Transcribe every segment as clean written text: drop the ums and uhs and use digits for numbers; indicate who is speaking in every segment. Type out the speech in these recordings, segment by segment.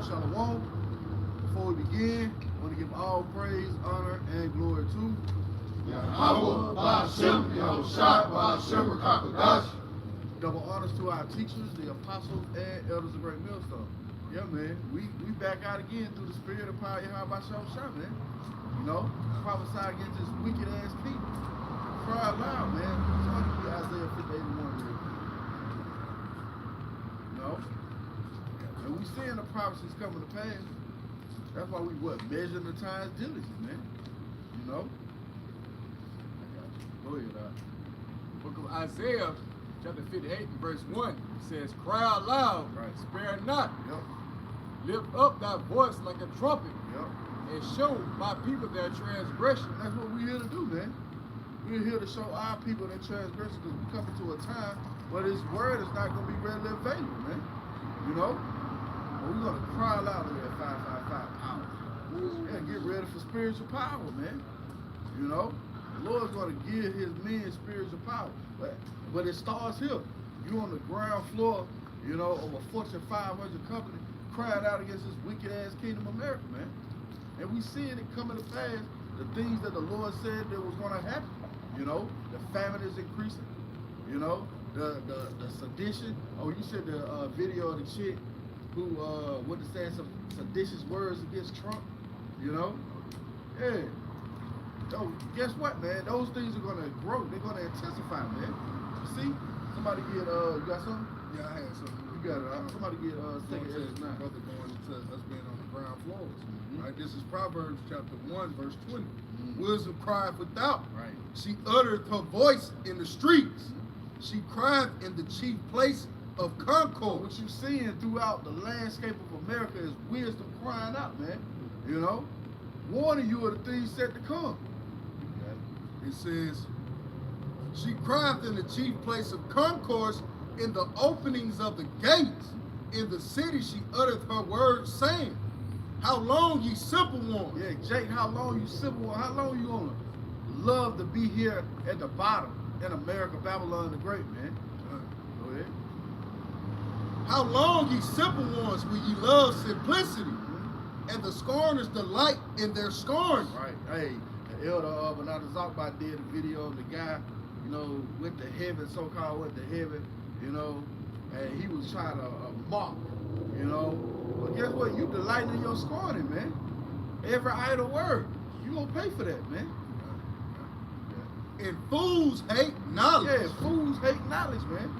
Speaker 1: Shalom. Before we begin, I want to give all praise, honor, and glory to
Speaker 2: Yahawah, Sham, Rawchaa, Qadash.
Speaker 1: Double honors to our teachers, the apostles, and elders of Great Millstone. Yeah, man, we back out again through the spirit of power, Yahawah, Sham, man. You know, prophesy against this wicked ass kingdom. Cry out loud, man. It's going to be Isaiah 58:1 real quick. You know? And we seeing the prophecies coming to pass. That's why we measure the times diligently, man. You know? Go ahead,
Speaker 3: Book of Isaiah, chapter 58 and verse 1, says, cry out loud,
Speaker 1: right.
Speaker 3: Spare not.
Speaker 1: Yep.
Speaker 3: Lift up thy voice like a trumpet,
Speaker 1: Yep.
Speaker 3: and show my people their transgression.
Speaker 1: And that's what we're here to do, man. We're here to show our people their transgression, because we're coming to a time where this word is not going to be readily available, man. You know? But we're going to cry loud at 555 power. Yeah, get ready for spiritual power, man. You know? The Lord's going to give his men spiritual power. But it starts here. You on the ground floor, you know, of a Fortune 500 company, crying out against this wicked-ass kingdom of America, man. And we seeing it coming to pass, the things that the Lord said that was going to happen. You know, the famine is increasing. You know, the sedition. Oh, you said the video of the chick who went to say some seditious words against Trump. You know, yeah. So guess what, man? Those things are gonna grow. They're gonna intensify, man. You see? Somebody get you got something?
Speaker 2: Yeah, I had something.
Speaker 1: You got it. Somebody get second Ezra 9.
Speaker 2: Brother going into us being on the ground floors. Right, this is Proverbs chapter 1, verse 20. Wisdom crieth without.
Speaker 1: Right.
Speaker 2: She uttereth her voice in the streets. She crieth in the chief place of concord.
Speaker 1: What you seeing throughout the landscape of America is wisdom crying out, man. You know, warning you of the things set to come.
Speaker 2: It says, she crieth in the chief place of concourse, in the openings of the gates. In the city she uttereth her words, saying, how long, ye simple ones?
Speaker 1: Yeah, Jake, how long you simple one? How long you gonna love to be here at the bottom in America, Babylon the Great, man? Go ahead.
Speaker 2: How long, ye simple ones, will ye love simplicity, and the scorners delight in their scorn?
Speaker 1: Right. Hey, the elder of another Zalkbot did a video of the guy, you know, went to heaven, so-called went to heaven, you know, and he was trying to mock, you know. But guess what? You delight in your scorning, man. Every idle word, you gonna pay for that, man.
Speaker 2: And fools hate knowledge.
Speaker 1: Yeah, fools hate knowledge, man.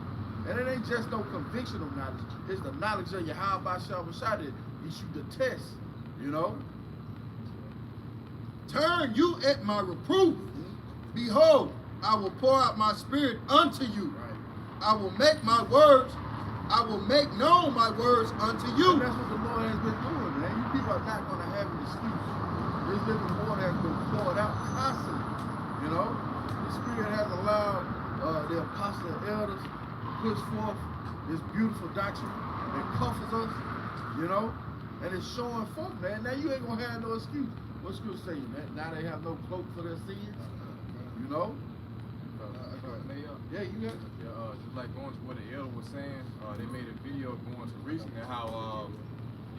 Speaker 1: And it ain't just no conviction of knowledge. It's the knowledge of Yahawah that you should detest, you know.
Speaker 2: Turn you at my reproof. Behold, I will pour out my spirit unto you.
Speaker 1: Right.
Speaker 2: I will make my words, I will make known my words unto you.
Speaker 1: And that's what the Lord has been doing, man. You people are not going to have an excuse. This living water has been poured out constantly, you know. The Spirit has allowed the apostles and elders to push forth this beautiful doctrine that comforts us, you know, and it's showing forth, man. Now you ain't going to have no excuse. What scripture say, man? Now they have no cloak for their sins, you know. Yeah, you got it.
Speaker 3: Yeah, just like going to what the elder was saying, they made a video going to recently how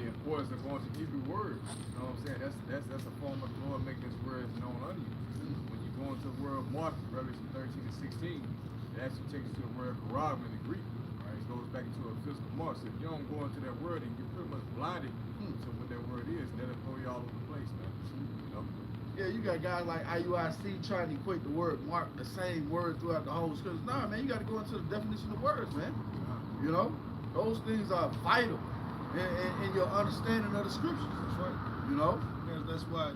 Speaker 3: the importance of going to Hebrew words. You know what I'm saying? That's a form of the Lord making His words known unto you. When you go into the word mark, Revelation 13 and 16, it actually takes you to the word karab in the Greek. Right? It goes back into a physical mark. So if you don't go into that word, and you're pretty much blinded to what that word is, and that'll throw you all over the place, man. You know?
Speaker 1: Yeah, you got guys like IUIC trying to equate the word mark, the same word throughout the whole scripture. Nah, man, you got to go into the definition of words, man. You know, those things are vital in your understanding of the scriptures.
Speaker 2: That's right.
Speaker 1: You know,
Speaker 2: That's why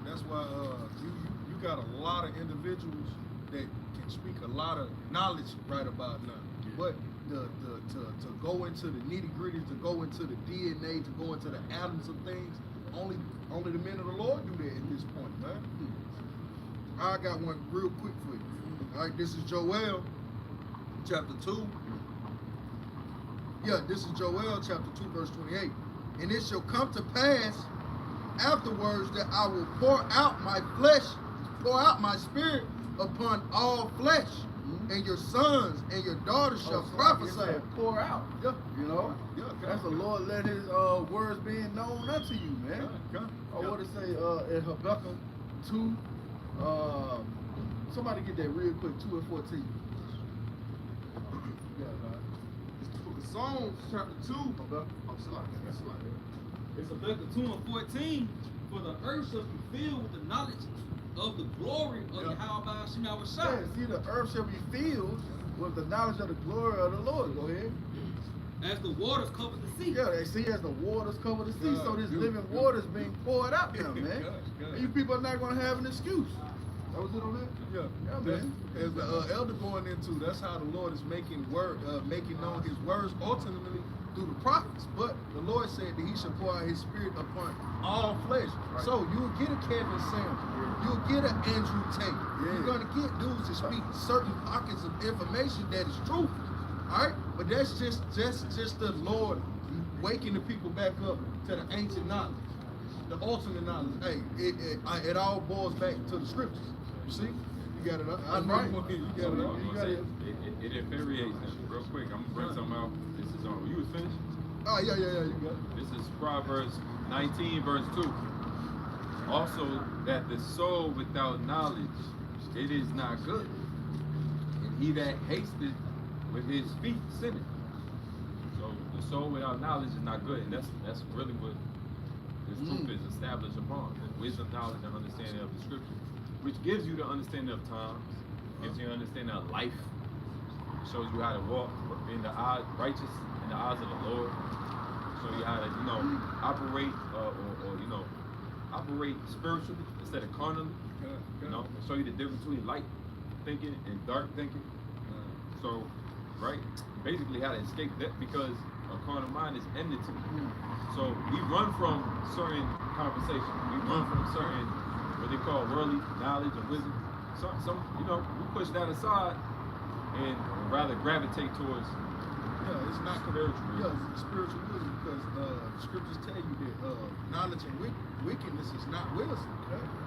Speaker 2: you got a lot of individuals that can speak a lot of knowledge right about now. But to go into the nitty gritty, to go into the DNA, to go into the atoms of things, only the men of the Lord do that at this point, man. I got one real quick for you. All right, this is Joel, chapter 2. Yeah, this is Joel, chapter 2, verse 28. And it shall come to pass afterwards that I will pour out my flesh, pour out my spirit upon all flesh. and your sons and your daughters shall prophesy.
Speaker 1: Pour out.
Speaker 2: Yeah.
Speaker 1: You know?
Speaker 2: Yeah,
Speaker 1: That's the Lord let his words being known unto you, man. Or what it say in Habakkuk 2, somebody get that real quick, 2 and 14.
Speaker 2: Book of Psalms, chapter 2.
Speaker 4: It's Habakkuk 2 and 14. For the earth shall be filled with the knowledge of the glory of Yahawah Sham
Speaker 1: Yeah,
Speaker 4: Sham.
Speaker 1: see, the earth shall be filled with the knowledge of the glory of the Lord. Go ahead.
Speaker 4: As the waters cover the sea.
Speaker 1: Yeah, they see as the waters cover the sea, so this living water is being poured out now, man. And you people are not going to have an excuse. That was it on that?
Speaker 2: Yeah,
Speaker 1: man.
Speaker 2: As the elder going into, that's how the Lord is making known His words ultimately through the prophets. But the Lord said that He should pour out His Spirit upon all flesh.
Speaker 1: Right.
Speaker 2: So you'll get a Kevin Samuel, you'll get an Andrew Tate. You're gonna get dudes to speak certain pockets of information that is truthful. All right, but that's just the Lord waking the people back up to the ancient knowledge, the ultimate knowledge. Hey, it all boils back to the scriptures. You see, you got it up. I know
Speaker 1: Right.
Speaker 2: you got it up. You got it.
Speaker 3: It infuriates me. Real quick, I'm gonna bring something out. This is on. You was finished?
Speaker 2: Oh yeah, you got it.
Speaker 3: This is Proverbs 19, verse 2. Also, that the soul without knowledge, it is not good. And he that hates it with his feet sinneth. So the soul without knowledge is not good. And that's really what this truth is established upon. The wisdom, knowledge, and understanding of the scripture. Which gives you the understanding of times, gives you an understanding of life, shows you how to walk in the eyes, righteous in the eyes of the Lord. Show you how to, operate operate spiritually instead of carnally. Show you the difference between light thinking and dark thinking. So, right, basically how to escape that, because a carnal mind is enmity. So we run from certain conversations. We run from certain what they call worldly knowledge and wisdom. Some we push that aside and rather gravitate towards
Speaker 2: It's not
Speaker 3: spiritual.
Speaker 2: Yeah, it's spiritual wisdom, because the scriptures tell you that knowledge and wickedness is not wisdom.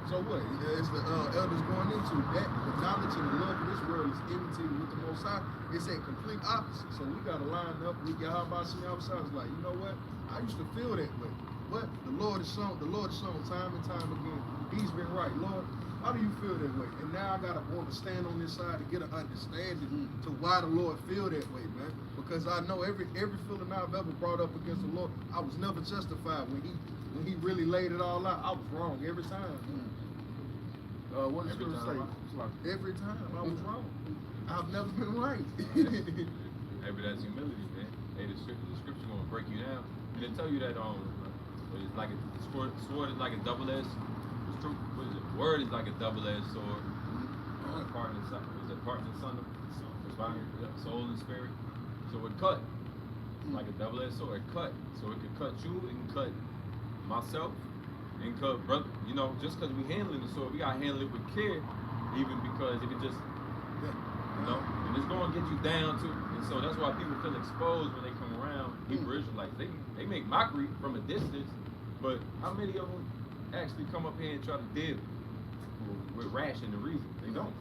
Speaker 2: So what? As the elders going into that, the knowledge and the love of this world is enmity with the Most High. It's a complete opposite. So we got to line up with Yahawah Sham. It's like, you know what? I used to feel that way, but the Lord has shown time and time again. He's been right, Lord. How do you feel that way? And now I gotta want to stand on this side to get an understanding to why the Lord feel that way, man. Because I know every feeling I've ever brought up against the Lord, I was never justified. When he really laid it all out, I was wrong every time.
Speaker 1: What does Scripture say?
Speaker 2: Every time I was wrong. I've never been right.
Speaker 3: Maybe that's humility, man. Hey, the scripture gonna break you down. And they tell you that it's like a sword is like a double-edged. What is it? Word is like a double-edged sword. Part in the sun. Is it part in the sun? Soul and spirit. So it cut. Like a double-edged sword. It cut. So it can cut you. It can cut myself. It can cut brother. Just because we handling the sword, we gotta handle it with care. Even because it can just, and it's gonna get you down too. And so that's why people feel exposed when they come around Hebrew Israelites. They make mockery from a distance, but how many of them actually come up here and try to deal with ration the reason? They don't.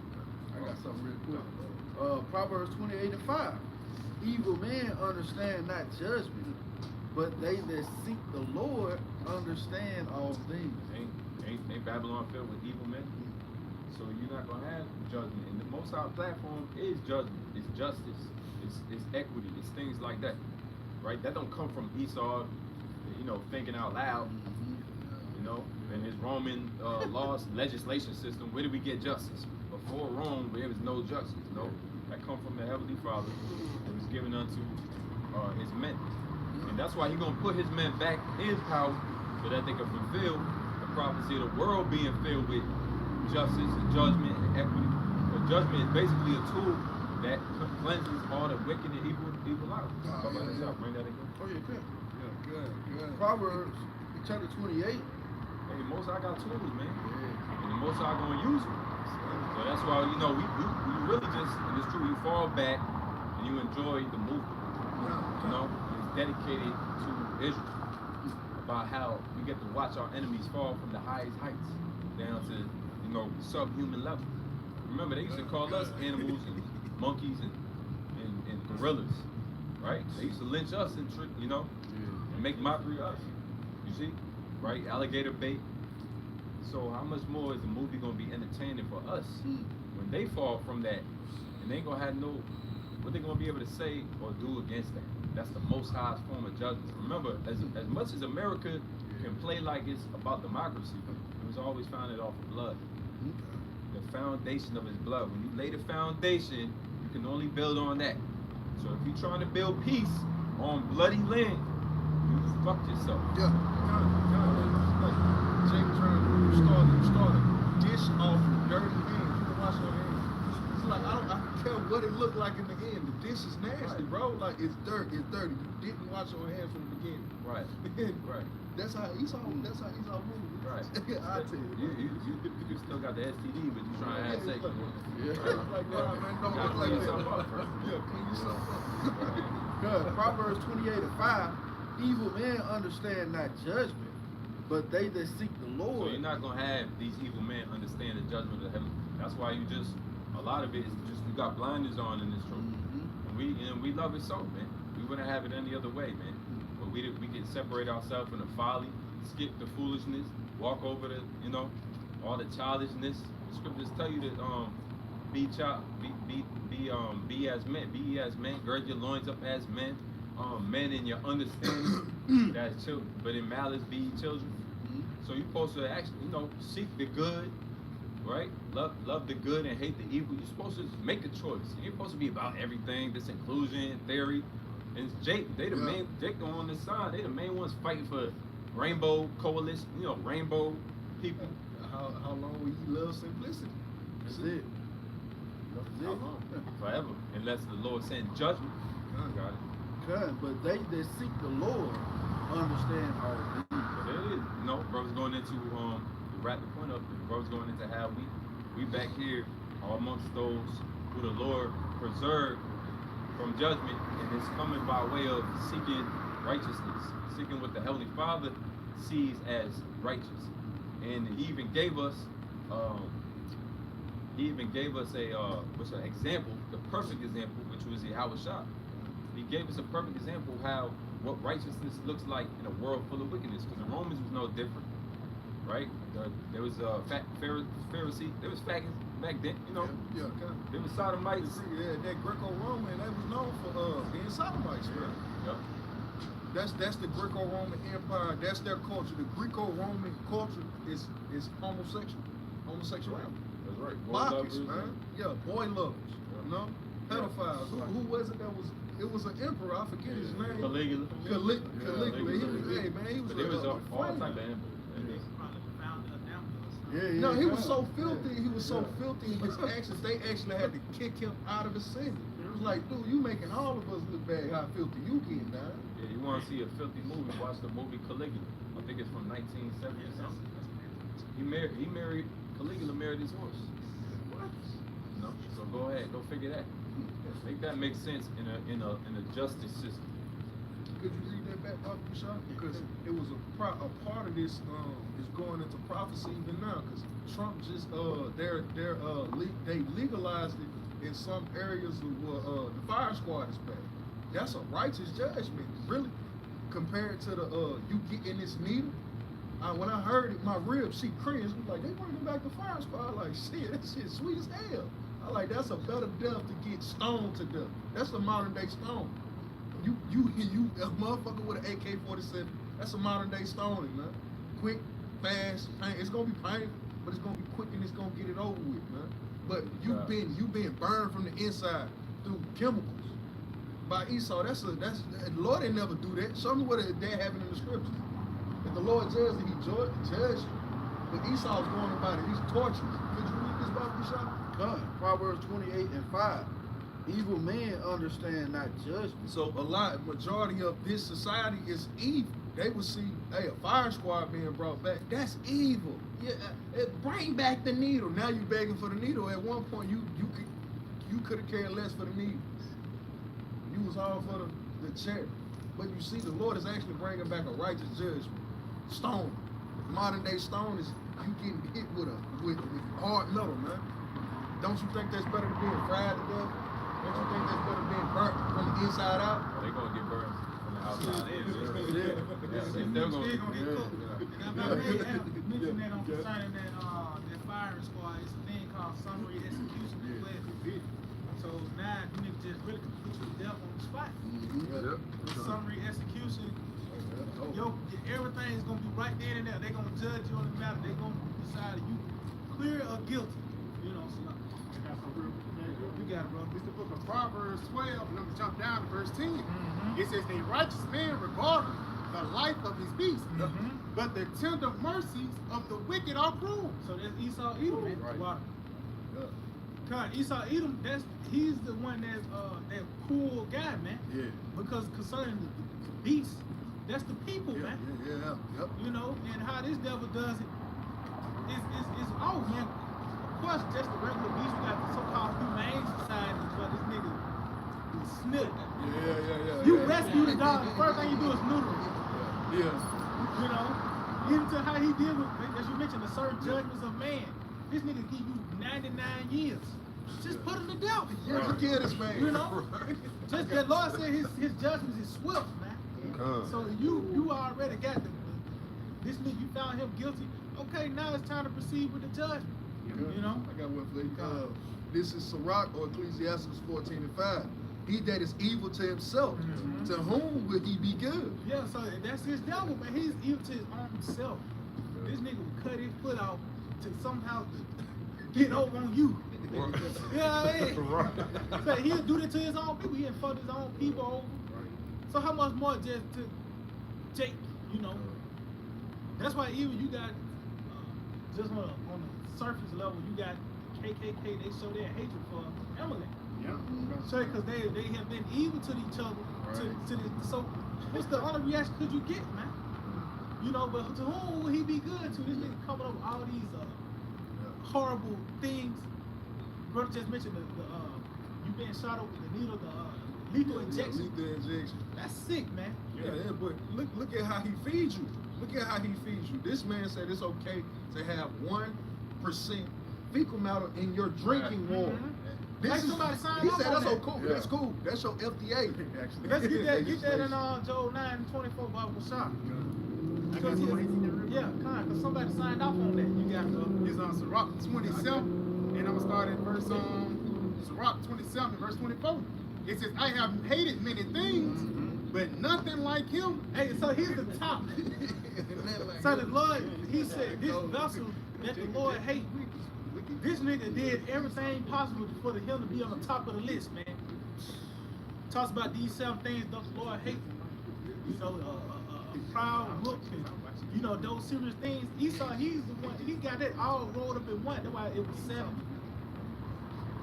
Speaker 1: I got something real quick. Proverbs 28 and 5. Evil men understand not judgment, but they that seek the Lord understand all things.
Speaker 3: Ain't Babylon filled with evil men? So you're not gonna have judgment. And the Most High platform is judgment. It's justice. It's equity. It's things like that, right? That don't come from Esau, thinking out loud. And his Roman laws, legislation system. Where did we get justice? Before Rome, there was no justice. That come from the Heavenly Father. It was given unto his men, and that's why he's gonna put his men back in power so that they can fulfill the prophecy of the world being filled with justice and judgment and equity. But judgment is basically a tool that cleanses all the wicked and evil out. Bring that again.
Speaker 1: Oh, yeah, good.
Speaker 2: Good.
Speaker 1: Proverbs chapter 28.
Speaker 3: Hey, the Most High got tools, man. And the Most High gonna use them. So that's why, we really just, and it's true, you fall back and you enjoy the movement. It's dedicated to Israel. About how we get to watch our enemies fall from the highest heights down to, subhuman level. Remember, they used to call us animals and
Speaker 5: monkeys and gorillas, right? They used to lynch us and trick, you know, and make mockery of us. You see, right? Alligator bait. So how much more is the movie gonna be entertaining for us when they fall from that, and they ain't gonna have no, what they gonna be able to say or do against that? That's the most highest form of judgment. Remember, as much as America can play like it's about democracy, it was always founded off of blood. The foundation of his blood. When you lay the foundation, you can only build on that. So if you're trying to build peace on bloody land, you fucked yourself.
Speaker 2: Yeah, like Jake trying to start a dish off with dirty hands. You can wash your hands. It's like I don't care what it looked like in the end. The dish is nasty, bro. Like it's dirty. You didn't wash your hands from the beginning.
Speaker 5: Right. Right.
Speaker 2: That's how Esau moved.
Speaker 5: Right.
Speaker 2: I tell you.
Speaker 5: You still got the STD, but you trying to have sex.
Speaker 2: Like, nah, man, don't look like that. Yeah, clean yourself up.
Speaker 1: Good. Proverbs 28:5. Evil men understand not judgment, but they that seek the
Speaker 5: So
Speaker 1: Lord.
Speaker 5: you're not gonna have these evil men understand the judgment of heaven. That's why you just, a lot of it is just you got blinders on in this room, and we love it so, man. We wouldn't have it any other way, man. But we can separate ourselves from the folly, skip the foolishness, walk over the, you know, all the childishness. The scriptures tell you that be as men, be ye as men, gird your loins up as men. Men in your understanding, that's children, but in malice be ye children. So you're supposed to actually, you know, seek the good, right? Love the good and hate the evil. You're supposed to make a choice. You're supposed to be about everything, this inclusion theory. And Jake, Jake on the side, they the main ones fighting for rainbow coalition, you know, rainbow people.
Speaker 2: How long will you love simplicity?
Speaker 1: That's it.
Speaker 5: How long? Forever, unless the Lord sends judgment. Got it.
Speaker 1: Good. But they that seek the Lord understand all things.
Speaker 5: But there it is. You know, brothers going into to wrap the point up. Brothers going into how we back here are amongst those who the Lord preserved from judgment, and it's coming by way of seeking righteousness, seeking what the Heavenly Father sees as righteous. And he even gave us what's an example, the perfect example, which was Yahawashi. He gave us a perfect example of what righteousness looks like in a world full of wickedness. Because the Romans was no different, right? There was Pharisee, there was faggots back then, you know.
Speaker 2: Yeah, kind of.
Speaker 5: There was sodomites.
Speaker 2: Yeah, that Greco-Roman, that was known for being sodomites, bro.
Speaker 5: Yep.
Speaker 2: That's the Greco-Roman Empire. That's their culture. The Greco-Roman culture is homosexuality.
Speaker 5: That's right.
Speaker 2: Bacchus, man. Yeah, boy lovers. You know, pedophiles. Who was it that was? It was an emperor. I forget his name.
Speaker 5: Caligula.
Speaker 2: Caligula. He was
Speaker 5: But there was all
Speaker 2: flame.
Speaker 5: type of emperors.
Speaker 2: No, he was so filthy. He was so filthy in his actions. They actually had to kick him out of the city. It was like, dude, you making all of us look bad. How filthy you getting, man?
Speaker 5: Yeah, you want to see a filthy movie? Watch the movie Caligula. I think it's from 1970 or something. He married Caligula married his horse.
Speaker 2: What?
Speaker 5: No, so go ahead, go figure that. Make that make sense in a justice system.
Speaker 2: Could you read that back, Dr. Sham? Because it was a part of this is going into prophecy even now. Because Trump just they legalized it in some areas of the fire squad is back. That's a righteous judgment, really, compared to the you getting this needle. When I heard it, my ribs, she cringed. Was like, they bringing back the fire squad. Like, shit, that shit sweet as hell. I like, that's a better death to get stoned to death. That's the modern day stone. You a motherfucker with an AK-47. That's a modern day stoning, man. Quick, fast, pain. It's gonna be painful, but it's gonna be quick and it's gonna get it over with, man. But you been burned from the inside through chemicals by Esau. The Lord didn't never do that. Show me what they having in the scriptures. If the Lord judged it, he judged you. But Esau's going about it. He's torturous. Could you read this about Esau?
Speaker 1: God. Proverbs 28:5. Evil men understand not judgment.
Speaker 2: So majority of this society is evil. They would see, hey, a fire squad being brought back. That's evil. Yeah, bring back the needle. Now you begging for the needle. At one point, you could have cared less for the needle. You was all for the chair. But you see, the Lord is actually bringing back a righteous judgment. Stone. Modern day stone is you getting hit with hard metal, man. Don't you think that's better than being fried to death? Don't you think that's better being burnt from the inside out?
Speaker 5: They gonna get burned from the outside in.
Speaker 2: Yeah.
Speaker 5: They still
Speaker 4: Still
Speaker 5: gonna
Speaker 4: gonna get
Speaker 5: get
Speaker 4: cooked. And if I may mention that on concerning that firing squad, it's a thing called summary execution. So now you niggas just really can put you to death on the spot. The summary execution, everything's gonna be right there and there. They're gonna judge you on the matter. They're gonna decide if you clear or guilty. You know, so you got it, bro.
Speaker 6: It's the book of Proverbs 12, and I'm gonna jump down to verse 10. It says, a righteous man regardeth the life of his beast, but the tender mercies of the wicked are cruel.
Speaker 4: So that's Esau Edom, man.
Speaker 2: Right.
Speaker 4: Wow. Esau Edom, he's the one that's that cool guy, man.
Speaker 2: Yeah.
Speaker 4: Because concerning the beast, that's the people, man.
Speaker 2: Yep.
Speaker 4: You know, and how this devil does it, it's oh man. Of course, just the regular beast, we got the so-called humane society, but this nigga is snip.
Speaker 2: Yeah.
Speaker 4: You rescue the dog, the first thing you do is neuter it.
Speaker 2: Yeah.
Speaker 4: You know, even to how he did with, as you mentioned, the certain judgments of man. This nigga give you 99 years. Just put him to death.
Speaker 2: Yeah, you kill this man.
Speaker 4: You know? Just that Lord said his judgments is swift, man. So you already got this nigga, you found him guilty. Okay, now it's time to proceed with the judgment. You know?
Speaker 2: I got one for you. This is Sirach or Ecclesiastes 14:5. He that is evil to himself, to whom will he be good?
Speaker 4: Yeah, so that's his devil, man. He's evil to his own self. This nigga will cut his foot off to somehow get over on you. Yeah, so he'll do that to his own people. He'll fuck his own people over. So how much more just to Jake, you know? That's why even you got just on the surface level, you got KKK. They show their hatred for Emily.
Speaker 6: Yeah.
Speaker 4: So because they have been evil to each other. So what's the only reaction could you get, man? You know, but to whom will he be good to? This nigga coming up with all these horrible things. Brother just mentioned you being shot over the needle, the lethal injection.
Speaker 2: Lethal injection.
Speaker 4: That's sick, man.
Speaker 2: Yeah, but look at how he feeds you. Look at how he feeds you. This man said it's okay to have 1% fecal matter in your drinking water.
Speaker 4: Like somebody signed
Speaker 2: He
Speaker 4: off
Speaker 2: said
Speaker 4: on
Speaker 2: that's
Speaker 4: that.
Speaker 2: cool. That's cool. That's your FDA. Actually.
Speaker 4: Let's get that in Joel 9:24 Bible shop.
Speaker 6: I got some
Speaker 4: Yeah, because somebody signed off on that. You got to
Speaker 6: It's on Sirach 27, and I'm gonna start at verse Sirach 27, verse 24. It says, I have hated many things, but nothing like him.
Speaker 4: Hey, so here's the top. So the Lord, he said, this vessel that the Lord hates, this nigga did everything possible for him to be on the top of the list, man. Talks about these 7 things that the Lord hates. You know, proud look, and, you know, those serious things. Esau, he's the one, he got that all rolled up in one. That's why it was 7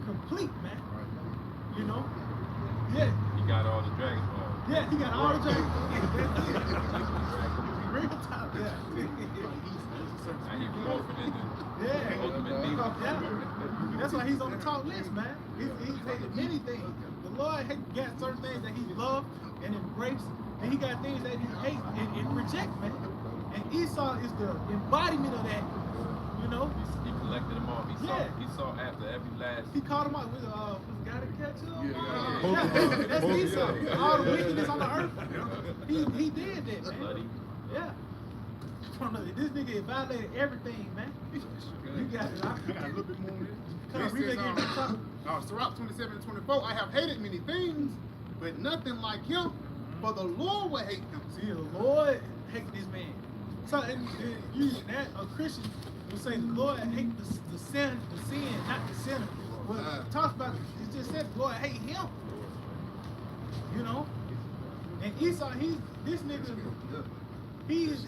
Speaker 4: complete, man. You know? Yeah.
Speaker 5: He got all the dragon balls.
Speaker 4: Yeah, he got all the dragons. Real top, yeah.
Speaker 5: And he morphing into
Speaker 4: Yeah.
Speaker 5: ultimate demon.
Speaker 4: Yeah. That's why he's on the top list, man. He's taking many things. The Lord got certain things that he loves and embraces, and he got things that he hates and rejects, man. And Esau is the embodiment of that, you know?
Speaker 5: He collected them all. He saw after every last.
Speaker 4: He called him out with gotta catch up.
Speaker 2: Yeah.
Speaker 4: That's Esau. All the wickedness on the earth. He did that, man.
Speaker 5: Bloody.
Speaker 4: Yeah. This nigga violated everything, man. You got it.
Speaker 6: I got a little bit more on this.
Speaker 4: Come on, we
Speaker 6: It
Speaker 4: making
Speaker 6: says, Sirach 27 and 24, I have hated many things, but nothing like him, for the Lord will hate him.
Speaker 4: See, the Lord hate this man. So, and a Christian will say the Lord hate the sin, not the sinner. Well, it talks about, it just said the Lord hate him. You know? And Esau, this nigga, he's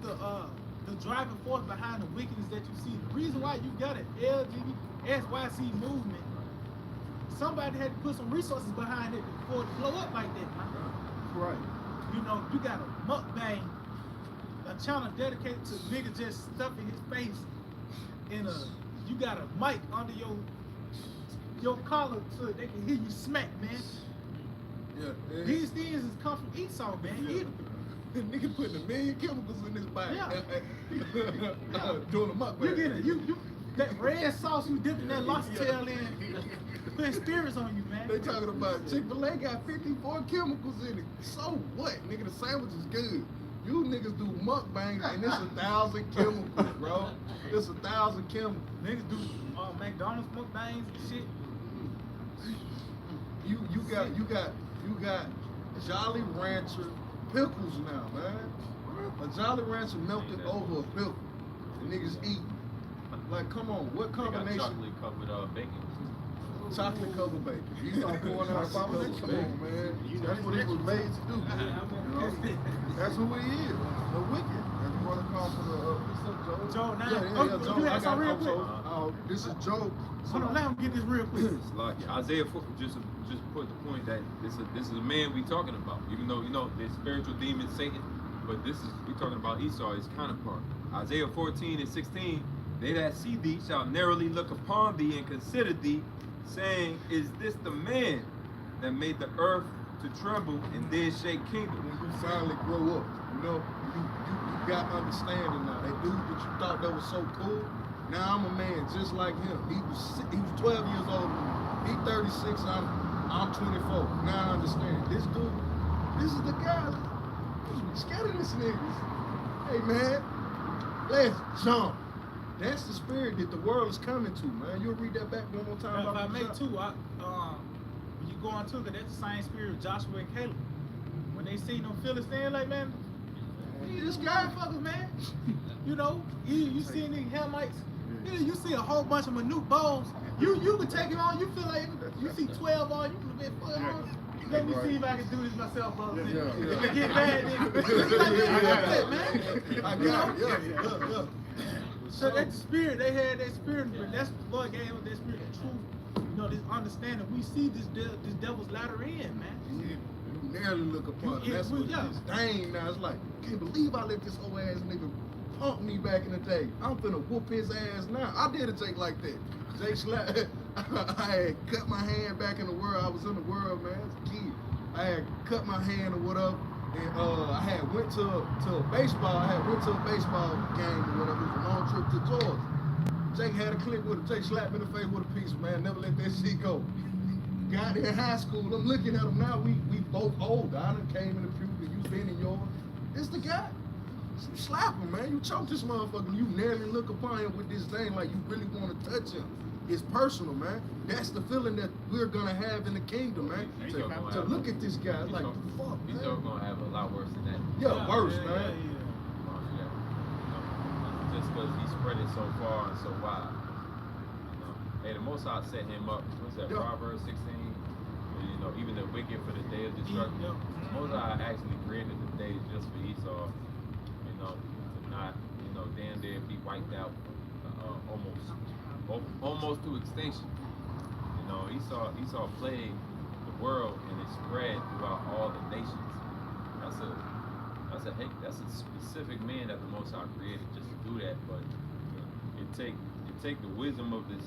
Speaker 4: the driving force behind the wickedness that you see. The reason why you got an LGBTQIA movement, somebody had to put some resources behind it before it blow up like that, man.
Speaker 2: Right.
Speaker 4: You know, you got a mukbang, a channel dedicated to nigga just stuffing his face in you got a mic under your collar so they can hear you smack, man.
Speaker 2: Yeah.
Speaker 4: These things has come from Esau, man.
Speaker 2: Yeah. The nigga putting 1 million chemicals in his body.
Speaker 4: Yeah.
Speaker 2: Doing them up.
Speaker 4: You get it. You that red sauce you dipping that lobster tail in. Put spirits on you, man.
Speaker 2: They talking about Chick-fil-A got 54 chemicals in it. So what? Nigga, the sandwich is good. You niggas do mukbang and it's 1,000 chemicals, bro. It's 1,000 chemicals.
Speaker 4: Niggas do McDonald's mukbangs and shit.
Speaker 2: You got Jolly Rancher pickles now, man. A Jolly Rancher melted over a pickle. The niggas eat. Like, come on, what
Speaker 5: They got
Speaker 2: combination?
Speaker 5: chocolate covered bacon.
Speaker 2: Chocolate covered bacon. You start pouring out abomination. Come on, man. That's what he was made to do. You know? That's who he is. The wicked. That's what they call for the what's up, Joe?
Speaker 4: Joe, now,
Speaker 2: Yeah, Joe.
Speaker 4: you
Speaker 2: I
Speaker 4: had some
Speaker 2: got
Speaker 4: real quick.
Speaker 2: this is Joe.
Speaker 4: Hold on, let him get this real quick.
Speaker 5: It's like Isaiah just put the point that this is a man we talking about. Even though the spiritual demon Satan, but we talking about Esau, his counterpart. Isaiah 14:16, they that see thee shall narrowly look upon thee and consider thee, saying, is this the man that made the earth to tremble and did shake kingdom?
Speaker 2: When you finally grow up, you got understanding now. That dude that you thought that was so cool, now I'm a man just like him. He was 12 years old. He 36. I'm 24. Now I understand. This dude, this is the guy. I'm scared of this niggas. Hey man, let's jump. That's the spirit that the world is coming to, man. You'll read that back one more time.
Speaker 4: If I
Speaker 2: about
Speaker 4: may
Speaker 2: the jump.
Speaker 4: too, when you go on to that, that's the same spirit of Joshua and Caleb. When they see them Philistines, like, man, this guy fuckers, man. You know, you see any Hamites, you see a whole bunch of minute bows. You can take it on. You feel like you see 12 on. You can be fuck on. Let me see if I can do this myself, brother. If it get bad, then
Speaker 2: I got it. Yeah.
Speaker 4: So that spirit, they had that spirit, but that's the Lord gave us that spirit of truth. You know, this understanding. We see this devil's ladder in, man.
Speaker 2: You nearly look upon it. That's what it is. Dang, now it's like, can't believe I let this old ass nigga pump me back in the day. I'm finna whoop his ass now. I did a Jake like that. Jake slap. I had cut my hand back in the world. I was in the world, man, as a kid. I had cut my hand or whatever. And I had went to a baseball. I had went to a baseball game or whatever. It was a long trip to Georgia. Jake had a clip with him. Jake slapped me in the face with a piece, man. Never let that shit go. Got in high school. I'm looking at him now. We both old. I done came in the puberty. You been in yours. It's the guy. You slap him, man. You choke this motherfucker. You nearly look upon him with this thing like you really want to touch him. It's personal, man. That's the feeling that we're gonna have in the kingdom, man. To look at this guy, like, fuck, man.
Speaker 5: He's gonna have a lot worse than that.
Speaker 2: Yeah, worse, man.
Speaker 5: Just because he spread it so far and so wide. Hey, the Most High set him up. What's that? Proverbs 16. Even the wicked for the day of destruction. Most High actually created the day just for Esau. To not, damn near be wiped out, almost to extinction. Esau plagued the world and it spread throughout all the nations. That's a specific man that the Most High created just to do that. But it take the wisdom of the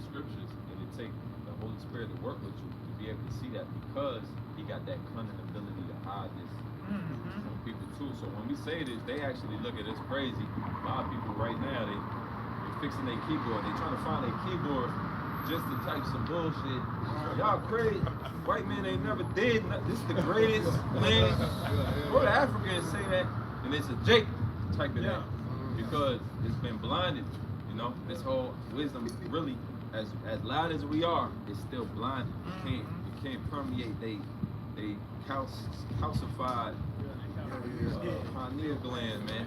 Speaker 5: scriptures and it take the Holy Spirit to work with you to be able to see that, because he got that cunning ability to hide this from people too. So when we say this, they actually look at us crazy. A lot of people right now, they're fixing their keyboard. They're trying to find their keyboard just to type some bullshit. Y'all crazy. White man ain't never did nothing. This is the greatest man. Go to Africa and say that, and it's a Jake type it out. Because it's been blinded. This whole wisdom really, as loud as we are, it's still blinded. You can't permeate they calcified pineal gland, man.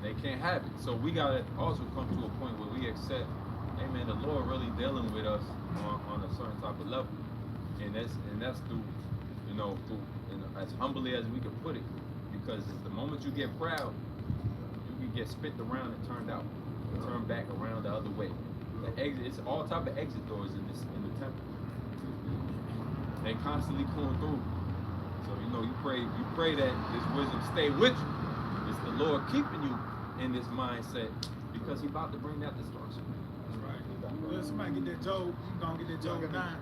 Speaker 5: They can't have it. So we gotta also come to a point where we accept, hey man, the Lord really dealing with us on a certain type of level, and that's through as humbly as we can put it, because the moment you get proud, you can get spit around and turned out, turned back around the other way. The exit, it's all type of exit doors in the temple. They constantly going through. So you pray that this wisdom stay with you. It's the Lord keeping you in this mindset, because he about to bring that destruction.
Speaker 4: That's right. Well, somebody get that Job. You gonna get that Job 9.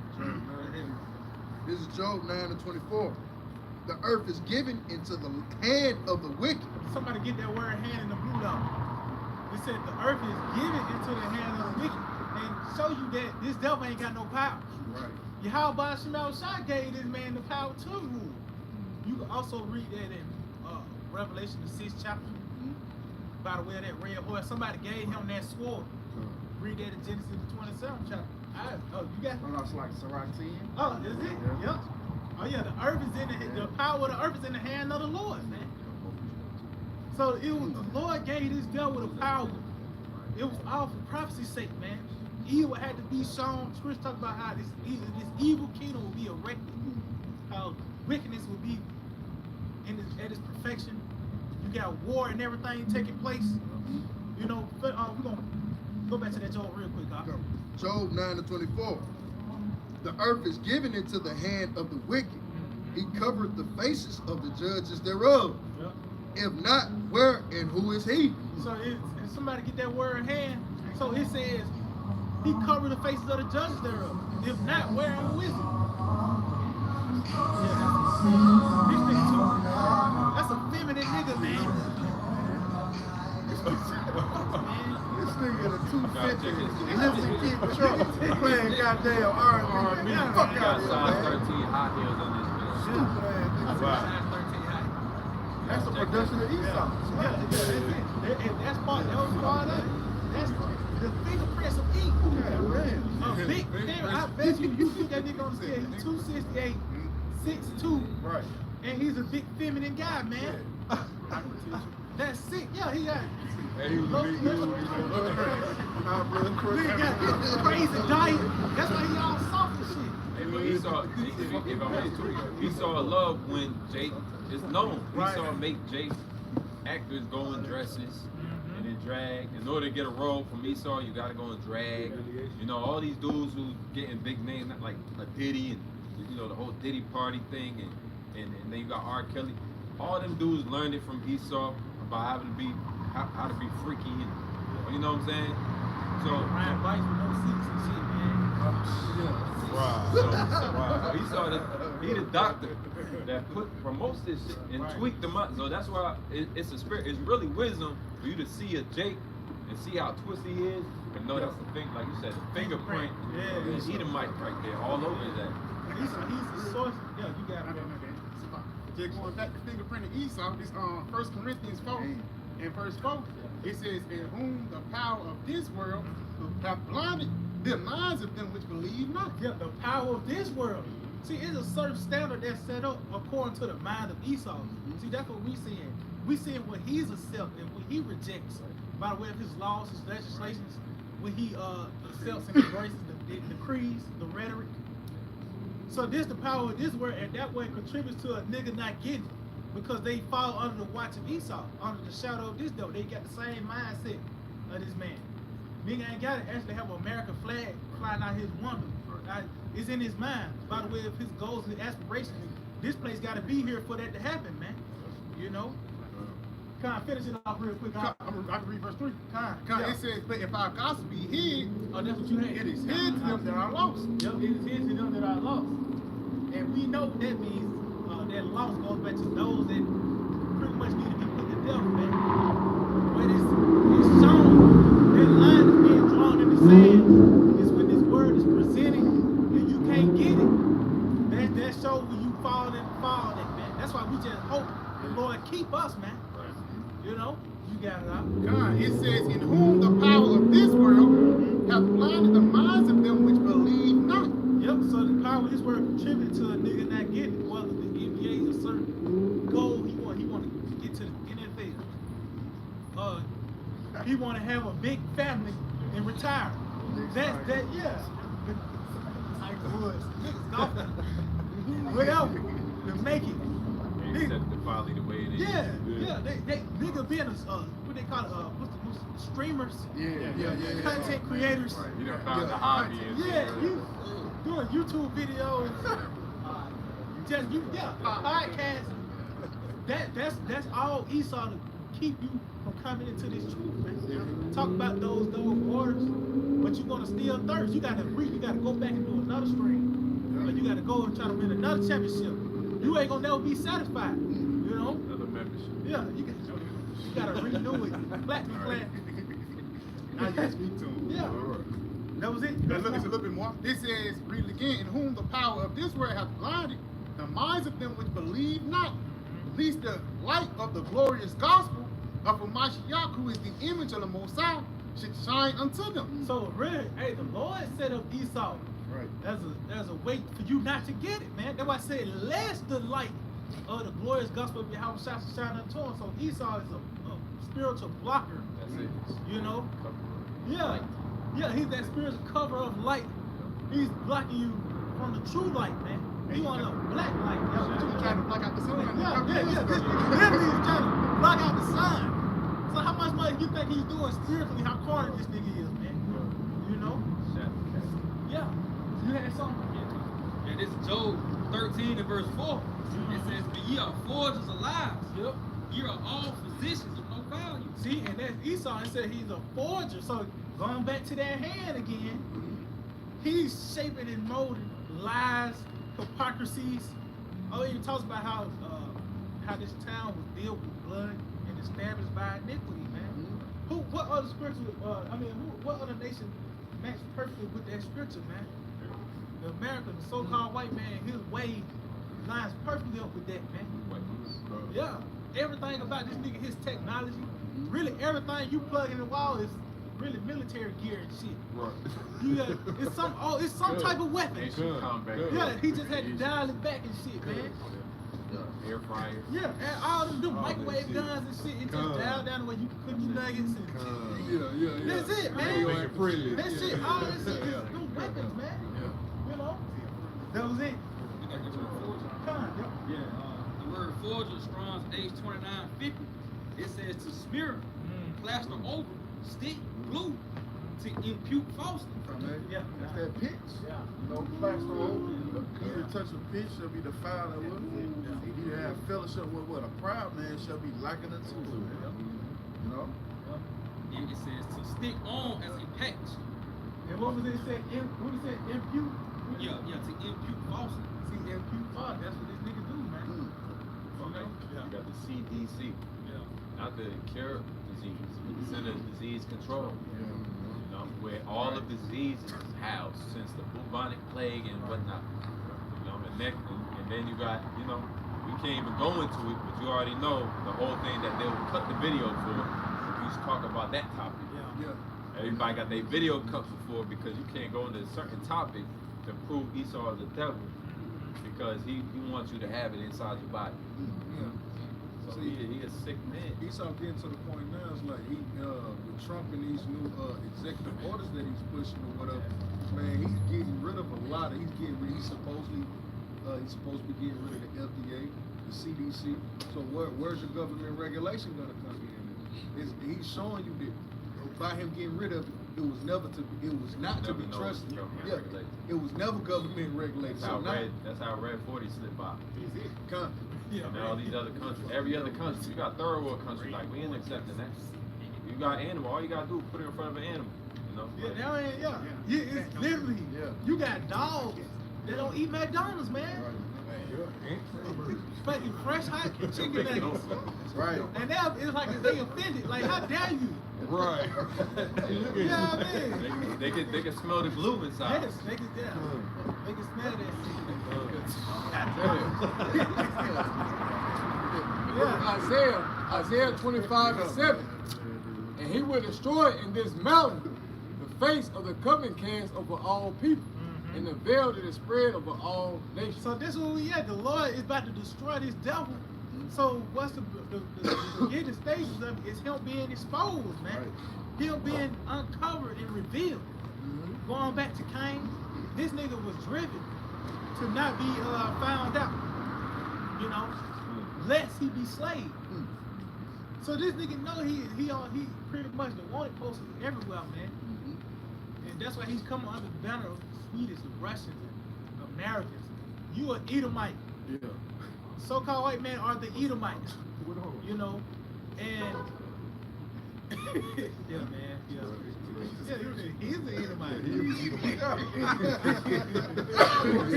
Speaker 2: This is Job 9:24. The earth is given into the hand of the wicked.
Speaker 4: Somebody get that word hand in the blue though. It said the earth is given into the hand of the wicked. and show you that this devil ain't got no power.
Speaker 1: Right.
Speaker 4: Yahawah gave this man the power to rule. You can also read that in Revelation, the 6th chapter. By the way of that red horse, somebody gave him that sword. Read that in Genesis, the 27th chapter. You got
Speaker 1: Well, that's like Sirach 10.
Speaker 4: Oh, is it?
Speaker 1: Yeah.
Speaker 4: Yep. Oh yeah, the earth is in the power of the earth is in the hand of the Lord, man. So it was the Lord gave this devil the power. It was all for prophecy's sake, man. Evil had to be shown. Scripture talk about how this evil kingdom will be erected, how wickedness will be at its perfection. You got war and everything taking place. You know, we're gonna go back to that Job real quick, God.
Speaker 1: Job 9:24. The earth is given into the hand of the wicked. He covered the faces of the judges thereof.
Speaker 4: Yep.
Speaker 1: If not, where and who is he?
Speaker 4: So if somebody get that word in hand, so it says he covered the faces of the judges thereof. If not, where and who is he? Yeah, this nigga too. That's a feminine nigga, man.
Speaker 1: This nigga in a 250
Speaker 5: check it.
Speaker 1: lifting kid truck playing goddamn R&B. Fuck
Speaker 5: You
Speaker 1: out
Speaker 5: got
Speaker 1: of
Speaker 5: size
Speaker 1: here, man.
Speaker 5: 13 high heels on this bitch.
Speaker 1: Stupid ass nigga.
Speaker 5: Wow.
Speaker 1: That's a production of Esau.
Speaker 4: That's it. And that was part of it. That's the fingerprints of evil.
Speaker 1: Yeah, man.
Speaker 4: A big finger. I bet you see that nigga on the scale. He's 268, 6'2",
Speaker 1: Right.
Speaker 4: and he's a big feminine guy, man. That's sick. Yeah, he got.
Speaker 3: Hey, he was a big dude.
Speaker 1: Nah, bro,
Speaker 4: Nigga got this crazy diet. That's why he all soft and shit.
Speaker 5: Hey, but Esau love when Jake is known.
Speaker 4: Right.
Speaker 5: Esau make Jake actors go in dresses and in drag. In order to get a role from Esau, you gotta go in drag. You know, all these dudes who getting big names like a Diddy and you know the whole Diddy party thing and then you got R. Kelly. All them dudes learned it from Esau about how to be freaky and you know what I'm saying? So
Speaker 4: Ryan bikes with no seats and shit, man.
Speaker 5: Wow. He the doctor that promotes this shit and tweak them up. So that's why it's a spirit. It's really wisdom for you to see a Jake and see how twisty he is and know that's the thing, like you said, the fingerprint.
Speaker 4: Yeah.
Speaker 5: He the mic right there, all over that.
Speaker 4: He's the source. Yeah, you got it.
Speaker 6: Just going back to fingerprint of Esau, this 1 Corinthians 4 and verse 4, it says, in whom the power of this world have blinded the minds of them which believe not.
Speaker 4: Yeah, the power of this world. See, it's a certain standard that's set up according to the mind of Esau. See, that's what we seeing. We seeing what he's accepting, what he rejects by the way of his laws, his legislations, what he accepts and embraces the decrees, the rhetoric. So this the power of this world, and that way contributes to a nigga not getting it. Because they fall under the watch of Esau, under the shadow of this devil. They got the same mindset of this man. Nigga ain't got to actually have an American flag flying out his window. It's in his mind, by the way of his goals and aspirations. This place got to be here for that to happen, man. You know? Kind of finish it off real quick.
Speaker 6: I can read verse 3.
Speaker 4: Yeah.
Speaker 6: It says, but if our gospel be hid,
Speaker 4: Oh, that's what you had.
Speaker 6: it is hid to them that are lost.
Speaker 4: Yep, it is hid to them that are lost. And we know what that means. That loss goes back to those that pretty much need to be put to death, man. But it's shown that line is being drawn in the sand is when this word is presented and you can't get it. That shows when you fall in, man. That's why we just hope the Lord keep us, man. You know, you got it out.
Speaker 6: God, it says, in whom the power of this world have blinded the minds of them which believe not.
Speaker 4: Yep, so the power of this word contributed to a nigga not getting it. Whether the NBA is a certain goal he want to get to the NFL. He want to have a big family and retire. That yeah. Like Woods, niggas golfing. Whatever to make it.
Speaker 5: They set the folly the way it is.
Speaker 4: Yeah. They nigga being a what they call it, what's the streamers,
Speaker 1: Yeah.
Speaker 4: content creators.
Speaker 3: You know, found the hobby.
Speaker 4: Yeah, you doing YouTube videos, podcasts. That's all Esau to keep you from coming into this truth, man. Talk about those waters, but you're gonna still thirst. You gotta go back and do another stream, or you gotta go and try to win another championship. You ain't gonna never be satisfied, you know.
Speaker 3: Another membership.
Speaker 4: Yeah, you gotta renew it. Platinum plan.
Speaker 6: I guess me too.
Speaker 4: Yeah. That was it.
Speaker 6: It's a little bit more. It says, read it again, in whom the power of this world hath blinded the minds of them which believe not, lest the light of the glorious gospel of Mashiach, who is the image of the Most High, should shine unto them.
Speaker 4: So really, hey, the Lord set up Esau.
Speaker 1: Right.
Speaker 4: There's a way for you not to get it, man. That's why I said, lest the light of the glorious gospel of Yahawashi should shine unto him. So Esau is a spiritual blocker.
Speaker 5: That's it.
Speaker 4: You know? Yeah. Yeah, he's that spiritual cover of light. He's blocking you from the true light, man. He want a black light.
Speaker 6: He's trying to block out the sun.
Speaker 4: Yeah. Literally, he's trying to block out the sun. So how much money you think he's doing spiritually? How cornered this nigga is, man? You know? Yeah. You had something?
Speaker 7: Yeah, this is Job 13 and verse 4. It says, "But ye are forgers of lies.
Speaker 4: Yep.
Speaker 7: Ye are all physicians of no value."
Speaker 4: See, and that's Esau, and said he's a forger. So going back to that hand again, he's shaping and molding lies, hypocrisies. Oh, he talks about how this town was filled with blood and established by iniquity, man. What other scripture? What other nation matched perfectly with that scripture, man? The American, the so-called white man, his way lines perfectly up with that, man. Yeah, everything about this nigga, his technology, really everything you plug in the wall is really military gear and shit.
Speaker 3: Right.
Speaker 4: You got, it's some type of weapon.
Speaker 3: Ancient combat.
Speaker 4: Yeah, he just had to dial it back and shit, man.
Speaker 3: Air fryer.
Speaker 4: Yeah, and all them microwave guns and shit, it just dialed down the way you cook your nuggets and that's it, man. That shit, all that shit is them weapons, man. You know? That was it.
Speaker 7: We got to go to the forger.
Speaker 4: Yeah.
Speaker 7: The word forger, Strong's H2950. It says to smear, plaster over, stick, glue, to impute falsely.
Speaker 4: Yeah.
Speaker 1: That's that pitch.
Speaker 4: Yeah.
Speaker 1: No plaster over. Either touch a pitch shall be defiled with it. Either have fellowship with what a proud man shall be likened unto. You know?
Speaker 7: And it says to stick on as a patch.
Speaker 4: And what was it say? What it say? Impute?
Speaker 7: Yeah, to impute falsely.
Speaker 4: See, impute false. That's what this nigga do, man.
Speaker 5: Okay. You got the CDC.
Speaker 7: Yeah.
Speaker 5: Not the cure disease, but the Center of Disease Control. You know, where all of the diseases is housed since the bubonic plague and whatnot. You know, and then you got, you know, we can't even go into it, but you already know the whole thing that they would cut the video for if you talk about that topic.
Speaker 1: Yeah.
Speaker 5: Everybody got their video cut before because you can't go into a certain topic to prove Esau is the devil because he wants you to have it inside your body. So he a sick man.
Speaker 2: Esau getting to the point now, it's like he with Trump and these new executive orders that he's pushing or whatever, man, he's getting rid of a lot of, he's supposed to be getting rid of the FDA, the CDC. So where's your government regulation gonna come in? He's showing you that by him getting rid of it, it was not to be trusted. Yeah, it was never government regulated.
Speaker 5: That's how Red 40 slipped by.
Speaker 4: Yeah.
Speaker 5: And all these other countries, every other country, you got third world countries, like we ain't accepting that. You got animal, all you gotta do is put it in front of an animal, you know?
Speaker 4: It's literally, you got dogs that don't eat McDonald's, man. Fucking fresh hot chicken nuggets.
Speaker 1: Right.
Speaker 4: And now it's like they offended. Like, how dare you?
Speaker 3: Right.
Speaker 4: You know what I mean?
Speaker 5: They can smell the glue inside.
Speaker 4: Yes, they can smell that
Speaker 8: Yeah. Isaiah 25:7. And he will destroy in this mountain the face of the covenant cast over all people, and the veil that is spread over all nations.
Speaker 4: So this is where we at. The Lord is about to destroy this devil. So what's the beginning stages of it is him being exposed, man. Him being uncovered and revealed. Going back to Cain, this nigga was driven to not be found out. You know, lest he be slayed. So this nigga know he pretty much the wanted posters everywhere, man. And that's why he's coming under the banner of the Swedish, the Russians, and Americans. You are Edomite.
Speaker 1: Yeah.
Speaker 4: So-called white men are the Edomites. You know, and yeah, man, yeah, he's the Edomite.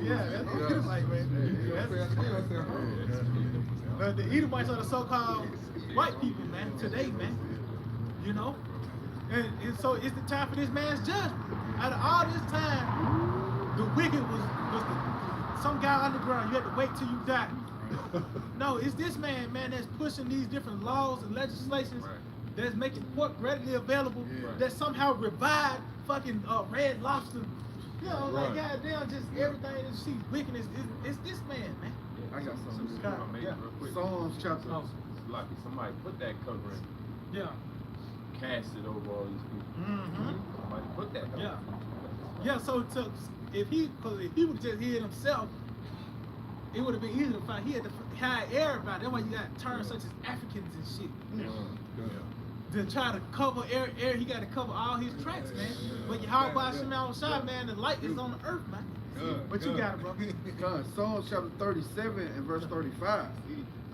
Speaker 4: Yeah, that's the Edomite, man. But the Edomites are the so-called white people, man. Today, man. You know, and so it's the time for this man's judgment. Out of all this time, the wicked was some guy underground. You had to wait till you die. No, it's this man, that's pushing these different laws and legislations that's making pork readily available. That somehow revived fucking Red Lobster. You know, like goddamn, just everything that she wickedness. It's this man.
Speaker 1: I got something.
Speaker 5: Real quick.
Speaker 1: Psalms chapter.
Speaker 5: Lucky somebody put that covering,
Speaker 4: Yeah.
Speaker 5: cast it over all these people. Somebody put that covering.
Speaker 4: Yeah. So if he would have just hid himself, it would have been easy to find. He had to hide everybody. That's why you got terms such as Africans and shit. To try to cover air, he got to cover all his tracks, man. But Yahawah Sham, man, the light is on the earth, man. What you got, bro?
Speaker 1: Psalms chapter 37 and verse 35.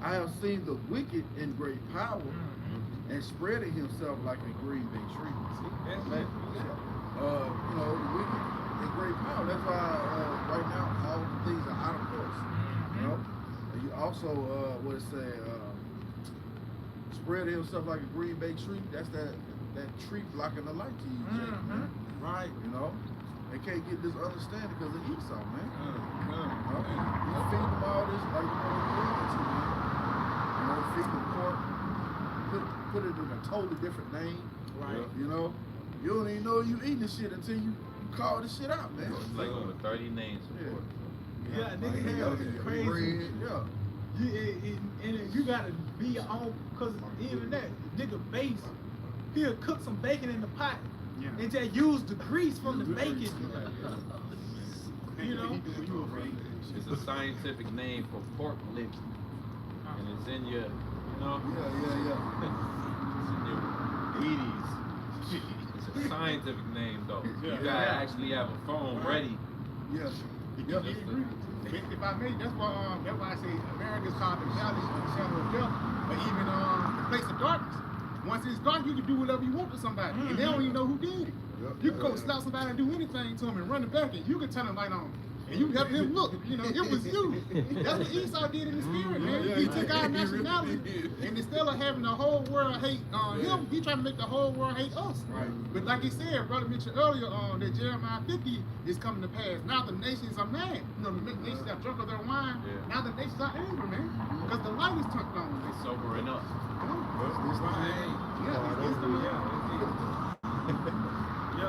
Speaker 1: I have seen the wicked in great power and spreading himself like a green bay tree. The wicked in great power. That's why right now all the things are out of course. You know. And you also what it say? Spreading himself like a green bay tree. That's that tree blocking the light to you, man.
Speaker 4: Right.
Speaker 1: You know. They can't get this understanding because of Esau, man. You feed them all this like you know, feed them pork, put it in a totally different name.
Speaker 4: Right.
Speaker 1: You know, you don't even know you eating this shit until you call this shit out, man.
Speaker 5: It's like over 30 names for pork.
Speaker 4: Yeah, nigga have crazy.
Speaker 1: Bread, yeah.
Speaker 4: And you gotta be your own, cause even that nigga base, he'll cook some bacon in the pot and just use the grease from the bacon. You know.
Speaker 5: It's a scientific name for pork liver, and it's in your, you know. It's in your Wheaties. It's a scientific name though. You gotta actually have a phone ready.
Speaker 6: Yes. If I may, that's why I say America's called the valley of the shadow of death, but even the place of darkness. Once it's dark, you can do whatever you want to somebody, and they don't even know who did it. You can go slap somebody and do anything to them and run it back, and you can turn the light on. And you help him look, you know, it was you. That's what Esau did in the spirit, man. He took our nationality, and instead of having the whole world hate him, he tried to make the whole world hate us.
Speaker 1: Right.
Speaker 6: But like he said, brother mentioned earlier, that Jeremiah 50 is coming to pass. Now the nations are mad. You know, the nations are drunk of their wine. Now the nations are angry, man, because the light is turned on.
Speaker 5: It's sobering up.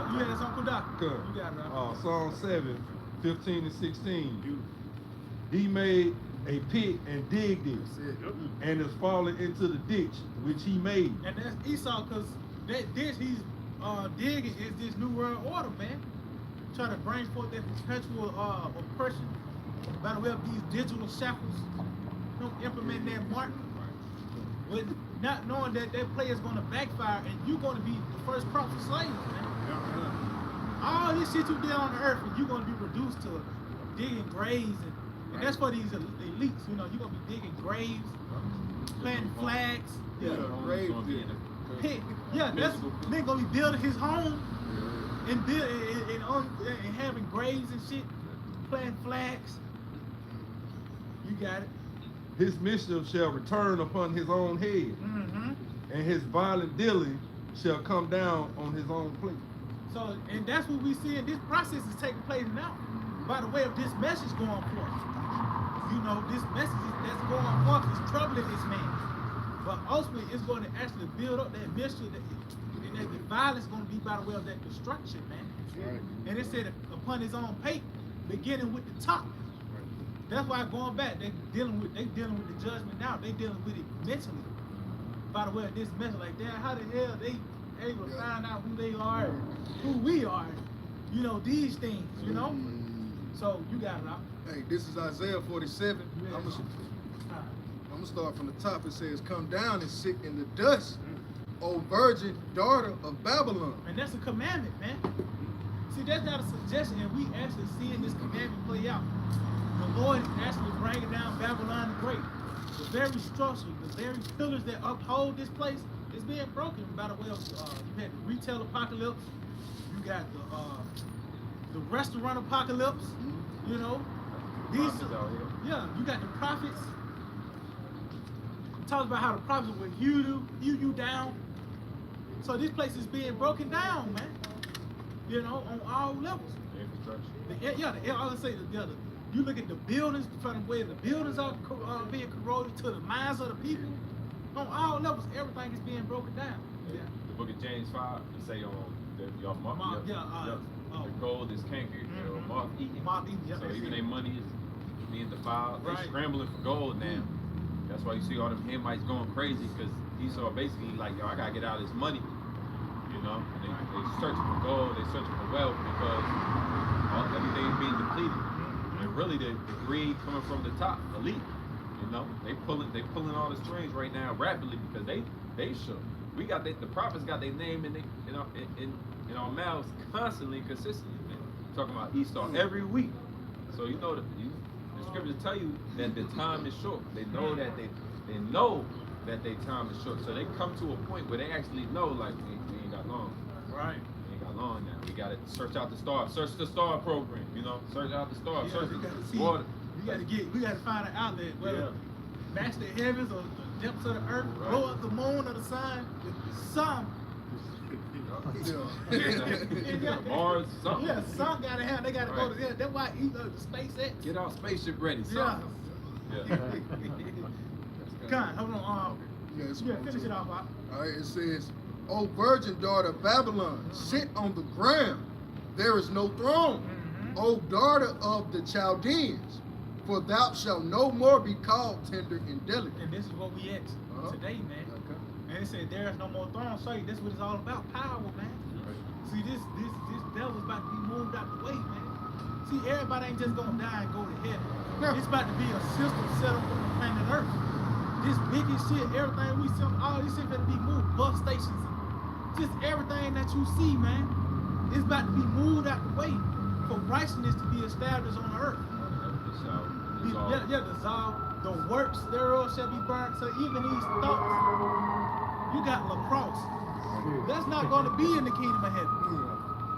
Speaker 4: You had some Qadash. You got it, right?
Speaker 9: Psalm 7, 15 and 16. He made a pit and digged it, and is falling into the ditch which he made.
Speaker 4: And that's Esau, because that ditch he's digging is this new world order, man. Trying to bring forth that perpetual oppression by the way of these digital shackles. Don't implement that mark. But not knowing that play is going to backfire and you're going to be the first crops of slaves, man. All this shit you did on the earth, and you're going to be reduced to digging graves, and that's for these elites. You know, you're going to be digging graves, planting flags.
Speaker 1: Grave.
Speaker 4: That's they're going to be building his home and having graves and shit, planting flags. You got it.
Speaker 9: His mischief shall return upon his own head, and his violent dealing shall come down on his own plate.
Speaker 4: So, and that's what we see, and this process is taking place now by the way of this message going forth. You know, this message that's going forth is troubling this man. But ultimately, it's going to actually build up that mystery, and that the violence is going to be by the way of that destruction, man.
Speaker 1: Right.
Speaker 4: And it said upon his own pate, beginning with the top. That's why going back, they dealing with the judgment now. They dealing with it mentally. By the way of this message, like, damn, how the hell they able to find out who they are, who we are, you know, these things, you know? So you got it out.
Speaker 2: Hey, this is Isaiah 47. I'm gonna start from the top. It says, "Come down and sit in the dust, O virgin daughter of Babylon."
Speaker 4: And that's a commandment, man. See, that's not a suggestion, and we actually seeing this commandment play out. The Lord is actually bringing down Babylon the Great. The very structure, the very pillars that uphold this place is being broken by the way of, you had the retail apocalypse, you got the restaurant apocalypse, you know. These, you got the prophets. It talks about how the prophets would hew you down. So this place is being broken down, man. you know, on all levels.
Speaker 5: Infrastructure.
Speaker 4: I would say together. You look at the buildings, from where the buildings are being corroded to the minds of the people. On all levels, everything is being broken down.
Speaker 5: Yeah. The book of James 5, it say y'all the gold is cankered, moth eaten. So even their money is being defiled. They scrambling for gold now. That's why you see all them Hamites going crazy, because Esau basically like, yo, I gotta get out of this money. You know, and they searching for gold, they searching for wealth because everything is being depleted. And really the greed coming from the top, elite. You know, they pulling all the strings right now rapidly because they shook. We got the prophets got their name in our mouths constantly, consistently, man. Talking about Esau every week. So you know the scriptures tell you that the time is short. They know that they know that their time is short. So they come to a point where they actually know, like, we ain't got long.
Speaker 4: Right.
Speaker 5: We ain't got long now. We gotta search out the stars. Search the star program, you know. Search out the stars. Search the water.
Speaker 4: We gotta find an outlet, whether match the heavens or the depths of the earth, blow up the moon or the sun, some.
Speaker 5: Mars, something.
Speaker 4: Yeah, some gotta have. They gotta go to there. That's why the SpaceX.
Speaker 5: Get our spaceship ready. Something. Yeah.
Speaker 4: Con, hold on. Finish it off.
Speaker 1: All right, it says, "O virgin daughter of Babylon, sit on the ground. There is no throne. O daughter of the Chaldeans, for thou shalt no more be called tender and delicate."
Speaker 4: And this is what we at today, man. And it said there is no more throne. So this is what it's all about. Power, man. See, this devil's about to be moved out the way, man. See, everybody ain't just gonna die and go to heaven. It's about to be a system set up on the planet Earth. This biggest shit, everything we see, all this shit better be moved. Bus stations, just everything that you see, man, it's about to be moved out the way for righteousness to be established on the earth. Dissolve. The works thereof shall be burned. So even these thoughts, you got lacrosse. That's not going to be in the kingdom of heaven.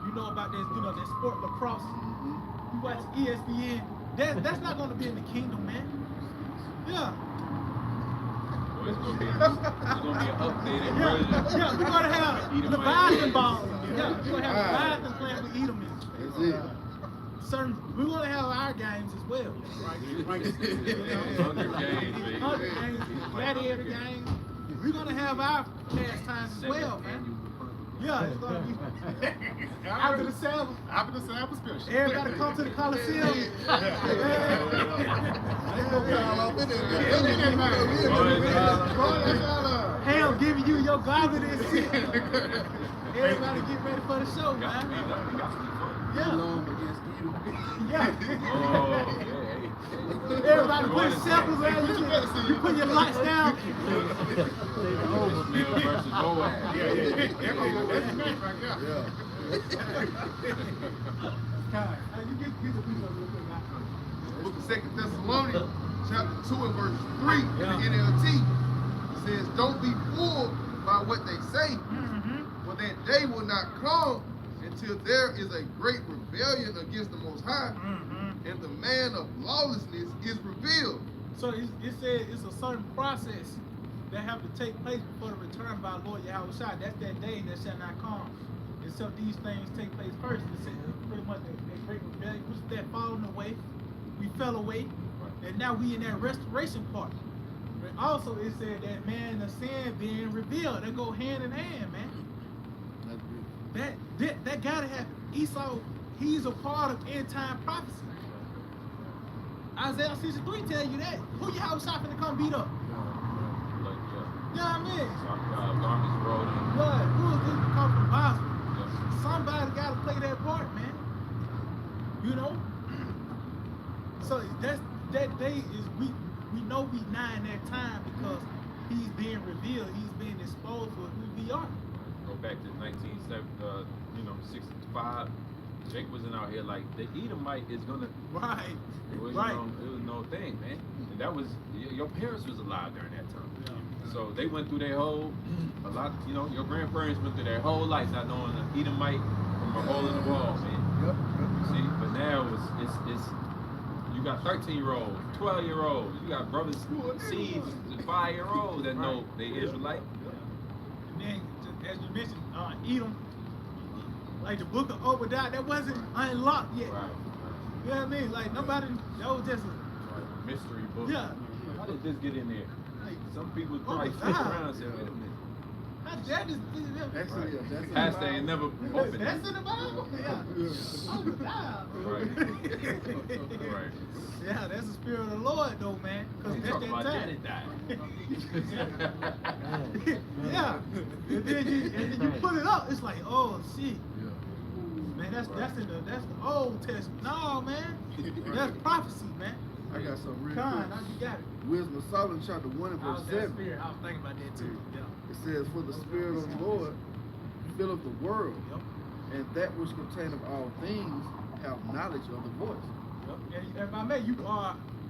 Speaker 4: You know about this, that sport lacrosse. You watch ESPN. That's not going to be in the kingdom, man. Yeah.
Speaker 5: It's gonna be an updated version.
Speaker 4: Yeah, we're gonna have Leviathan balls. Yeah, we're gonna have Leviathan playing with Edomans.
Speaker 1: That's it.
Speaker 4: We're gonna have our games as well.
Speaker 5: Hunger games, baby.
Speaker 4: Hunger games, gladiator games. We're gonna have our pastimes as well, man. Yeah, it's gonna be after the Sabbath.
Speaker 6: After the Sabbath special.
Speaker 4: Everybody come to the Coliseum. Hey, I'm giving you your godliness. Everybody get ready for the show, man. Yeah. Everybody put samples on. You put your lights down.
Speaker 1: Book of 2 Thessalonians, chapter 2 and verse 3 in the NLT says, "Don't be fooled by what they say, for that day will not come until there is a great rebellion against the Most High, and the man of lawlessness is revealed."
Speaker 4: So it says it's a certain process that have to take place before the return of our Lord Yahawashi. That's that day that shall not come except these things take place first. It says pretty much that great rebellion, which that falling away, we fell away, and now we in that restoration part. But also it said that man of sin being revealed. They go hand in hand, man. That gotta happen. Esau, he's a part of end time prophecy. Isaiah 63 tell you that. Who Yahawashi finna come beat up? You know what I mean? Blood. Who is this to come from Basra? Somebody gotta play that part, man. You know? So that day is we know we nigh in that time because he's being revealed, he's being exposed for who we are.
Speaker 5: Go back to 1965. Jake wasn't out here like the Edomite is gonna.
Speaker 4: Right.
Speaker 5: It was no thing, man. And that was your parents was alive during that time.
Speaker 4: Yeah.
Speaker 5: So they went through their whole your grandparents went through their whole life not knowing an Edomite from a hole in the wall, man. See, but now it's you got 13-year-olds, 12-year-olds, you got brothers, seeds, 5-year-olds that know they Israelite.
Speaker 4: And then, as you mentioned, Edom, Like the book of Obadiah, that wasn't unlocked yet.
Speaker 5: Right.
Speaker 4: You know what I mean? Like nobody, that was just a,
Speaker 5: Mystery book.
Speaker 4: yeah.
Speaker 5: How did this get in there?
Speaker 4: Like,
Speaker 5: Some people probably
Speaker 4: Obadiah.
Speaker 5: flip around and say, wait a minute.
Speaker 4: how that is,
Speaker 1: Actually, yeah, that's in the
Speaker 5: Pastor
Speaker 1: Bible.
Speaker 5: ain't never opened
Speaker 4: that's
Speaker 5: it.
Speaker 4: in the Bible? Yeah. Obadiah.
Speaker 5: Right. Right.
Speaker 4: Yeah, that's the spirit of the Lord though, man. Cause
Speaker 5: He
Speaker 4: that's
Speaker 5: talking
Speaker 4: that
Speaker 5: about
Speaker 4: time.
Speaker 5: Janet died.
Speaker 4: Yeah. And then you put it up, it's like, oh shit. Man, that's the Old Testament. No, man. That's prophecy, man.
Speaker 1: I got some real
Speaker 4: Come
Speaker 1: quick.
Speaker 4: on, you got it.
Speaker 1: Wisdom of Solomon chapter 1 and
Speaker 4: I
Speaker 1: verse
Speaker 4: was that
Speaker 1: 7.
Speaker 4: spirit. I was thinking about that too. Yeah.
Speaker 1: It says, for the spirit of the Lord filleth the world,
Speaker 4: Yep.
Speaker 1: and that which containeth all things have knowledge of the voice.
Speaker 4: Yep. And if I may, you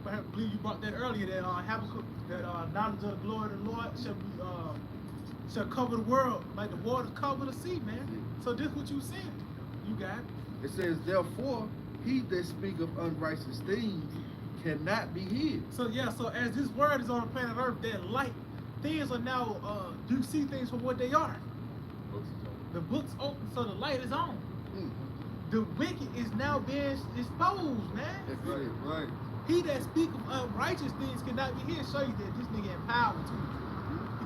Speaker 4: perhaps believe you brought that earlier that Habakkuk, that knowledge of the glory of the Lord shall cover the world like the waters cover the sea, man. So this what you saying. You got it.
Speaker 1: It says, therefore, he that speaketh unrighteous things cannot be hid.
Speaker 4: So yeah, so as this word is on the planet Earth, that light, things are now, you see things for what they are. The book's open, so the light is on.
Speaker 1: Mm.
Speaker 4: The wicked is now being exposed, man.
Speaker 1: That's it.
Speaker 2: Right.
Speaker 4: He that speaketh unrighteous things cannot be hid. Show you that this nigga empowered too.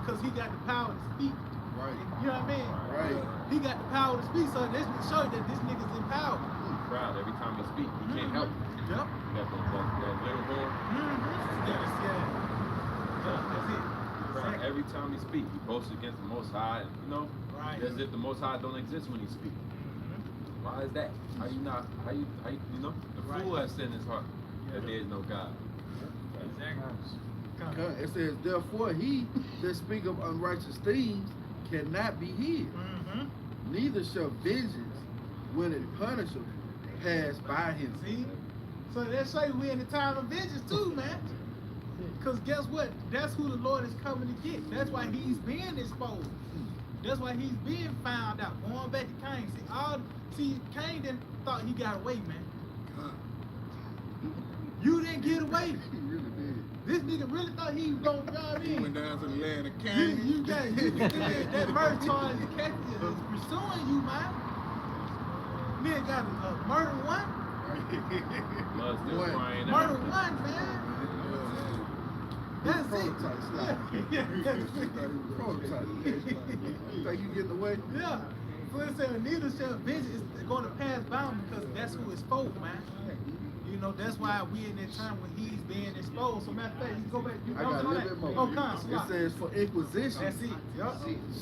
Speaker 4: Because he got the power to speak.
Speaker 1: Right.
Speaker 4: You know what I mean?
Speaker 1: Right.
Speaker 4: He got the power to speak, so this show you that this nigga's empowered.
Speaker 5: Proud every time he speak, he can't help it.
Speaker 4: Yep.
Speaker 5: You got that little horn.
Speaker 4: That's it.
Speaker 5: Proud every time he speak, he boasts against the Most High. You know,
Speaker 4: Right.
Speaker 5: as if the Most High don't exist when he speak. Why is that? How you not? How you know? The
Speaker 4: Right.
Speaker 5: fool has said in his heart that there is no God.
Speaker 1: It says, therefore, he that speaketh unrighteous things cannot be hid. Neither shall vengeance, when it punisheth, pass by him.
Speaker 4: See? So that show you we in the time of vengeance too, man. Because guess what? That's who the Lord is coming to get. That's why he's being exposed. That's why he's being found out. Going back to Cain. See, Cain didn't thought he got away, man. You didn't get away.
Speaker 1: He really did.
Speaker 4: This nigga really thought he was gonna drive
Speaker 2: He
Speaker 4: in.
Speaker 2: went down to the land of
Speaker 4: You
Speaker 2: Cain.
Speaker 4: got that murder charge is pursuing you, man. Nigga got a murder one.
Speaker 5: Blood still
Speaker 1: What?
Speaker 5: crying
Speaker 4: Murder
Speaker 5: out.
Speaker 4: one, man. That's it.
Speaker 1: Prototype slap. Prototype. You think you getting away?
Speaker 4: Yeah. So it said, neither shall vengeance is going to pass by him because that's who is folk, man. You know, that's why we in that time when he's being exposed. So matter of fact, you go back. You
Speaker 1: I got a little bit more.
Speaker 4: Oh, come on.
Speaker 1: It says, for inquisition
Speaker 4: That's it. Yup.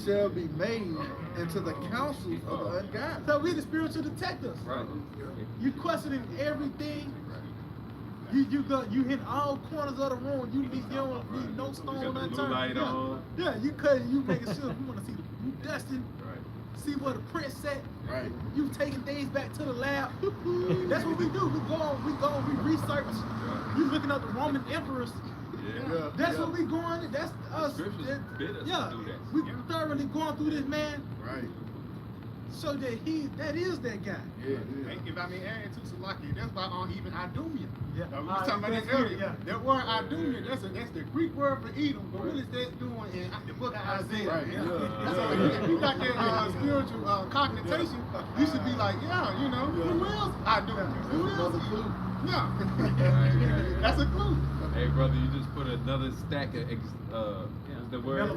Speaker 1: shall be made into the counsels of the ungodly.
Speaker 4: So we the spiritual detectives.
Speaker 5: Right.
Speaker 4: You questioning everything. You hit all corners of the room. You don't leave no stone
Speaker 5: got the blue
Speaker 4: unturned.
Speaker 5: light
Speaker 4: Yeah.
Speaker 5: on.
Speaker 4: Yeah, you cutting. You making sure you want to see you dusting.
Speaker 5: Right.
Speaker 4: See where the print set.
Speaker 1: Right.
Speaker 4: You taking things back to the lab. That's what we do. We research. You looking up the Roman emperors.
Speaker 5: Yeah.
Speaker 4: That's what we going. That's us.
Speaker 5: Scriptures bid us to
Speaker 4: Yeah.
Speaker 5: do that.
Speaker 4: We thoroughly going through this man.
Speaker 1: Right.
Speaker 4: So that that is that guy.
Speaker 1: Yeah.
Speaker 6: If I may add to Salaki, that's why on even Idumea.
Speaker 4: Yeah.
Speaker 6: We was talking about that
Speaker 4: That's
Speaker 6: earlier.
Speaker 4: good, yeah.
Speaker 6: That word Idumea, that's the Greek word for Edom, but really that's doing in the book of Isaiah.
Speaker 1: Right,
Speaker 6: Yeah.
Speaker 1: yeah.
Speaker 6: So if you got that spiritual cognition, you should be like, yeah, you know, who else Idumea? Who else?
Speaker 1: Another clue.
Speaker 6: Yeah. That's a clue.
Speaker 5: Hey, brother, you just put another stack of what's the word?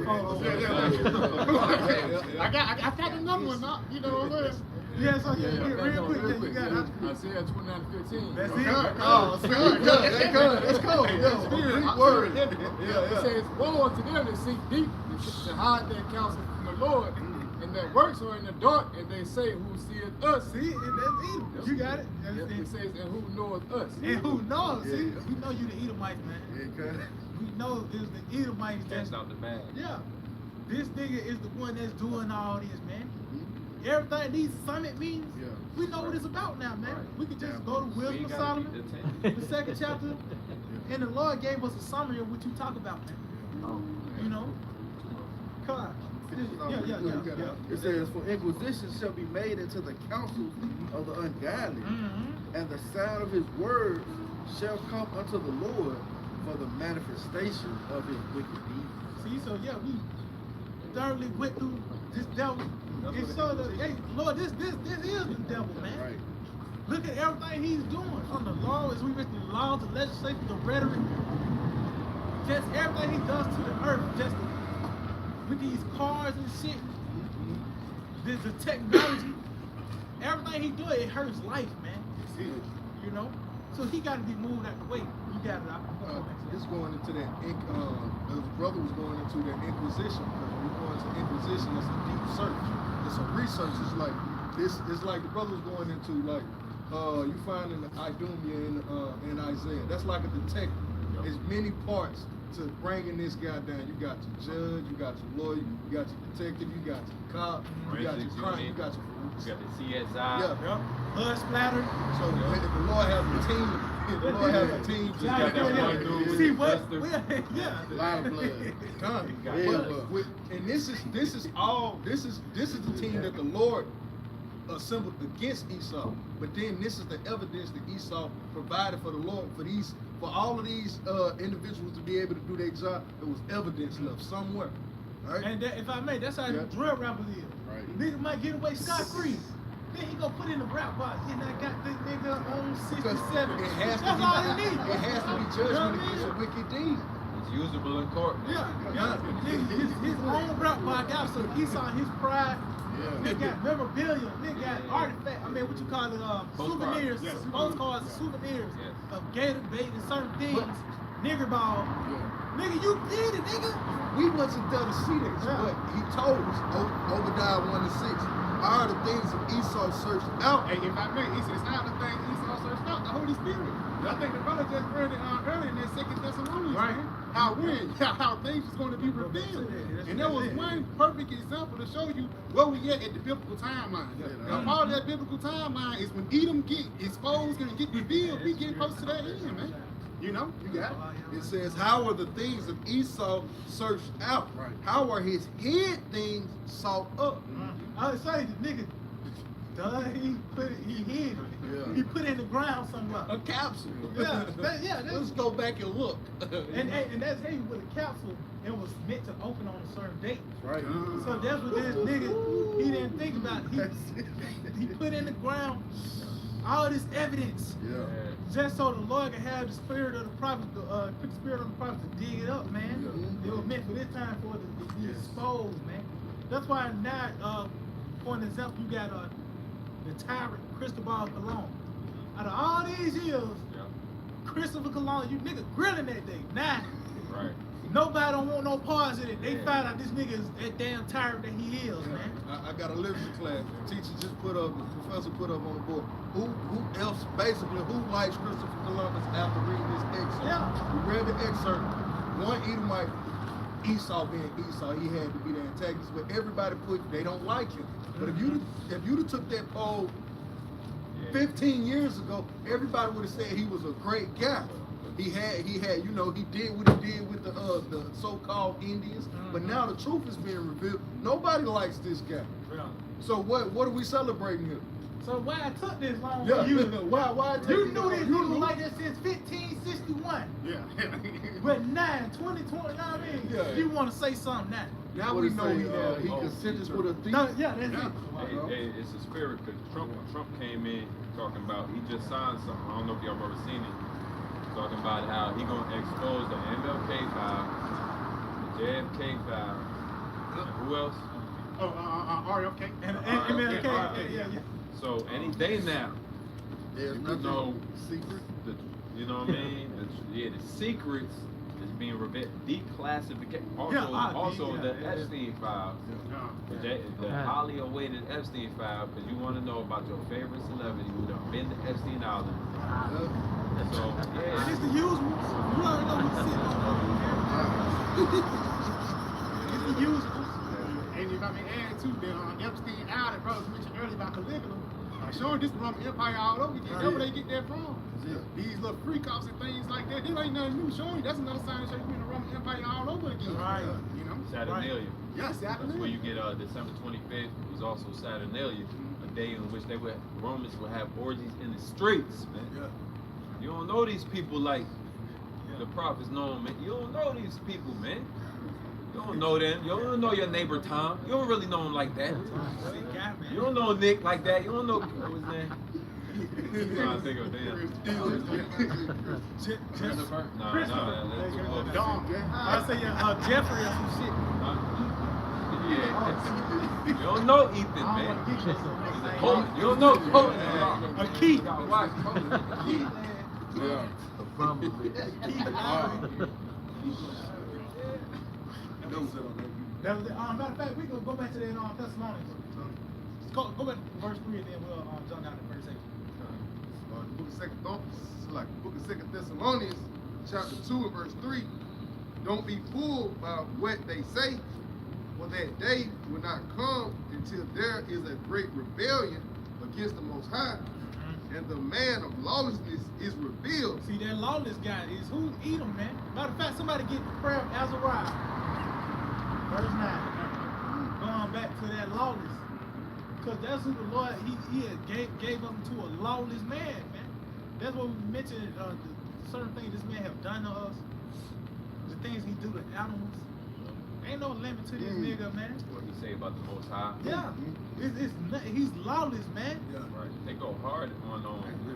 Speaker 6: I got another one now. You know what I'm saying?
Speaker 4: Yeah, so real quick, you got it.
Speaker 8: Isaiah 29:15.
Speaker 4: That's it.
Speaker 6: Oh, it's good.
Speaker 1: That's cool. Yeah. Greek word.
Speaker 8: It says, woe unto them that seek deep, to hide their counsel from the Lord, and their works are in the dark, and they say, who seeth us?
Speaker 4: See, and that's Edom. You got it.
Speaker 8: It says, and who knoweth us?
Speaker 4: And who knows? See,
Speaker 1: Yeah.
Speaker 4: we know you the Edomites, man.
Speaker 1: Yeah, cuz.
Speaker 4: We know it's the Edomites that's
Speaker 5: That's out the bag.
Speaker 4: yeah. This nigga is the one that's doing all this, man. Everything these summit means,
Speaker 1: Yeah.
Speaker 4: we know what it's about now, man.
Speaker 1: Right.
Speaker 4: We could just
Speaker 1: Yeah.
Speaker 4: go to
Speaker 5: We
Speaker 4: Wisdom
Speaker 5: ain't
Speaker 4: of
Speaker 5: gotta
Speaker 4: Solomon,
Speaker 5: keep the
Speaker 4: the second chapter, and the Lord gave us a summary of what you talk about, man. You know? Come on. Yeah.
Speaker 1: It says, for inquisition shall be made into the counsels of the ungodly,
Speaker 4: Mm-hmm.
Speaker 1: and the sound of his words shall come unto the Lord for the manifestation of his wicked deeds.
Speaker 4: See, so yeah, thoroughly went through this devil.
Speaker 2: That's
Speaker 4: And
Speaker 2: what
Speaker 4: so
Speaker 2: it
Speaker 4: the,
Speaker 2: is.
Speaker 4: hey, Lord, this is the devil, man.
Speaker 1: Right.
Speaker 4: Look at everything he's doing, from the law, as we read the law, the legislation, the rhetoric, just everything he does to the earth, just with these cars and shit, the technology, everything he do, it hurts life, man. You know, so he got to be moved out the way. You got it.
Speaker 2: It's going into that. The brother was going into that Inquisition. Because when you go into Inquisition, it's a deep search. It's a research. It's like this. It's like the brother was going into like you find in the Idumea in Isaiah. That's like a detective. There's many parts to bringing this guy down. You got your judge, you got your lawyer, you got your detective, you got your cop, you got your crime, you got your
Speaker 5: the CSI.
Speaker 2: yeah.
Speaker 4: Blood splatter.
Speaker 2: So if the Lord has a team, the Lord has a team.
Speaker 5: Just got that one dude with
Speaker 4: See
Speaker 5: the
Speaker 4: what?
Speaker 5: duster.
Speaker 4: Yeah.
Speaker 1: A lot of blood.
Speaker 2: Done.
Speaker 1: Yeah.
Speaker 2: But and this is the team that the Lord assembled against Esau. But then this is the evidence that Esau provided for the Lord for all of these individuals to be able to do their job. There was evidence left somewhere. All right.
Speaker 4: And that, if I may, that's how the drill rappers is.
Speaker 1: Right.
Speaker 4: Nigga might get away scot-free. Then he gonna put in the rap box, and I got this nigga on 67.
Speaker 2: It has
Speaker 4: That's all he
Speaker 2: to
Speaker 4: need.
Speaker 2: be. It has to be judged when it's a wicked deed.
Speaker 5: It's usable in court.
Speaker 4: Yeah. His own rap box got some Esau, his pride.
Speaker 1: Yeah.
Speaker 4: Nigga got memorabilia. Nigga got artifact. I mean, what you call it? Souvenirs.
Speaker 6: Yes.
Speaker 4: Postcards, souvenirs
Speaker 5: Yes.
Speaker 4: of gator bait and certain things. Nigger ball. Nigga, you did it, nigga.
Speaker 2: We wasn't there to see this,
Speaker 4: Yeah.
Speaker 2: but he told us, Obadiah 1:6, all the things that Esau searched out.
Speaker 6: Hey, if I may, he says, how the thing Esau searched out, the Holy Spirit. I think the brother just read it earlier in that 2 Thessalonians,
Speaker 4: Right.
Speaker 6: man. How things was going to be revealed.
Speaker 4: That's
Speaker 6: And there was
Speaker 4: it.
Speaker 6: one perfect example to show you where we at the biblical timeline. Now, part of that biblical timeline is when Edom get exposed and get revealed, we get close to that end, man. You know, you got it.
Speaker 2: It says, how are the things of Esau searched out?
Speaker 1: Right.
Speaker 2: How are his hid things sought up?
Speaker 4: I would say the nigga, he hid it.
Speaker 1: Yeah.
Speaker 4: He put it in the ground somewhere.
Speaker 2: A capsule.
Speaker 4: Yeah,
Speaker 2: Let's
Speaker 4: that's,
Speaker 2: go back and look.
Speaker 4: and that's heavy with a capsule. It was meant to open on a certain date.
Speaker 1: Right.
Speaker 4: So that's what this nigga, he didn't think about. He put in the ground all this evidence.
Speaker 1: Yeah.
Speaker 4: Just so the Lord can have the spirit of the prophet, put the spirit of the prophet to dig it up, man. It was meant for this time for it to be exposed, man. That's why now, for an example, you got the tyrant Cristobal Colon. Out of all these years, Christopher Colon, you nigga grilling that day. Now,
Speaker 5: Right.
Speaker 4: nobody don't want no parts in it. They found out this nigga is that damn tyrant that he is, man.
Speaker 2: I got a literature class. The teacher just put up, the professor put up on the board. Who else, basically, who likes Christopher Columbus after reading this excerpt?
Speaker 4: Yeah.
Speaker 2: We read the excerpt. One Edomite, Esau being Esau, he had to be the antagonist. But everybody they don't like him. But if you'd took that poll 15 years ago, everybody would have said he was a great guy. He had, you know, he did what he did with the so-called Indians. But now the truth is being revealed. Nobody likes this guy. So what are we celebrating here?
Speaker 4: So why it took this long
Speaker 2: Yeah,
Speaker 4: for you?
Speaker 2: why it
Speaker 4: You
Speaker 2: take
Speaker 4: knew this
Speaker 2: you
Speaker 4: nigga
Speaker 2: knew-
Speaker 4: like that since 1561.
Speaker 6: Yeah.
Speaker 4: But now, 2020, you know what I mean?
Speaker 2: Yeah.
Speaker 4: You want to say something now.
Speaker 2: Now
Speaker 1: What
Speaker 2: we
Speaker 1: it
Speaker 2: know
Speaker 1: say,
Speaker 2: he
Speaker 5: oh,
Speaker 2: can sentence with a thief.
Speaker 4: No, yeah, that's it.
Speaker 5: Hey, it's a spirit because Trump came in talking about he just signed something. I don't know if y'all ever seen it. Talking about how he gonna expose the MLK file, the JFK file, and who else?
Speaker 6: RFK.
Speaker 4: And
Speaker 5: RFK.
Speaker 4: yeah.
Speaker 5: So any day now,
Speaker 1: There's
Speaker 5: you
Speaker 1: nothing
Speaker 5: know,
Speaker 1: secret.
Speaker 5: you know what I mean? The secrets is being revealed, declassification. Also, the Epstein file. The highly awaited Epstein file, because you want to know about your favorite celebrity who done been to Epstein Island. So, yeah.
Speaker 4: It's the usual. You already know what's sitting on It's the usual.
Speaker 6: And if I may add too, the Epstein Island, brothers mentioned earlier about Caligula, showing this Roman Empire all over again. Where they get that from? These little freak offs and things like that. This ain't nothing new. Showing you that's another sign to show you in the Roman Empire all over again.
Speaker 4: Right.
Speaker 6: You know?
Speaker 5: Saturnalia.
Speaker 6: Yes,
Speaker 5: That's where
Speaker 6: Saturnalia.
Speaker 5: you get December 25th. It was also Saturnalia, a day in which Romans would have orgies in the streets, man.
Speaker 2: Yeah.
Speaker 5: You don't know these people like the prophets know them, man. You don't know these people, man. You don't know them. You don't know your neighbor Tom. You don't really know him like that. You don't know Nick like that. You don't know what his name. I'm trying to think of Jennifer. Nah.
Speaker 4: I say Jeffrey or some shit.
Speaker 5: Yeah. You don't know Ethan, man. You don't know Coleman.
Speaker 4: A Keith.
Speaker 5: Watch Coleman.
Speaker 8: Yeah.
Speaker 4: Matter of fact, we gonna go back to that testimonies. Go back to verse 3 and then we'll jump down to verse 8.
Speaker 1: The book of Second Thessalonians, chapter 2 and verse 3. Don't be fooled by what they say, for that day will not come until there is a great rebellion against the Most High, and the man of lawlessness is revealed.
Speaker 4: See, that lawless guy is who? Edom, man. Matter of fact, somebody get the prayer of Azariah. Verse 9. Going back to that lawless. Because that's who the Lord, he gave them to a lawless man, man. That's what we mentioned, the certain things this man have done to us. The things he do to animals. Ain't no limit to this nigga, man.
Speaker 5: What he say about the Most High?
Speaker 4: Yeah. He's lawless, man.
Speaker 5: Yeah. Right. They go hard on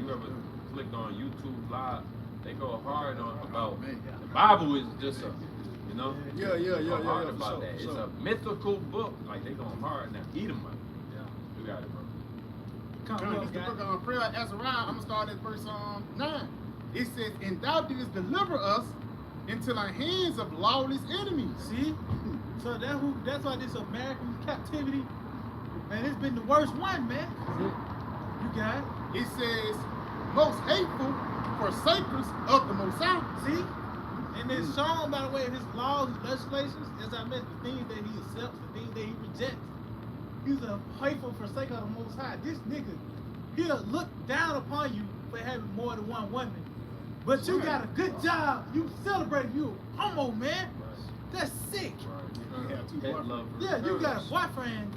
Speaker 5: you ever clicked on YouTube Live, they go hard on about the Bible is just a, you know?
Speaker 2: Yeah.
Speaker 5: Hard about that. It's a mythical book. Like they going hard now. Eat them, man. Yeah. You got it, bro.
Speaker 4: Come
Speaker 6: It's the book of prayer of Azariah. I'm gonna start at verse 9. It says, "And thou didst deliver us into the hands of lawless enemies."
Speaker 4: See? So that's why this American captivity, man, it's been the worst one, man. You got it?
Speaker 6: It says, "Most hateful forsakers of the Most High."
Speaker 4: See? And it's shown by the way of his laws, his legislations, as I mentioned, the things that he accepts, the things that he rejects. He's a hateful forsaker of the Most High. This nigga, he'll look down upon you for having more than one woman. But you got a good job. You celebrate you a homo, man. That's sick. Yeah, you got a boyfriend.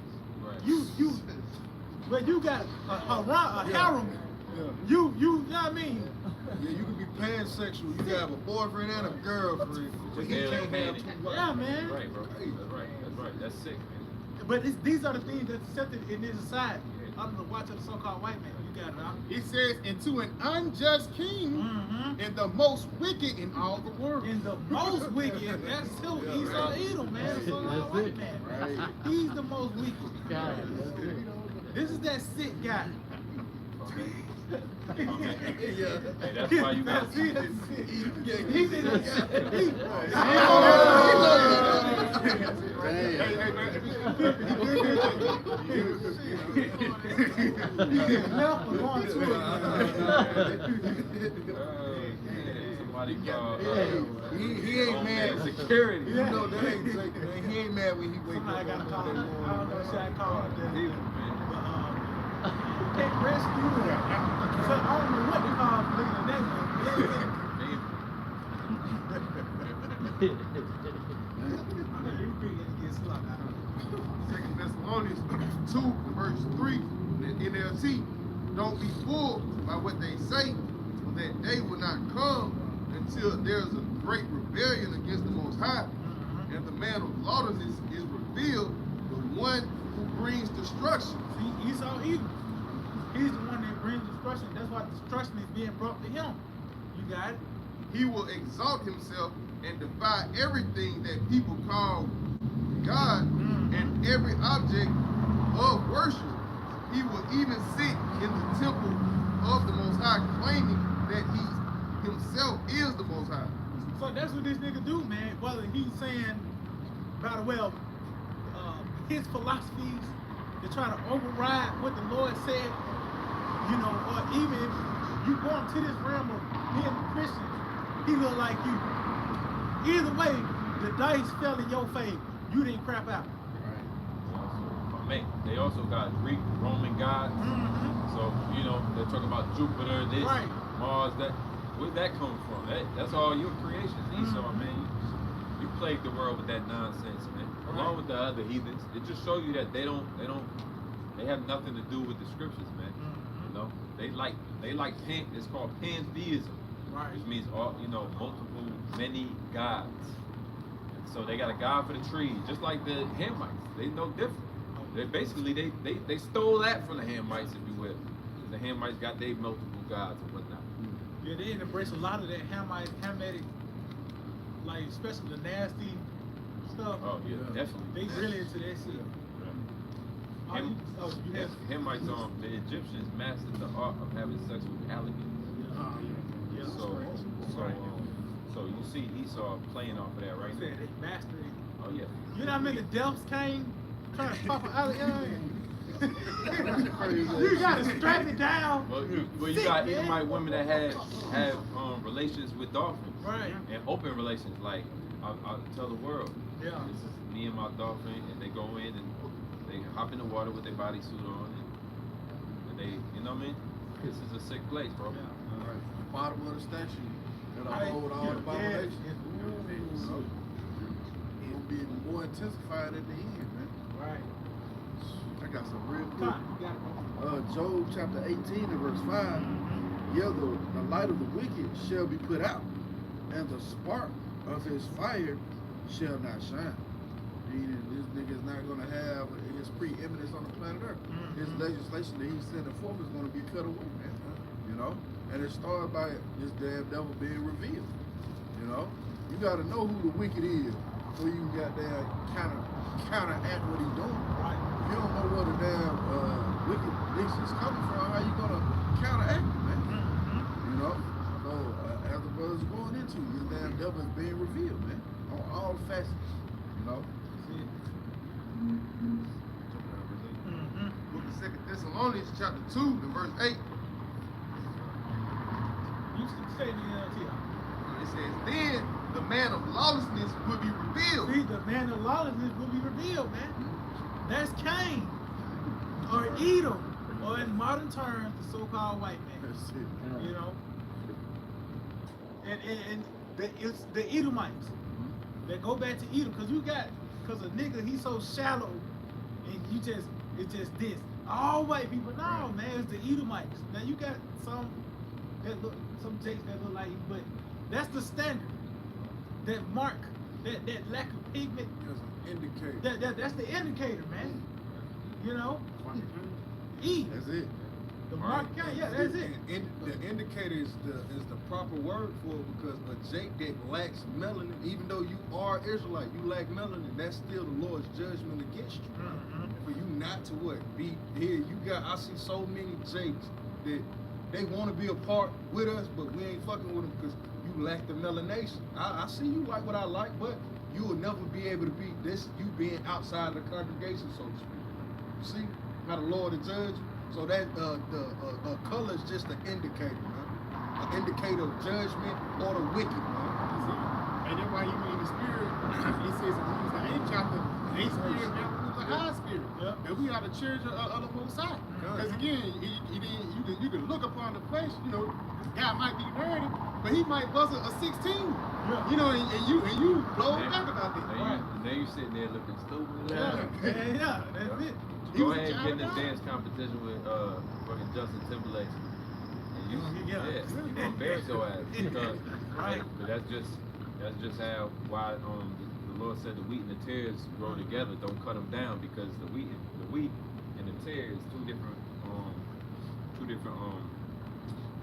Speaker 4: But you got a harem. You know what I mean?
Speaker 2: Yeah, you can be pansexual. You can have a boyfriend and a girlfriend. But he can't have two wives.
Speaker 4: Yeah, man.
Speaker 5: That's right, bro. That's right. That's sick, man.
Speaker 4: But these are the things that's accepted in this society. Under the watch of the so-called white man. You got it, huh?
Speaker 6: It says, "Into an unjust king, and the most wicked in all the world."
Speaker 4: And the most wicked, that's who Esau Edom, man. The so-called white man. Right. He's the most wicked. This is that sick guy.
Speaker 5: Hey, that's why you got
Speaker 4: see that sick. He's in
Speaker 5: somebody called
Speaker 2: he ain't mad.
Speaker 5: Security.
Speaker 2: You know that ain't man. He ain't mad when he wake up.
Speaker 4: Somebody got to call him. I don't know what I call him. Can't rescue him. So I don't know what to call him. Looking at that
Speaker 1: Second Thessalonians 2 verse 3, the NLT. Don't be fooled by what they say, for that day will not come until there's a great rebellion against the Most High, and the man of lawlessness is revealed, the one who brings destruction.
Speaker 4: See, Esau Edom. He's the one that brings destruction. That's why destruction is being brought to him. You got it?
Speaker 1: He will exalt himself and defy everything that people call God and every object of worship. He will even sit in the temple of the Most High, claiming that he himself is the Most High.
Speaker 4: So that's what this nigga do, man. Whether he's saying, by the way, his philosophies to try to override what the Lord said, you know, or even if you go into this realm of being a Christian, he look like you. Either way, the dice fell in your favor. You didn't crap out.
Speaker 5: They also got Greek, Roman gods. So, you know, they're talking about Jupiter, this, Mars, that. Where'd that come from? That's all your creations, Esau, man. You plagued the world with that nonsense, man. Along with the other heathens. It just shows you that they have nothing to do with the scriptures, man. You know, they like it's called pantheism. Which means all, you know, multiple, many gods. So they got a god for the trees, just like the Hamites. They no different. They basically they stole that from the Hamites, if you will. The Hamites got their multiple gods and whatnot.
Speaker 4: Yeah, they embrace a lot of that Hamitic, like especially the nasty stuff.
Speaker 5: Oh yeah, definitely.
Speaker 4: They really into that shit.
Speaker 5: Hamites, the Egyptians mastered the art of having sex with alligators.
Speaker 4: Yeah.
Speaker 5: So you see Esau playing off of that right
Speaker 4: They
Speaker 5: there.
Speaker 4: mastered it.
Speaker 5: Oh yeah.
Speaker 4: You know how many deaths came trying to pop an alligator? You gotta strap it down.
Speaker 5: Well, you got Edomite women that have relations with dolphins.
Speaker 4: Right.
Speaker 5: And open relations. Like I'll tell the world.
Speaker 4: Yeah.
Speaker 5: This is me and my dolphin, and they go in and they hop in the water with their bodysuit on, and they, you know what I mean? This is a sick place, bro.
Speaker 4: Yeah.
Speaker 1: Right. The bottom of the statue. That'll
Speaker 4: Right.
Speaker 1: hold all the abominations.
Speaker 4: Yeah.
Speaker 1: It'll be more intensified at the end, man.
Speaker 4: Right.
Speaker 1: I got some real
Speaker 4: Come
Speaker 1: quick.
Speaker 4: on, you got it.
Speaker 1: Job chapter 18 and verse 5. Yeah, the light of the wicked shall be put out, and the spark of his fire shall not shine. Meaning this nigga's not gonna have his preeminence on the planet Earth. His legislation that he's sending forth is gonna be cut away, man. You know? And it started by this damn devil being revealed. You know? You gotta know who the wicked is before you can goddamn counteract what he's doing.
Speaker 4: Right.
Speaker 1: If you don't know where the damn wickedness is coming from, how you gonna counteract it, man? You know? So as the brother's going into, this damn devil is being revealed, man. On all facets. You know?
Speaker 2: Book of 2 Thessalonians chapter 2 and verse 8.
Speaker 4: You say the NLT.
Speaker 2: It says, then the man of lawlessness will be revealed.
Speaker 4: See, the man of lawlessness will be revealed, man. That's Cain, or Edom, or in modern terms, the so-called white man.
Speaker 1: That's it.
Speaker 4: You know, and it's the Edomites that go back to Edom, because a nigga he's so shallow, and it's just this. All white people, no man, it's the Edomites. Now you got some jakes that look like you, but that's the standard. That mark, that lack of pigment.
Speaker 1: That's an indicator.
Speaker 4: That's the indicator, man. You know, E.
Speaker 1: That's it.
Speaker 4: The mark, yeah, that's it.
Speaker 2: And the indicator is the proper word for it, because a Jake that lacks melanin, even though you are Israelite, you lack melanin, that's still the Lord's judgment against you. For you not to be here. I see so many Jakes that they want to be a part with us, but we ain't fucking with them because you lack the melanation. I see you like what I like, but you will never be able to be this, you being outside the congregation, so to speak. You see how the Lord is judge? So that the color is just an indicator, man. An indicator of judgment or the wicked, man.
Speaker 6: And that's why you in the spirit, it says in Romans the 8th chapter, the 8th spirit is the high spirit.
Speaker 4: Yeah.
Speaker 6: And we are the children of the Most High. Because again, you can look upon the flesh, you know, God might be dirty, but he might buzz a 16.
Speaker 4: Yeah.
Speaker 6: You know, and you blow back about that.
Speaker 5: Now you sitting there looking stupid.
Speaker 4: Yeah, that's it.
Speaker 5: Go ahead and get in the dance competition with fucking Justin Timberlake. And you gonna embarrass your ass because but that's just why the Lord said the wheat and the tares grow together. Don't cut them down, because the wheat and the tares two different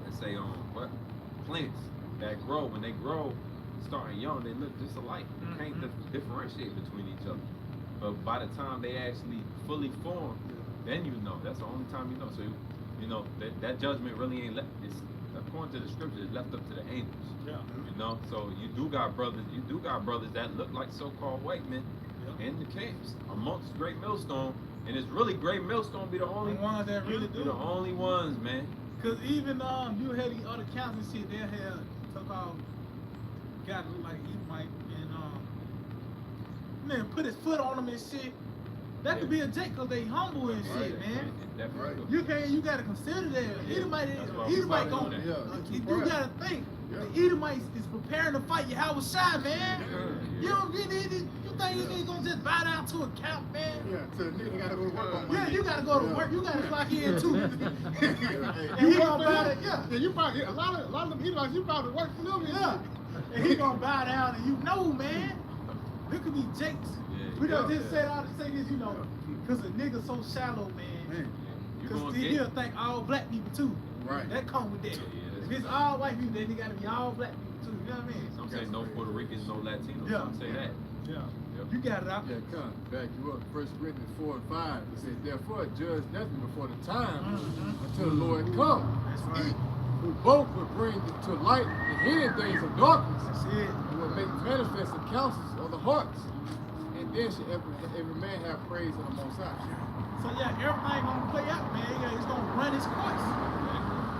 Speaker 5: let's say plants that grow. When they grow starting young, they look just alike. You can't differentiate between each other. But by the time they actually fully form, then you know. That's the only time you know. So you know that judgment really ain't left. It's according to the scripture, it's left up to the angels.
Speaker 4: Yeah.
Speaker 5: You know. So you do got brothers that look like so-called white men in the camps amongst Great Millstone, and it's really Great Millstone be the only
Speaker 4: ones that really do.
Speaker 5: The only ones, man.
Speaker 4: Cause even you had these other counts and shit, they had so-called guy that look like Edomite and man put his foot on them and shit. That could be a Jake because they humble and shit, man.
Speaker 1: Right.
Speaker 4: You gotta consider that. Edomite gonna you gotta think. The Edomite is preparing to fight Yahawashi, man. You don't get it. You think you gonna just bow down to a count, man?
Speaker 6: Yeah, so nigga gotta go to work on
Speaker 4: Yeah, you gotta go to work. You gotta clock in too. And
Speaker 6: You
Speaker 4: he gonna bow down.
Speaker 6: Yeah, you probably a lot of them Edomites, you probably work for them.
Speaker 4: Yeah. And he gonna bow down, and you know, man. Look at these jakes.
Speaker 5: Yeah,
Speaker 4: We don't
Speaker 5: yeah.
Speaker 4: just say all to say this, you know, because a nigga so shallow, man.
Speaker 5: You
Speaker 4: Because
Speaker 5: gonna
Speaker 4: he'll
Speaker 5: get
Speaker 4: think all black people too.
Speaker 1: Right.
Speaker 4: That come with that.
Speaker 5: Yeah,
Speaker 4: If it's all white people, then it gotta be all black people too. You know what I mean?
Speaker 5: some say no Puerto Ricans, no Latinos.
Speaker 4: Yeah.
Speaker 5: Some say that.
Speaker 4: Yeah.
Speaker 5: Yep.
Speaker 4: You got it out.
Speaker 8: Yeah, come back you up. 1 Corinthians 4 and 5. It says, therefore judge nothing before the time until the Lord come.
Speaker 4: That's right.
Speaker 8: Who both will bring to light the hidden things of darkness
Speaker 4: That's it.
Speaker 8: and will make manifest the counsels of the hearts. And then shall every man have praise of the Most High.
Speaker 4: So yeah, everything gonna play out, man. Yeah, it's gonna run its course.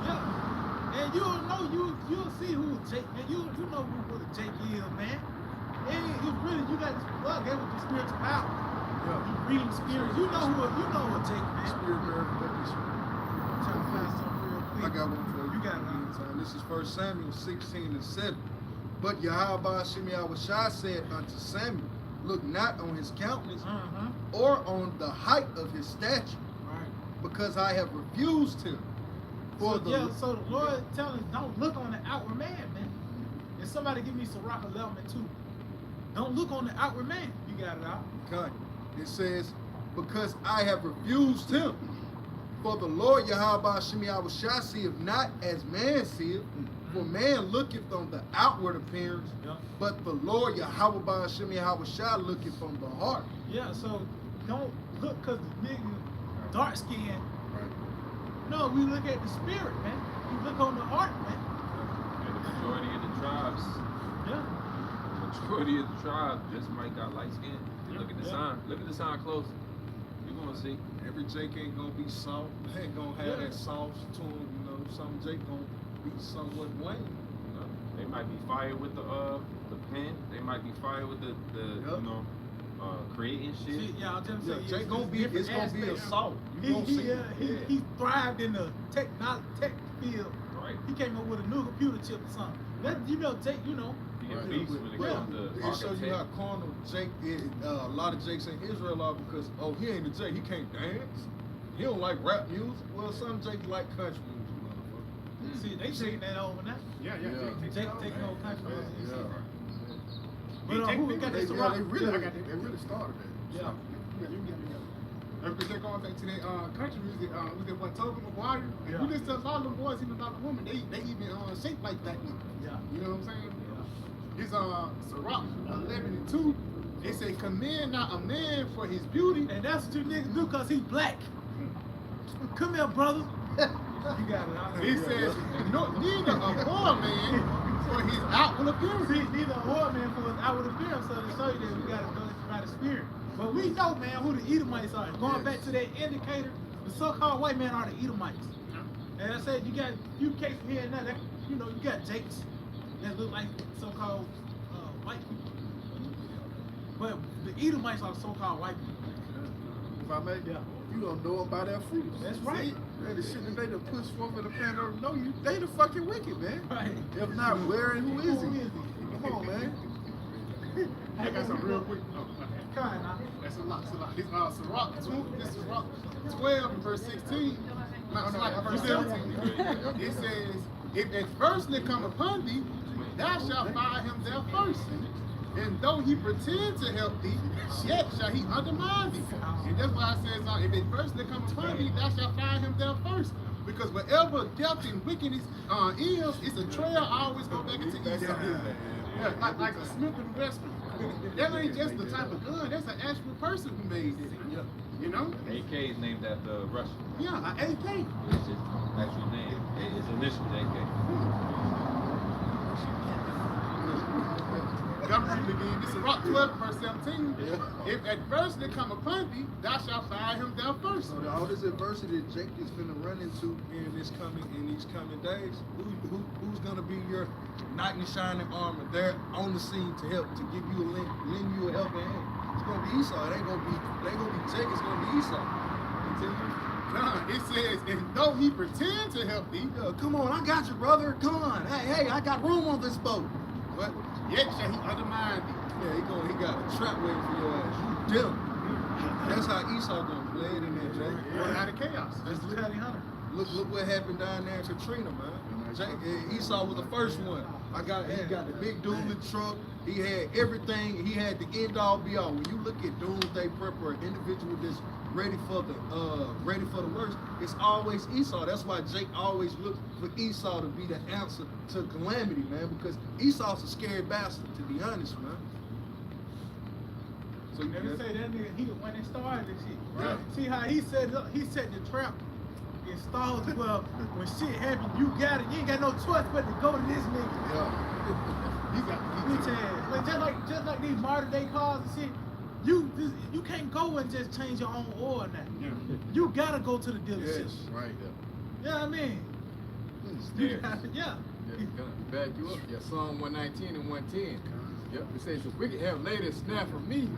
Speaker 4: Yeah. And you'll know you'll see who Jake, man. You know who the Jake is, man. And it's really you got this plug there with the spiritual power.
Speaker 1: Yeah.
Speaker 4: You reading spirits, you know what Jake, man.
Speaker 1: Spirit bearer,
Speaker 4: I'm trying to find something real quick.
Speaker 1: I got one for you.
Speaker 4: You got it.
Speaker 2: This is 1 Samuel 16 and 7. But Yahawah Yahawashi said unto Samuel, look not on his countenance or on the height of his stature,
Speaker 4: Right.
Speaker 2: because I have refused him. For
Speaker 4: So the Lord telling us, don't look on the outward man, man. If somebody give me some Halalyam too, don't look on the outward man. You got it out.
Speaker 2: God, it says, because I have refused him. For the Lord Yahawah Yahawashi seeth not as man seeth, for man looketh on the outward appearance, but the Lord Yahawah Yahawashi looketh on the heart.
Speaker 4: Yeah, so don't look because the nigga dark skin. No, we look at the spirit, man. We look on the heart, man.
Speaker 5: And the majority of the tribes,
Speaker 4: Yeah.
Speaker 5: majority of the tribes just might got light skin. Look at the
Speaker 4: Yeah.
Speaker 5: sign. Look at the sign close. You're gonna see.
Speaker 2: Every Jake ain't gonna be soft. They ain't gonna have that sauce to them, you know. Some Jake gonna be somewhat lame.
Speaker 5: You know, they might be fired with the pen. They might be fired with the you know, creating shit.
Speaker 4: See, yeah, I'm just
Speaker 2: Yeah,
Speaker 4: saying.
Speaker 2: Jake gonna be, it's gonna be assault. You gonna see.
Speaker 4: He thrived in the tech field.
Speaker 5: Right.
Speaker 4: He came up with a new computer chip or something. That, you know, Jake, you know.
Speaker 5: He
Speaker 2: Right.
Speaker 5: beats when it
Speaker 2: Well,
Speaker 5: comes to
Speaker 2: it shows you how
Speaker 5: architect.
Speaker 2: carnal Jake is. A lot of Jakes in Israel are because, oh, he ain't a Jake. He can't dance. He don't like rap music. Well, some Jakes like country music, motherfucker.
Speaker 4: See, they taking that over now.
Speaker 6: Yeah.
Speaker 4: Jake taking over country music.
Speaker 1: Yeah.
Speaker 4: But who we got
Speaker 1: They,
Speaker 4: this
Speaker 1: yeah, they
Speaker 4: rock?
Speaker 1: really,
Speaker 6: I got that.
Speaker 1: they really started that.
Speaker 4: Yeah.
Speaker 6: Because they're going back to that country music, with that one Toby Maguire.
Speaker 4: Yeah.
Speaker 6: You listen to a lot of them boys, even a lot of women, they even shaped like black women.
Speaker 4: Yeah.
Speaker 6: You know what I'm saying? It's Sirach 11 and 2. It say, commend not a man for his beauty.
Speaker 4: And that's what you niggas do because he black. Come here, brother. You got it. Out.
Speaker 6: It says, no, neither a poor man for his outward appearance.
Speaker 4: See, neither a whore man for his outward appearance, so to show you that we got to go by the spirit. But we know, man, who the Edomites are. Going back to that indicator, the so-called white men are the Edomites. And I said, you can't hear now that, you know, you got Jakes that look like so-called white people. But the Edomites are the so-called white people.
Speaker 1: If I may,
Speaker 4: Yeah.
Speaker 1: you don't know them by their fruits.
Speaker 4: That's right.
Speaker 1: Man, the shit that they done push forth in the planet Earth, no, they the fucking wicked, man.
Speaker 4: Right.
Speaker 1: If not, where and who is
Speaker 4: Who
Speaker 1: he?
Speaker 4: is he?
Speaker 1: Come on, man.
Speaker 6: I got some real quick.
Speaker 4: Kind of.
Speaker 6: That's a lot. This Sirach 12 and verse 16. No, verse 17. It says, if adversity come upon thee, thou shalt find him there first. And though he pretend to help thee, yet shall he undermine thee. And that's why I says, if adversity come upon thee, thou shalt find him there first. Because wherever death and wickedness is, it's a trail always go back into Esau. Yeah, like a Smith and Wesson. That ain't just the type of gun, that's an actual person who made it.
Speaker 1: Yeah.
Speaker 6: You know?
Speaker 5: AK is named after Russia.
Speaker 6: Yeah, an AK.
Speaker 5: It's his actual name. His initials AK.
Speaker 6: Government again, this is Rock 12, verse 17. If adversity come upon thee, thou shalt find him there first.
Speaker 1: So all this adversity that Jake is finna run into,
Speaker 2: In these coming days, who's gonna be your knight in shining armor there on the scene to help, to give you lend you a helping hand? It's gonna be Esau. It ain't gonna be Jake. It's gonna be Esau. Continue.
Speaker 6: Nah, it says, and though he pretend to help thee,
Speaker 2: Come on, I got you, brother. Come on. Hey, I got room on this boat.
Speaker 6: but yet shall he undermine thee.
Speaker 2: Yeah, he got a trap waiting for your ass. You dumb. That's how Esau gonna play it in there, Jake.
Speaker 6: Run out of chaos.
Speaker 4: That's the County Hunter.
Speaker 2: Look what happened down there in Katrina, man. Esau was the first one. He got the big dually truck. He had everything. He had the end all be all. When you look at doomsday prepper, an individual that's ready for the worst, it's always Esau. That's why Jake always looked for Esau to be the answer to calamity, man. Because Esau's a scary bastard, to be honest, man. So
Speaker 4: Let me say that nigga, when they started this shit.
Speaker 2: Right.
Speaker 4: See how he set the trap. Installed well, when shit happen, you got it. You ain't got no choice but to go to this nigga.
Speaker 1: Yeah.
Speaker 4: You got bitch ass. Like just like these modern day cars and shit. You can't go and just change your own oil now.
Speaker 6: Yeah.
Speaker 4: You gotta go to the dealership.
Speaker 1: Yes. Right.
Speaker 4: You know what I mean?
Speaker 8: Stairs.
Speaker 4: Yeah.
Speaker 8: Yeah, gonna back you up. Yeah, Psalm 119 and 110. Yep, it says, the wicked have laid a snare for me,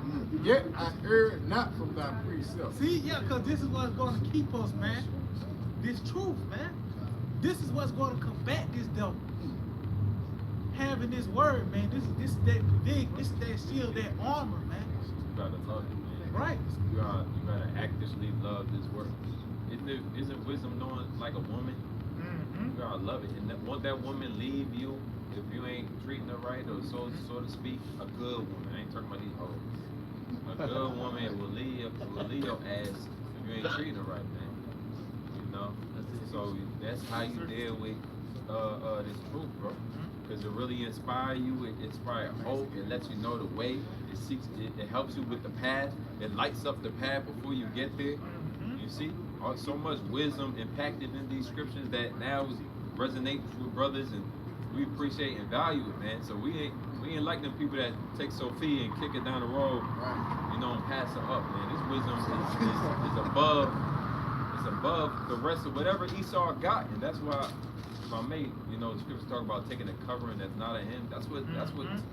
Speaker 8: yet I err not from thy precepts.
Speaker 4: See, yeah, because this is what's going to keep us, man. This truth, man. This is what's going to combat this devil. Having this word, man. This is that shield, that armor, man.
Speaker 5: You gotta love it, man.
Speaker 4: Right.
Speaker 5: You gotta actively love this word. Isn't wisdom knowing like a woman? You gotta love it. And won't that woman leave you if you ain't treating her right, or so to speak? A good woman. I ain't talking about these hoes. A good woman will leave your ass if you ain't treating her right, man. You know? So that's how you deal with this truth, bro. Because it really inspires you, it inspires hope, it lets you know the way, it helps you with the path, it lights up the path before you get there. You see? So much wisdom impacted in these scriptures that now resonates with brothers, and we appreciate and value it, man. So we ain't like them people that take Sophia and kick it down the road, you know, and pass her up, man. This wisdom is above the rest of whatever Esau got, and that's why, if I may, you know, the scriptures talk about taking a covering that's not of him. That's what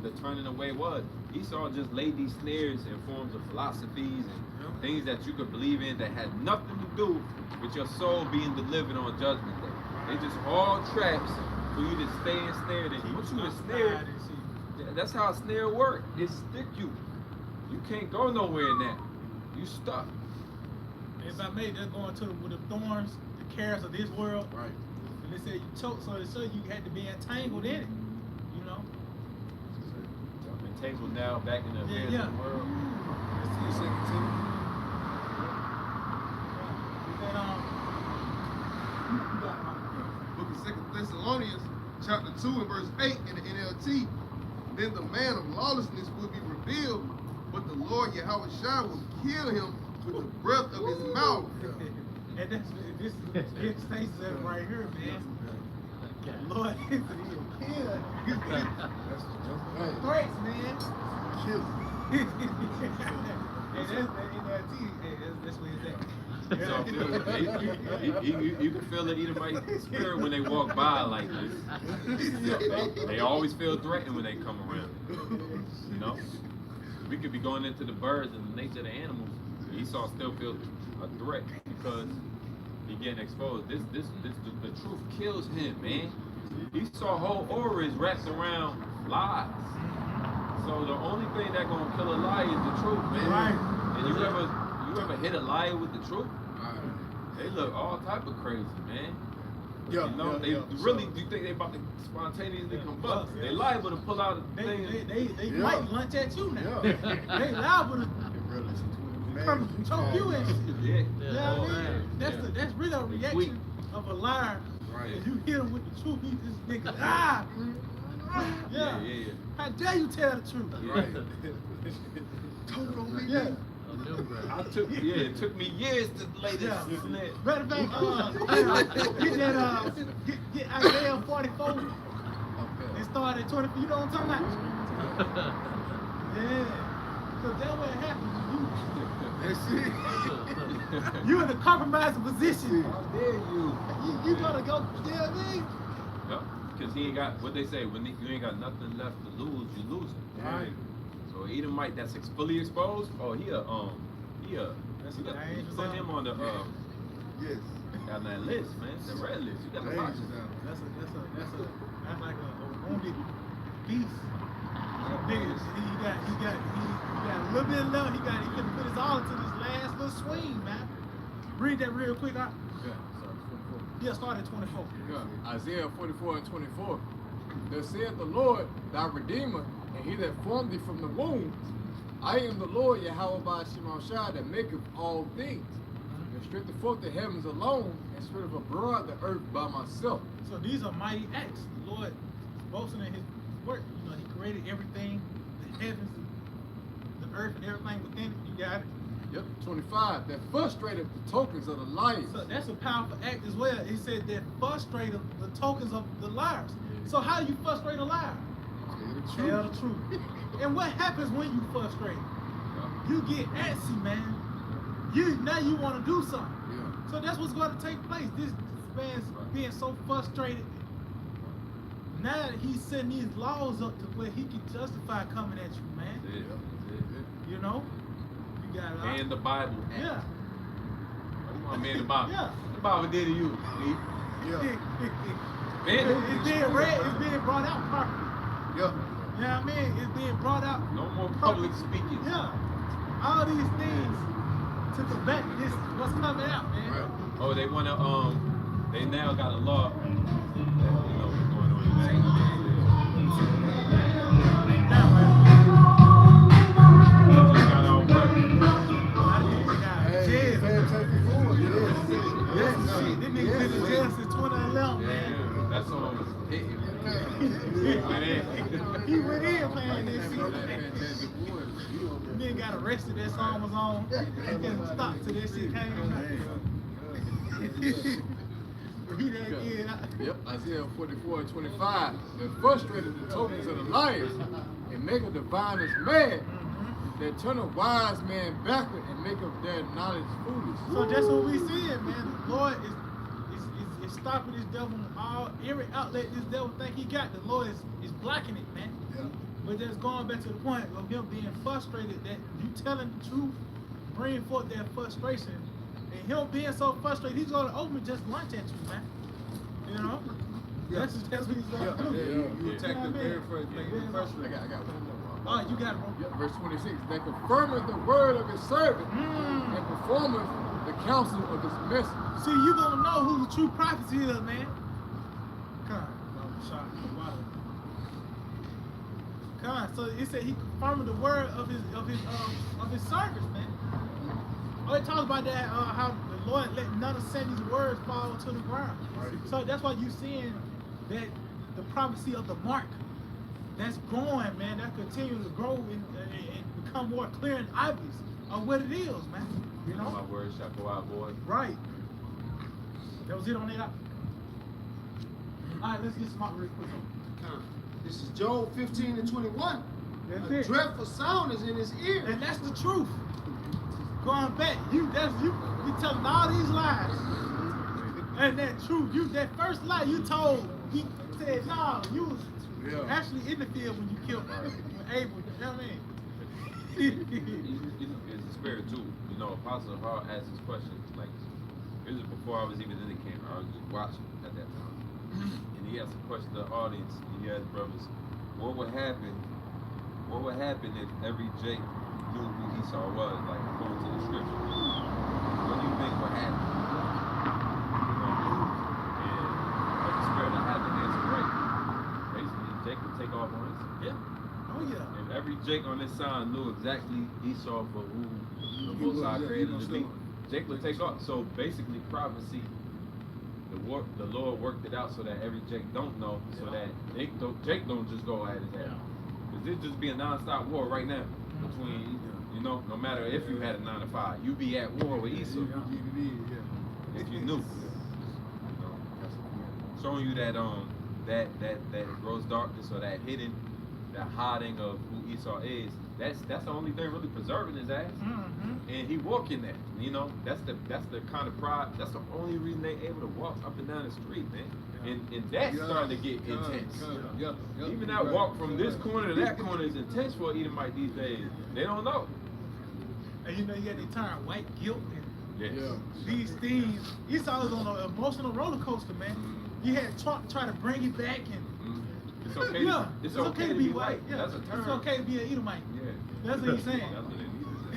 Speaker 5: the turning away was. Esau just laid these snares in forms of philosophies and things that you could believe in that had nothing to do with your soul being delivered on Judgment Day. They just all traps for you to stay ensnared. And once you ensnared, that's how a snare works. It stick you. You can't go nowhere in that. You stuck.
Speaker 4: If I made that going to with the thorns, the cares of this world.
Speaker 1: Right.
Speaker 4: And they said you choke, so you had to be entangled in it. You know?
Speaker 5: Entangled now back in the affairs of the world.
Speaker 4: Let's see, second Timothy.
Speaker 2: Book of 2 Thessalonians, chapter 2 and verse 8 in the NLT. Then the man of lawlessness will be revealed, but the Lord Yahawashi will kill him with the breath of his mouth.
Speaker 4: And this states that right here, man. Lord, he'll kill. Threats, man.
Speaker 1: Kill.
Speaker 4: That's what it's at.
Speaker 5: So, you can feel the Edomite spirit when they walk by like this. They always feel threatened when they come around. You know? We could be going into the birds and the nature of the animals. Esau still feels a threat because he getting exposed. The truth kills him, man. Esau's whole aura is wrapped around lies. So the only thing that gonna kill a lie is the truth, man.
Speaker 4: Right.
Speaker 5: And you ever hit a liar with the truth? They look all type of crazy, man.
Speaker 1: Yeah,
Speaker 5: you know, you think they about to spontaneously combust? They liable to pull out a thing.
Speaker 4: They might lunch at you now. They liable to come choke you and shit.
Speaker 5: Yeah.
Speaker 4: You know what I mean? That's really a reaction of a liar.
Speaker 1: Right.
Speaker 4: If you hit him with the truth, he just nigga yeah. How dare you tell the truth?
Speaker 1: Right.
Speaker 2: Told on me.
Speaker 4: Yeah.
Speaker 5: It took me years to lay this snare.
Speaker 4: Matter of fact, get Isaiah 44 and start at 20. You know what I'm talking about? Yeah. So that's what happens. You in a compromising position.
Speaker 5: How dare you?
Speaker 4: You gonna go, yeah, me?
Speaker 5: Yep. Because he ain't got what they say. When you ain't got nothing left to lose, you lose it.
Speaker 4: Right.
Speaker 5: So Edomite that's fully exposed. Oh, he
Speaker 4: That's
Speaker 5: put
Speaker 4: what I ain't
Speaker 5: him on the
Speaker 1: Yes.
Speaker 5: on that list, man. The red list. You got to watch it.
Speaker 4: That's like a wounded beast. Niggas, he got a little bit of love. He couldn't put his all into this last little swing, man. Read that real quick, huh? Yeah, start at 24.
Speaker 8: Isaiah 44 and 24. Thus saith the Lord, thy Redeemer, and he that formed thee from the womb. I am the Lord Yahawah that maketh all things, and stretcheth forth the heavens alone, and spreadeth abroad the earth by myself.
Speaker 4: So these are mighty acts. The Lord is boasting in his work. You know, he created everything, the heavens, the earth, and everything within it. You got it?
Speaker 8: Yep, 25. That frustrated the tokens of the liars.
Speaker 4: So that's a powerful act as well. He said that frustrated the tokens of the liars. So how do you frustrate a liar? Tell the truth. And what happens when you frustrate? You get antsy, man. Now you want to do something.
Speaker 8: Yeah.
Speaker 4: So that's what's going to take place. This man's being so frustrated. Now that he's setting these laws up to where he can justify coming at you, man. You know? You got it.
Speaker 5: And the Bible.
Speaker 4: Yeah.
Speaker 5: I mean the Bible.
Speaker 4: Yeah.
Speaker 5: The Bible did to you.
Speaker 1: Yeah.
Speaker 4: It's being read, it's being brought out properly.
Speaker 1: Yeah.
Speaker 4: You know what I mean? It's being brought out.
Speaker 5: No more public speaking.
Speaker 4: Yeah. All these things to combat this, what's coming out, man.
Speaker 1: Right.
Speaker 5: Oh, they wanna they now got a law. You know what's going on.
Speaker 4: Now,
Speaker 5: Just got all work.
Speaker 1: Hey, fantastic forward. It is.
Speaker 4: Yeah, shit, this nigga been in jail since 2011, man.
Speaker 5: Yeah, that's all was hitting.
Speaker 4: He went in playing this shit. Nigga got arrested, that song was on. He didn't stop till that shit came on. He done get out.
Speaker 8: Yep, Isaiah 44:25. That frustrated the tokens of the liars, and make a diviners mad. That turn a wise man backward and make of their knowledge foolish.
Speaker 4: So that's what we seeing, man. The Lord is stopping this devil from every outlet this devil think he got. The Lord is blocking it, man.
Speaker 1: Yeah.
Speaker 4: But just going back to the point of him being frustrated, that you telling the truth, bringing forth that frustration, and him being so frustrated, he's going to open just lunch at you, man. You know?
Speaker 1: Yeah.
Speaker 4: That's what he's going to do.
Speaker 2: You attack the very first thing.
Speaker 8: I got one more.
Speaker 4: Oh, you got it, bro.
Speaker 8: Yep, verse 26. That confirmeth the word of his servant, and performeth the counsel of his message.
Speaker 4: See, you gonna know who the true prophets is, man. Come on. So it said he confirmed the word of his servants, man. Oh, it talks about that how the Lord let none of Sandy's words fall to the ground.
Speaker 1: Right.
Speaker 4: So that's why you seeing that the prophecy of the mark that's growing, man. That continues to grow and become more clear and obvious of what it is, man. You know.
Speaker 5: My word shall go out, boy.
Speaker 4: Right. That was it on that. All right, let's get smart real quick.
Speaker 10: This is Job 15:21.
Speaker 4: That's
Speaker 10: A
Speaker 4: it.
Speaker 10: dreadful sound is in his ear.
Speaker 4: And that's the truth. Going back, you telling all these lies. And that truth, that first lie you told, he said, no, you was actually in the field when you killed Abel. You know what I mean?
Speaker 5: It's a spirit too. You know, Apostle Hall asked this question, like, this is before I was even in the camp. I was just watching at that time. And he asked a question to the audience. He asked brothers, what would happen if every Jake knew who Esau was, like according to the scriptures? What do you think would happen? And like the spirit that had the answer right. Basically, Jake would take off on his.
Speaker 4: Yeah. Oh, yeah.
Speaker 5: If every Jake on this side knew exactly Esau for who the Most High created him to be, Jake would take off. So basically, prophecy, the Lord worked it out so that every Jake don't know, so that Jake don't just go at his ass. Because it'd just be a non-stop war right now between, you know, no matter if you had a 9 to 5, you be at war with Esau. If you knew. You know, showing you that that gross darkness or that hidden, that hiding of who Esau is. That's the only thing really preserving his ass. And he walking that. You know, that's the kind of pride. That's the only reason they able to walk up and down the street, man. And that's starting to get intense. Even that walk from this corner to that corner is intense for an Edomite these days. They don't know.
Speaker 4: And you know, you got the entire white guilt and
Speaker 5: Yes.
Speaker 4: these things. Esau was on an emotional roller coaster, man. You had Trump try to bring it back and
Speaker 5: It's okay.
Speaker 4: yeah,
Speaker 5: It's okay to be white.
Speaker 4: Yeah,
Speaker 5: That's a term.
Speaker 4: it's okay to be an Edomite.
Speaker 5: Yeah.
Speaker 4: That's what he's saying.
Speaker 5: That's what it is.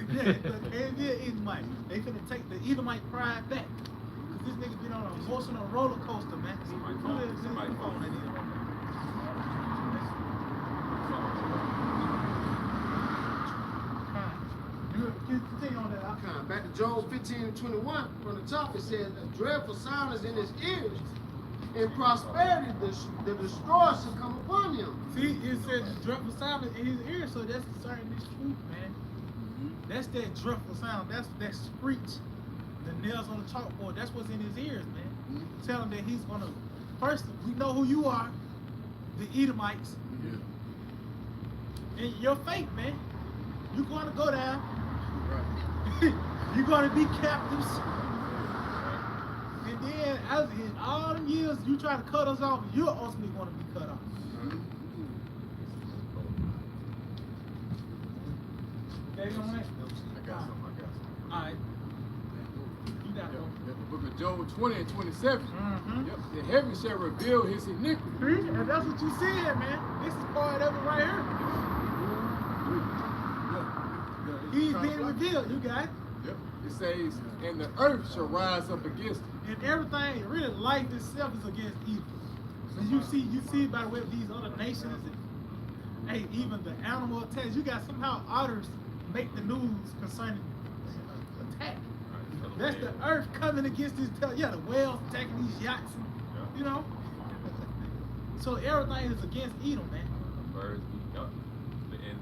Speaker 4: Yeah, it's okay to be an Edomite. They finna take the Edomite pride back. Cause this nigga been on an emotional roller coaster, man.
Speaker 5: Somebody
Speaker 4: Who
Speaker 5: phone.
Speaker 4: is this
Speaker 5: Somebody
Speaker 4: phone
Speaker 5: phone.
Speaker 4: that Edomite? You continue on that.
Speaker 10: Come back to Job 15 and 21. From the top, it says, "A dreadful sound is in his ears. In prosperity, the destroyer shall come upon him."
Speaker 4: See, it says the dreadful sound in his ears, so that's concerning this truth, man. That's that dreadful sound. That's that screech, the nails on the chalkboard. That's what's in his ears, man. Tell him that he's gonna. First, we know who you are, the Edomites. And your fate, man. You're gonna go down. You're gonna be captives. And then, as in all them years you try to cut us off, you're ultimately gonna be cut off. Okay, on that?
Speaker 8: I got some.
Speaker 4: All right. You got it.
Speaker 8: The book of Job 20 and 27.
Speaker 4: Mm-hmm.
Speaker 8: Yep. The heaven shall reveal his iniquity.
Speaker 4: And that's what you said, man. This is part of it right here. He's being revealed, you got it.
Speaker 8: Yep. It says, and the earth shall rise up against him.
Speaker 4: And everything, really, life itself is against evil. So you see by the way of these other nations, and, hey, even the animal attacks. You got somehow otters make the news concerning attack. That's the earth coming against these. Yeah, the whales attacking these yachts. You know. So everything is against Edom, man.
Speaker 5: Birds,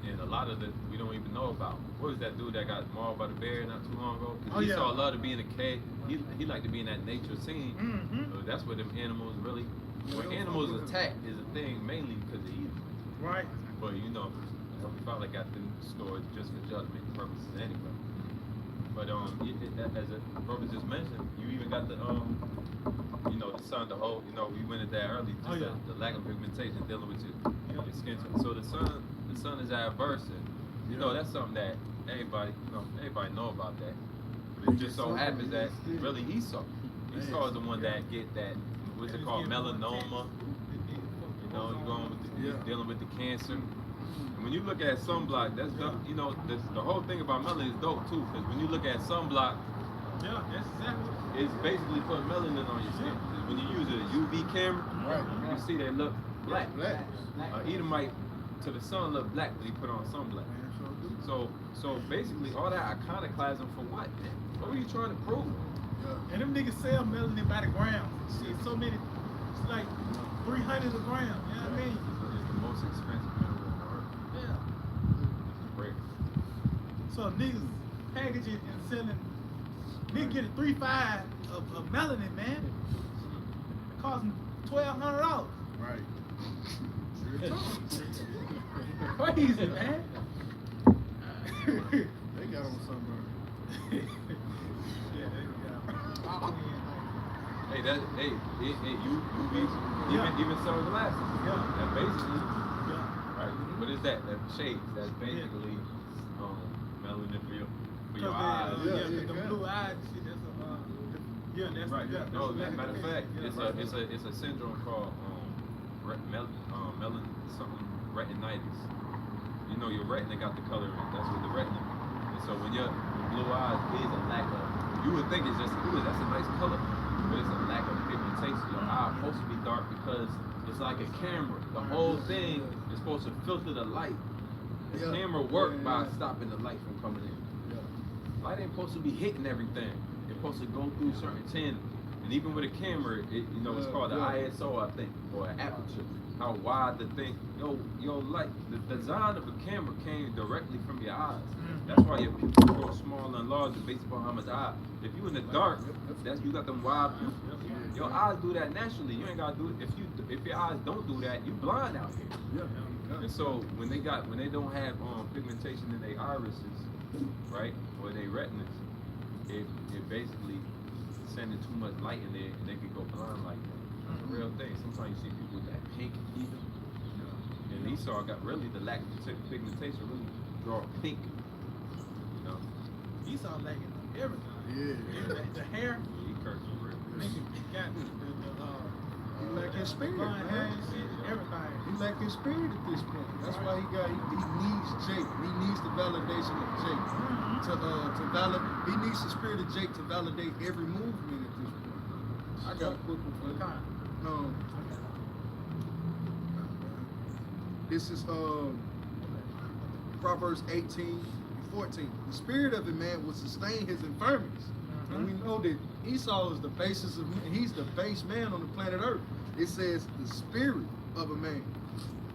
Speaker 5: and a lot of it we don't even know about. What was that dude that got mauled by the bear not too long ago? Because he saw love to be in a cave. He liked to be in that nature scene. So that's where them animals really. When animals attack is a thing mainly because of evil.
Speaker 4: Right.
Speaker 5: But you know, we probably got them stored just for judgment purposes anyway. But as a brother just mentioned, you even got the you know, the sun, the whole, you know, we went at that early, just the lack of pigmentation dealing with your skin tone. So the sun is adverse, and you know that's something that everybody know about that. But it just so happens that really Esau is the one that get that, what's it called, melanoma. You know, you're going with dealing with the cancer. And when you look at sunblock, that's you know, the whole thing about melanin is dope too, because when you look at sunblock,
Speaker 4: yeah, that's exactly.
Speaker 5: It's basically putting melanin on your skin. 'Cause when you use a UV camera, you can see they look black. Edomite to the sun look black when he put on sunblock. So basically all that iconoclasm for what, man? What were you trying to prove?
Speaker 4: And them niggas sell melanin by the gram. Shit, so many, it's like 300 a gram. You know what I mean?
Speaker 5: It's the most expensive mineral on earth.
Speaker 4: Yeah.
Speaker 5: Rare.
Speaker 4: So niggas packaging and selling. Nigga get a 3.5 of melanin, man. It costs them $1,200.
Speaker 1: Right.
Speaker 4: Crazy, man.
Speaker 1: They got on somewhere.
Speaker 4: Yeah,
Speaker 5: Hey, even some glasses. That basically, right? What is that? That shades. That's basically melanin for your eyes.
Speaker 4: The blue eyes. See, that's that's
Speaker 5: right.
Speaker 4: Yeah,
Speaker 5: No, as a matter of fact, it's a syndrome called melanin something retinitis. You know, your retina got the color in it. That's what the retina means. And so when your blue eyes is a lack of, you would think it's just that's a nice color, but it's a lack of pigmentation. Your eye is supposed to be dark because it's like a camera. The whole thing is supposed to filter the light. The camera works by stopping the light from coming in. Light ain't supposed to be hitting everything. It's supposed to go through certain channels. And even with a camera, it's called the ISO, I think, or an aperture. How wide the thing, your light, the design of a camera came directly from your eyes. That's why your pupils grow smaller and larger based upon how much eye. If you in the dark, you got them wide pupils. Your eyes do that naturally. You ain't gotta do it. If your eyes don't do that, you blind out here. And so when they don't have pigmentation in their irises, right, or their retinas, it basically sending too much light in there, and they can go blind like that. It's a real thing. Sometimes you see people with that pink even. And Esau got really the lack of pigmentation really draw pink. You know.
Speaker 4: Esau lacking everything. The hair.
Speaker 5: He cursed for real.
Speaker 4: Nigga got
Speaker 1: He lack his spirit,
Speaker 4: blonde hair
Speaker 1: man.
Speaker 4: and shit, everything.
Speaker 1: He lack his spirit at this point. That's why he needs Jake. He needs the validation of Jake to validate. He needs the spirit of Jake to validate every movement at this point. I got a quick one for you.
Speaker 2: This is Proverbs 18:14. The spirit of a man will sustain his infirmities. And we know that Esau is the basis of, he's the base man on the planet Earth. It says the spirit of a man.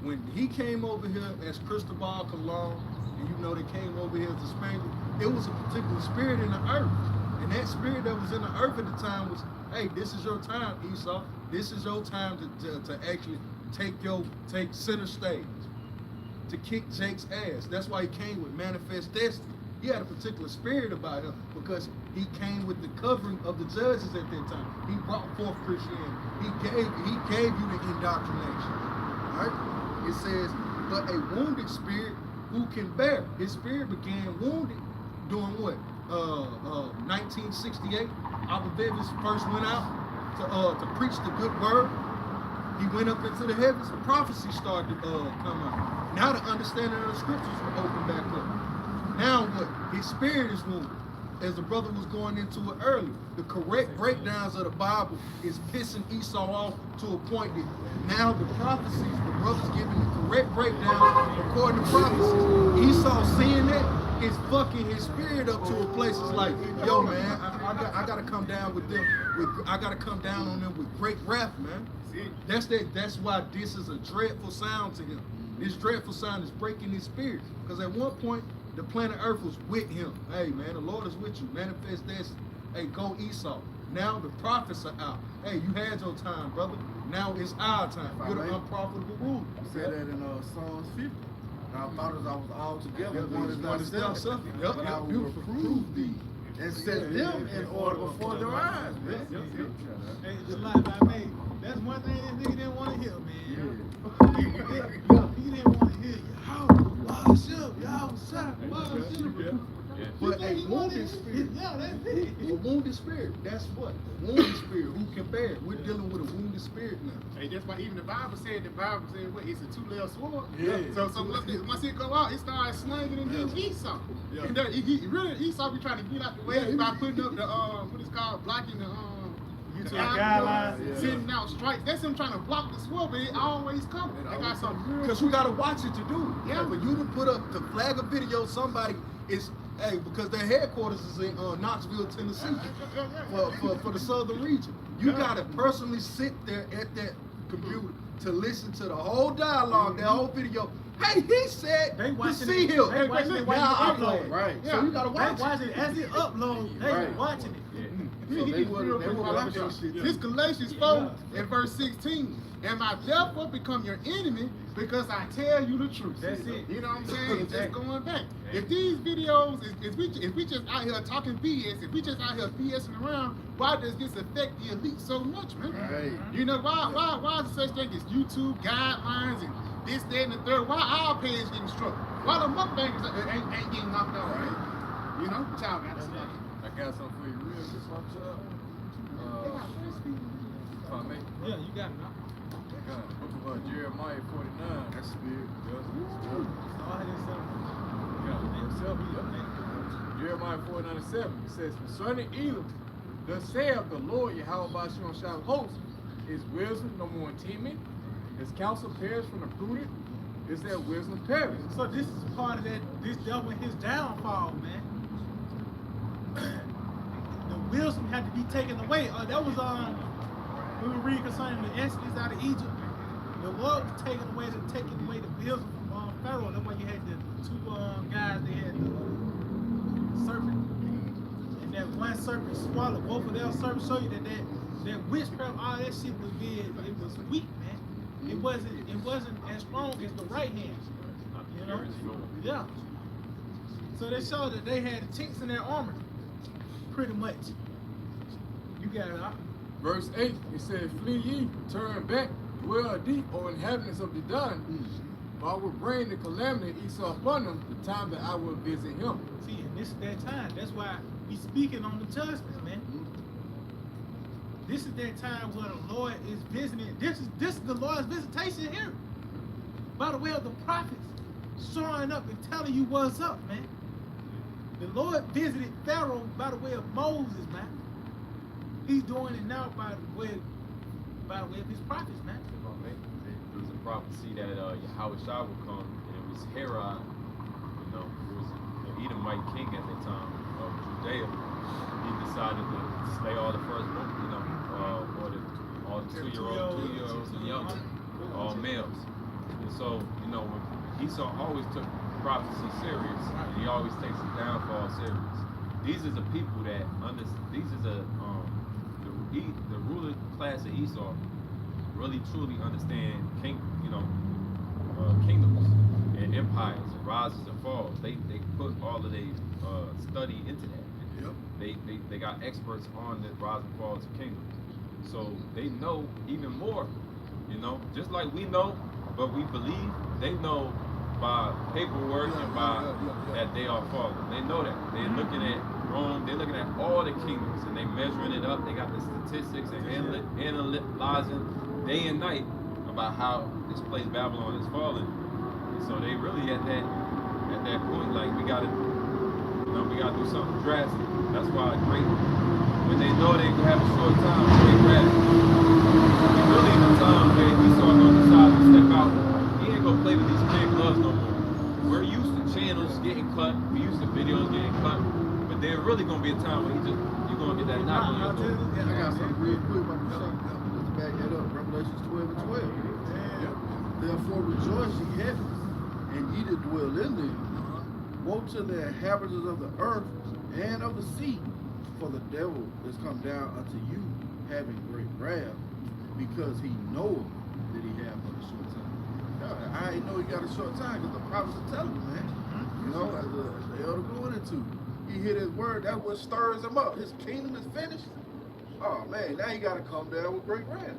Speaker 2: When he came over here as Cristobal Colon, and you know they came over here as the Spaniard, it was a particular spirit in the earth. And that spirit that was in the earth at the time was, hey, this is your time, Esau. This is your time to actually take center stage, to kick Jake's ass. That's why he came with manifest destiny. He had a particular spirit about him because he came with the covering of the judges at that time. He brought forth Christianity. He gave you the indoctrination. All right? It says, but a wounded spirit who can bear. His spirit began wounded during what? 1968. Abba Davis first went out to preach the good word. He went up into the heavens. Prophecy started to come out. Now the understanding of the scriptures will open back up. Now what? His spirit is wounded. As the brother was going into it earlier, the correct breakdowns of the Bible is pissing Esau off to a point that now the prophecies, the brother's giving the correct breakdown according to prophecies. Esau seeing that is fucking his spirit up to a place. It's like, yo man, I gotta come down with them. I gotta come down on them with great wrath, man. That's why this is a dreadful sound to him. This dreadful sound is breaking his spirit. Because at one point, the planet Earth was with him. Hey man, the Lord is with you. Manifest destiny. Hey, go Esau. Now the prophets are out. Hey, you had your time, brother. Now it's our time. You're the unprofitable ruler.
Speaker 1: You said that in Psalms 50. Now I thought as I was all together, one is not
Speaker 2: self.
Speaker 1: But I will reprove thee and set them in order before their eyes, man.
Speaker 4: Hey, just like I made. That's one thing that nigga didn't want to hear, man. He didn't want to hear Yahawah.
Speaker 2: But a wounded spirit.
Speaker 4: Yeah, that's it.
Speaker 2: A wounded spirit. That's what? A wounded spirit. Who can bear it? We're dealing with a wounded spirit now.
Speaker 6: Hey, that's why even the Bible said what? It's a two-layered sword.
Speaker 2: Yeah.
Speaker 6: So once it go out, it starts slinging and then Esau. Yeah. And then Esau be trying to get out the way by putting up the what is called blocking the
Speaker 4: guidelines.
Speaker 6: Sending out strikes. That's him trying to block the sword, but it always comes. They got something real.
Speaker 2: Because you gotta watch it to do it.
Speaker 6: Yeah.
Speaker 2: For you to put up to flag a video, somebody is because their headquarters is in Knoxville, Tennessee, for the southern region. You gotta personally sit there at that computer to listen to the whole dialogue, that whole video. Hey, he said
Speaker 4: they
Speaker 2: to see him.
Speaker 4: They watching it while you upload.
Speaker 1: Right.
Speaker 2: Yeah. So you gotta watch
Speaker 4: they watch it as it uploads. They watching it.
Speaker 1: So they would
Speaker 6: This Galatians 4 and verse 16. And I therefore become your enemy because I tell you the truth.
Speaker 4: That's it.
Speaker 6: You know what I'm saying? It's just going back. If these videos, if we just out here talking BS, if we just out here BSing around, why does this affect the elite so much, man?
Speaker 1: Right.
Speaker 6: You know, why is there such thing as YouTube guidelines and this, that, and the third? Why our page getting struck? Why the mukbangers ain't getting knocked out, right? You know? Child got something.
Speaker 3: I got something for you real quick, Rawchaa.
Speaker 4: Yeah, you got it now.
Speaker 3: Book of Jeremiah 49.
Speaker 1: That's spirit.
Speaker 3: Jeremiah 49:7. It says, concerning Edom, thus saith the Lord Yahawashi Sham host, is wisdom no more timid? His counsel perish from the prudent? Is that wisdom perish?
Speaker 4: So this is part of that. This dealt with his downfall, man. The wisdom had to be taken away. That was we were reading concerning the Exodus out of Egypt. The Lord was taking away the wisdom from Pharaoh. That's why you had the two guys. They had the serpent, and that one serpent swallowed both of their serpents. Show you that witchcraft, all that shit was it was weak, man. It wasn't as strong as the right hand. You know? Yeah. So they showed that they had chinks in their armor, pretty much. You got it, huh?
Speaker 8: Verse 8, it says, flee ye, turn back, dwell deep, O inhabitants of the Don, for I will bring the calamity of Esau upon them, the time that I will visit him.
Speaker 4: See, and this is that time. That's why we speaking on the judgments, man. This is that time where the Lord is visiting. This is the Lord's visitation here. By the way of the prophets showing up and telling you what's up, man. The Lord visited Pharaoh by the way of Moses, man. He's doing it now by the way of his prophets, man.
Speaker 5: There was a prophecy that Yahawashi would come, and it was Herod. You know, it was the Edomite king at that time of Judea. He decided to slay all the firstborn, you know, all the 2-year-olds and younger, all males. And so, you know, when Esau always took prophecy serious, and he always takes his downfall serious. These are the people that these are the ruler class of Esau really truly understand kingdoms and empires and rises and falls. They put all of their study into that.
Speaker 2: Yep.
Speaker 5: They got experts on the rise and falls of kingdoms. So they know even more, you know, just like we know, but we believe, they know by paperwork and by that they are fallen. They know that. They're looking at Rome, they're looking at all the kingdoms and they measuring it up. They got the statistics and analyzing day and night about how this place Babylon is falling. And so they really at that point, like we gotta do something drastic. That's why when they know they have a short time, great rest. Really in the time where Esau gonna decide to step out, he ain't gonna play with these big gloves no more. We're used to channels getting cut, we used to videos getting cut, but there really gonna be a time where you're gonna get that knock on your door.
Speaker 1: I got something real quick about the Sham. Just to back that up. Revelations 12 and 12. Therefore rejoice ye heavens, and ye that dwell in them. Woe to the inhabitants of the earth and of the sea, for the devil is come down unto you, having great wrath, because he knoweth that he have but a short time. I ain't know he got a short time because the prophets are telling him, man. You know, as the elder going into, he hear his word, that what stirs him up. His kingdom is finished. Oh man, now he got to come down with great wrath.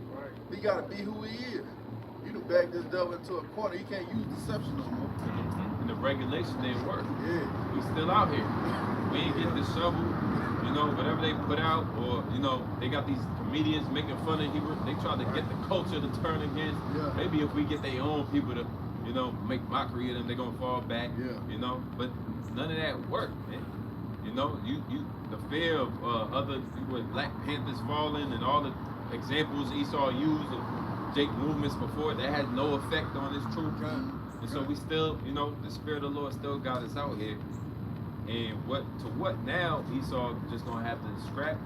Speaker 1: He got to be who he is. You done back this devil into a corner. He can't use deception no more.
Speaker 5: And the regulation didn't work.
Speaker 1: Yeah.
Speaker 5: We still out here. We ain't getting the shovel, you know, whatever they put out, or, you know, they got these comedians making fun of Hebrew. They try to get the culture to turn against.
Speaker 1: Yeah.
Speaker 5: Maybe if we get their own people to, you know, make mockery of them, they're gonna fall back.
Speaker 1: Yeah.
Speaker 5: You know, but none of that worked, man. You know, the fear of Black Panthers falling and all the examples Esau used of Jake movements before, that had no effect on his truth. And so we still, you know, the Spirit of the Lord still got us out here. And what now? Esau just gonna have to scrap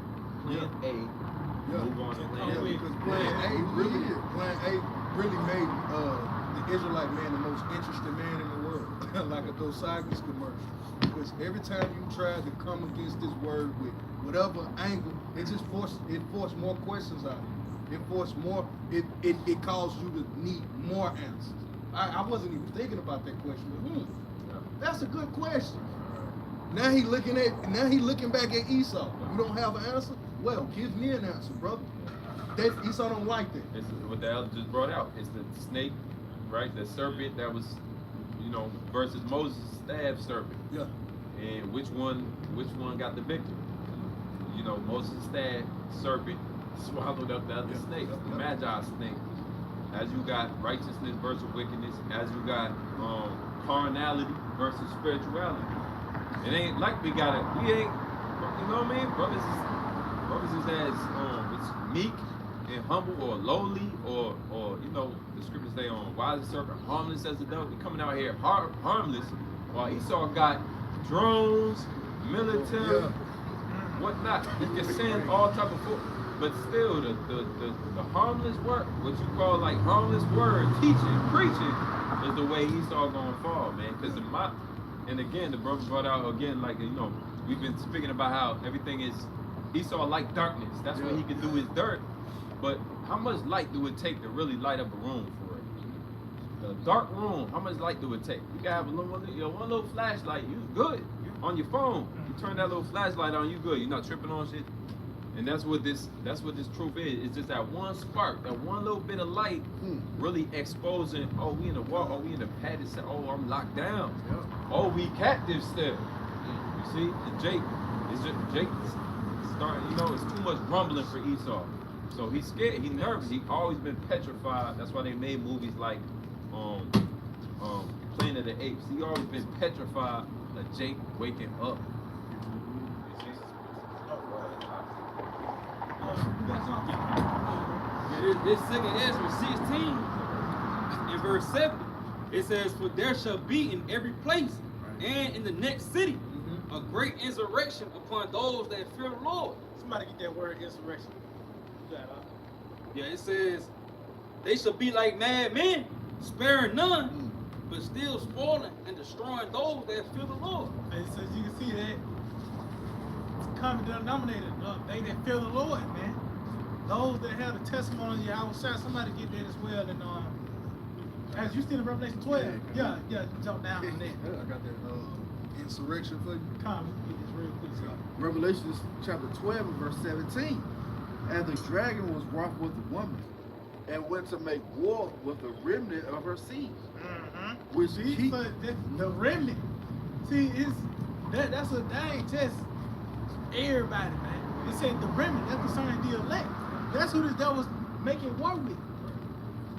Speaker 5: plan A, move on to plan B.
Speaker 2: Because plan A really made the Israelite man the most interesting man in the world, like a Dosagis commercial. Because every time you try to come against this word with whatever angle, it forced more questions out of you. It forced more. It caused you to need more answers. I wasn't even thinking about that question, but that's a good question. Now he looking back at Esau. You don't have an answer? Well, give me an answer, brother. That Esau don't like that.
Speaker 5: It's what the elder just brought out. It's the snake, right? The serpent that was, you know, versus Moses' staff serpent.
Speaker 2: Yeah.
Speaker 5: And which one got the victory? You know, Moses' staff serpent swallowed up the other snake, the Magi snake. As you got righteousness versus wickedness, as you got carnality versus spirituality. It ain't like we ain't, you know what I mean? Brothers is as it's meek and humble or lowly or you know, the scriptures say wise as serpent, harmless as a dove. We coming out here harmless, while Esau got drones, military, whatnot. He can send all type of food. But still, the harmless word, what you call like harmless word, teaching, preaching, is the way Esau gonna fall, man. Because and again, the brother brought out again, like, you know, we've been speaking about how everything is Esau like darkness. That's what he can do is dirt. But how much light do it take to really light up a room for it? A dark room, how much light do it take? You gotta have one little flashlight, you good. On your phone, you turn that little flashlight on, you good. You're not tripping on shit. And that's what this truth is. It's just that one spark, that one little bit of light, really exposing. Oh, we in the wall. Oh, we in the padded cell. Oh, I'm locked down. Oh, we captive still. You see, and Jake starting. You know, it's too much rumbling for Esau. So he's scared. He's nervous. He always been petrified. That's why they made movies like Planet of the Apes. He always been petrified of Jake waking up.
Speaker 7: This second Ezra 16, in verse 70, it says, "For there shall be in every place and in the next city a great insurrection upon those that fear the Lord."
Speaker 4: Somebody get that word insurrection. You got it, huh?
Speaker 7: Yeah, it says, "They shall be like mad men, sparing none, but still spoiling and destroying those that fear the Lord."
Speaker 4: And so you can see that it's common denominator. They that fear the Lord, man. Those that have the testimony of Yahawashi, somebody get that as well. And as you see in Revelation 12, yeah, jump down on that.
Speaker 2: I got that insurrection for you.
Speaker 4: Come, get this real quick. So.
Speaker 1: Revelation chapter 12 and verse 17. "And the dragon was wroth with the woman, and went to make war with the remnant of her seed." Which
Speaker 4: See, but the remnant. See, that's a dang test. Everybody, man. It said the remnant. That's concerning the elect. That's who that was making war with.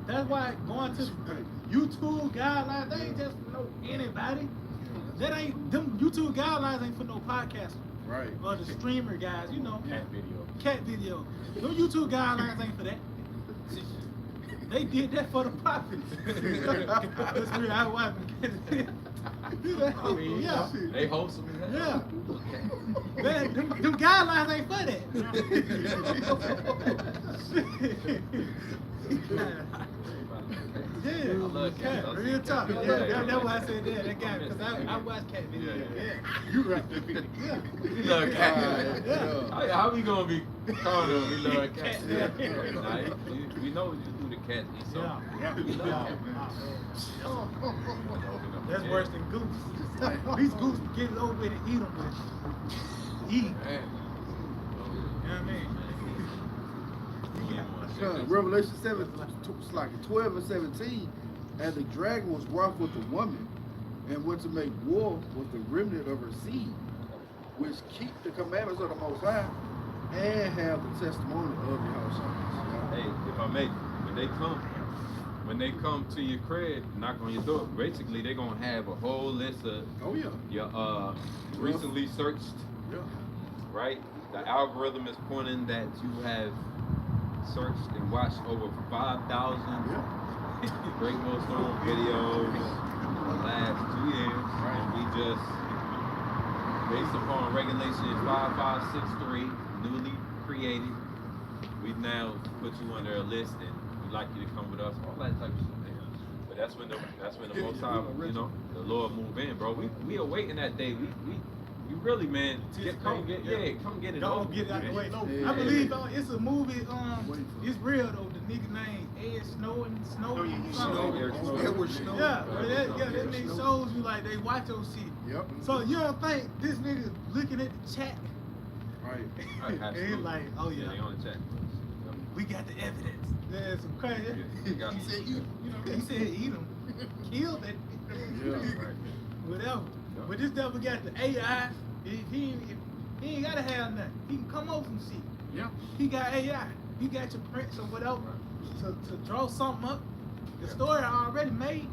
Speaker 4: That's why going to YouTube guidelines, they ain't just for anybody. That ain't them YouTube guidelines ain't for no podcaster.
Speaker 1: Right.
Speaker 4: Or the streamer guys, you know.
Speaker 5: Cat video.
Speaker 4: Cat video. Them YouTube guidelines ain't for that. They did that for the prophets. That's real. I watch
Speaker 5: mean,
Speaker 4: yeah.
Speaker 5: They wholesome as hell.
Speaker 4: Yeah. Man, them guidelines ain't for that. Yeah,
Speaker 5: I love
Speaker 4: cat.
Speaker 5: cats.
Speaker 4: Real talk.
Speaker 5: Yeah,
Speaker 4: That's why I said that. That guy, because I watch cat videos. Yeah.
Speaker 6: You right.
Speaker 4: Yeah.
Speaker 5: We love cats.
Speaker 4: Yeah.
Speaker 5: How we gonna be calling them? We love cats.
Speaker 4: Yeah.
Speaker 5: Nah, we know you do the cat eat something.
Speaker 4: Yeah.
Speaker 5: We love cats.
Speaker 4: That's worse than goose. These goose get it over with and eat them, but eat.
Speaker 5: Man.
Speaker 4: You know what I mean?
Speaker 1: Revelation 7, it's like 12 and 17. "And the dragon was wroth with the woman, and went to make war with the remnant of her seed, which keep the commandments of the Most High, and have the testimony of Yahawashi."
Speaker 5: Hey, if I may, when they come to your crib, knock on your door, basically they're gonna have a whole list of your recently searched, right? The algorithm is pointing that you have searched and watched over 5,000 Great Millstone videos in the last 2 years, and we just, based upon regulation 5563, newly created, we've now put you under a list, and we'd like you to come with us, all that type of stuff. But that's when the Most High, you know, the Lord move in, bro. We awaiting that day. We really, man, come get it
Speaker 4: Don't
Speaker 5: over.
Speaker 4: get it out the way.
Speaker 1: Yeah.
Speaker 4: I believe it's a movie. It's real though. The nigga named Ed Snow.
Speaker 2: Edward Snow.
Speaker 4: Yeah, but that nigga shows you like they watch your shit.
Speaker 1: Yep.
Speaker 4: So you don't think this nigga looking at the chat?
Speaker 1: Right.
Speaker 4: And he's like, oh yeah,
Speaker 5: They on the chat.
Speaker 4: we got the evidence. There's some crazy.
Speaker 5: Yeah.
Speaker 4: He said he said eat him, kill that.
Speaker 1: Yeah.
Speaker 5: Right.
Speaker 4: Whatever. But this devil got the AI. He ain't gotta have nothing. He can come over some shit.
Speaker 6: Yeah.
Speaker 4: He got AI. He got your prints or whatever to draw something up. The story already made.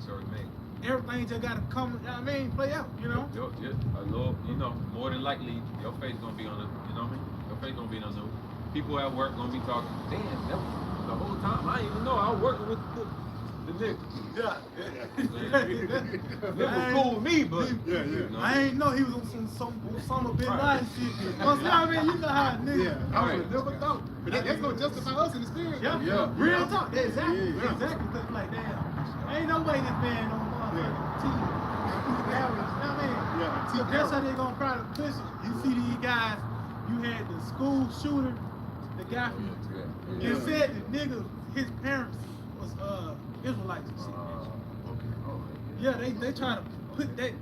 Speaker 5: Sorry, man.
Speaker 4: Everything just gotta come. You know what I mean, play out. You know.
Speaker 5: You know, more than likely, your face gonna be on the. You know what I mean? Your face gonna be on the news. People at work gonna be talking. Damn, that was the whole time. I didn't even know I was working with the nigga.
Speaker 4: Yeah.
Speaker 5: It was cool with me, but you know.
Speaker 4: I ain't know he was on some of Bin Laden shit. You know what I mean? You know how nigga.
Speaker 6: I would have never thought. But that's gonna justify us in the spirit.
Speaker 4: Yeah. Real talk. Exactly. Exactly. Cause like damn, ain't no way this man on TV. You know what I mean?
Speaker 6: Yeah.
Speaker 4: So that's how they gonna probably push it. You see these guys. You had the school shooter, the guy from. It said the nigga, his parents was Israelites and shit. Yeah, they trying to put that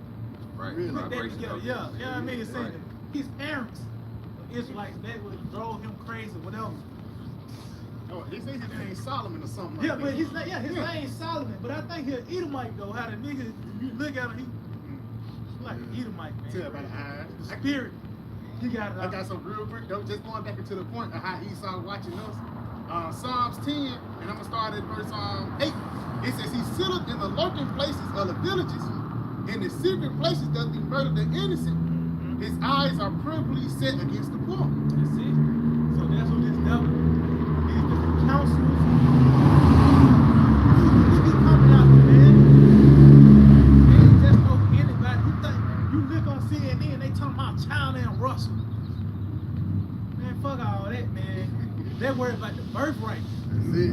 Speaker 4: together. Yeah, you know what I mean? It's saying that his parents, Israelites, that would drove him crazy, whatever.
Speaker 6: Oh, they say his name Solomon or something.
Speaker 4: Yeah,
Speaker 6: like
Speaker 4: but
Speaker 6: that.
Speaker 4: his name's Solomon. But I think he'll Edomite though. How the nigga, you look at him, he's like an Edomite, man.
Speaker 6: Tell by the eyes.
Speaker 4: The spirit, he got it.
Speaker 6: I got some real quick though, just going back into the point of how Esau watching us. Psalms 10, and I'm gonna start at verse 8. It says, "He sitteth in the lurking places of the villages, in the secret places doth he murder the innocent. His eyes are privily set against the poor."
Speaker 4: That's it. So that's what this devil, these different counselors,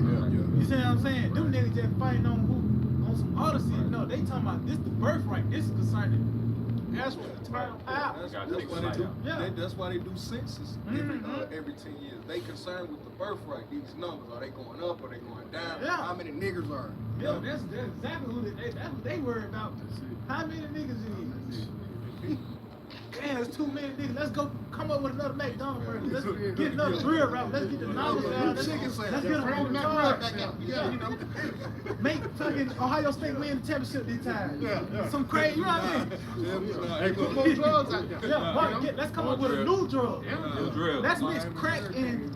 Speaker 4: You see what I'm saying? Them niggas just fighting on some other shit. No, they talking about this the birthright. This is concerning. That's what the term out.
Speaker 2: That's why they do census every 10 years. They concerned with the birthright. These numbers, are they going up? Are they going down?
Speaker 4: Yeah.
Speaker 2: How many niggers are?
Speaker 4: Yeah, that's exactly that's what they worry about. How many niggas it is? Damn, there's too many niggas. Let's go come up with another McDonald's burger. Let's get another drill route. Let's get the numbers down. Let's get a whole Make fucking Ohio State win the championship this time. Some crazy, you know what I mean?
Speaker 6: Hey, put more drugs out there.
Speaker 4: Yeah, let's come up with a new drug.
Speaker 5: New drill.
Speaker 4: Let's mix crack and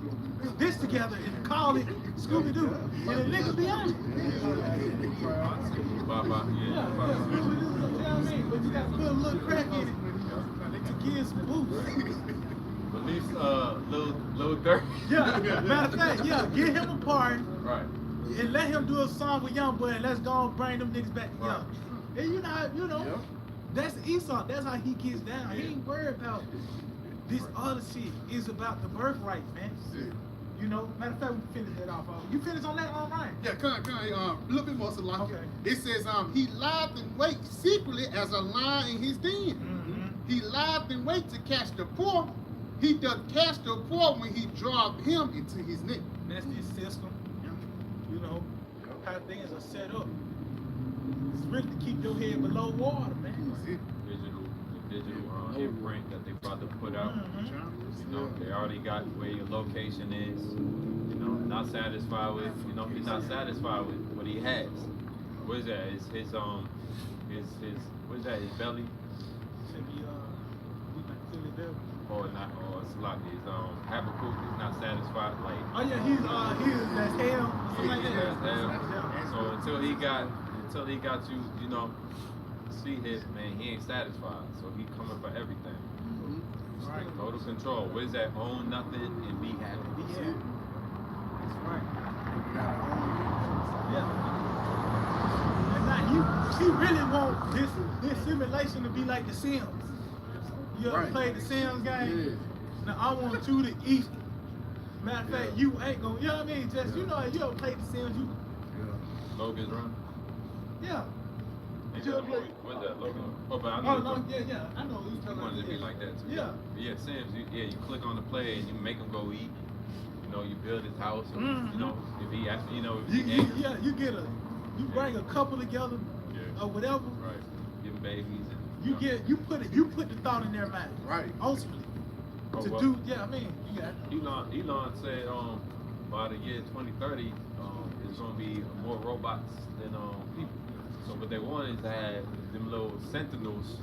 Speaker 4: this together and call it Scooby Doo. And the niggas be on it.
Speaker 5: Yeah.
Speaker 4: Scooby Doo, you know what I mean? But you gotta put a little crack in it to give some boost.
Speaker 5: Release Lil Durk.
Speaker 4: Yeah, matter of fact, get him a party.
Speaker 5: Right.
Speaker 4: And let him do a song with Young Boy and let's go and bring them niggas back together. And you know, that's Esau. That's how he gets down. He ain't worried about this other shit. It's about the birthright, man. You know, matter of fact, we can finish that off. You finish on that online?
Speaker 6: Yeah, come on, a little bit more so like
Speaker 4: Okay.
Speaker 6: it says he lied and wait secretly as a lion in his den. He lied and wait to catch the poor. He does catch the poor when he drove him into his net.
Speaker 4: That's this system. You know, how things are set up. It's really to keep your head below water, man.
Speaker 5: Digital imprint that they about to put out. You know, they already got where your location is. You know, not satisfied with. You know, he's not satisfied with what he has. What is that? His what is that? His belly? Or not? Or it's like his Habakkuk is not satisfied. Like.
Speaker 4: Oh yeah, he's that's hell. Something like that.
Speaker 5: So until he got you, you know, see his man, he ain't satisfied. So he coming for everything.
Speaker 4: Right.
Speaker 5: Total control. What is that? Own nothing and be happy.
Speaker 4: Yeah. That's right. Yeah. And now he really want this simulation to be like the Sims. You ever played the Sims game? Now I want you to eat. Matter of fact, you ain't gonna, you know what I mean? Just, you know, you ever played the Sims,
Speaker 5: Logan's Run?
Speaker 4: Yeah.
Speaker 5: What's that, Logan? Oh, but I know.
Speaker 4: I know you
Speaker 5: wanted to be like that too.
Speaker 4: Yeah.
Speaker 5: Yeah, Sims, you click on the play and you make him go eat. You know, you build his house. And, you know, if he actually, you know, if he angry.
Speaker 4: You bring a couple together or whatever.
Speaker 5: Right. Give him babies. And,
Speaker 4: you put the thought in their mind.
Speaker 1: Right.
Speaker 4: Ultimately.
Speaker 5: Oh,
Speaker 4: To
Speaker 5: well,
Speaker 4: do, I mean, you got it.
Speaker 5: Elon said by the year 2030, there's gonna be more robots than people. So what they want is to have them little sentinels,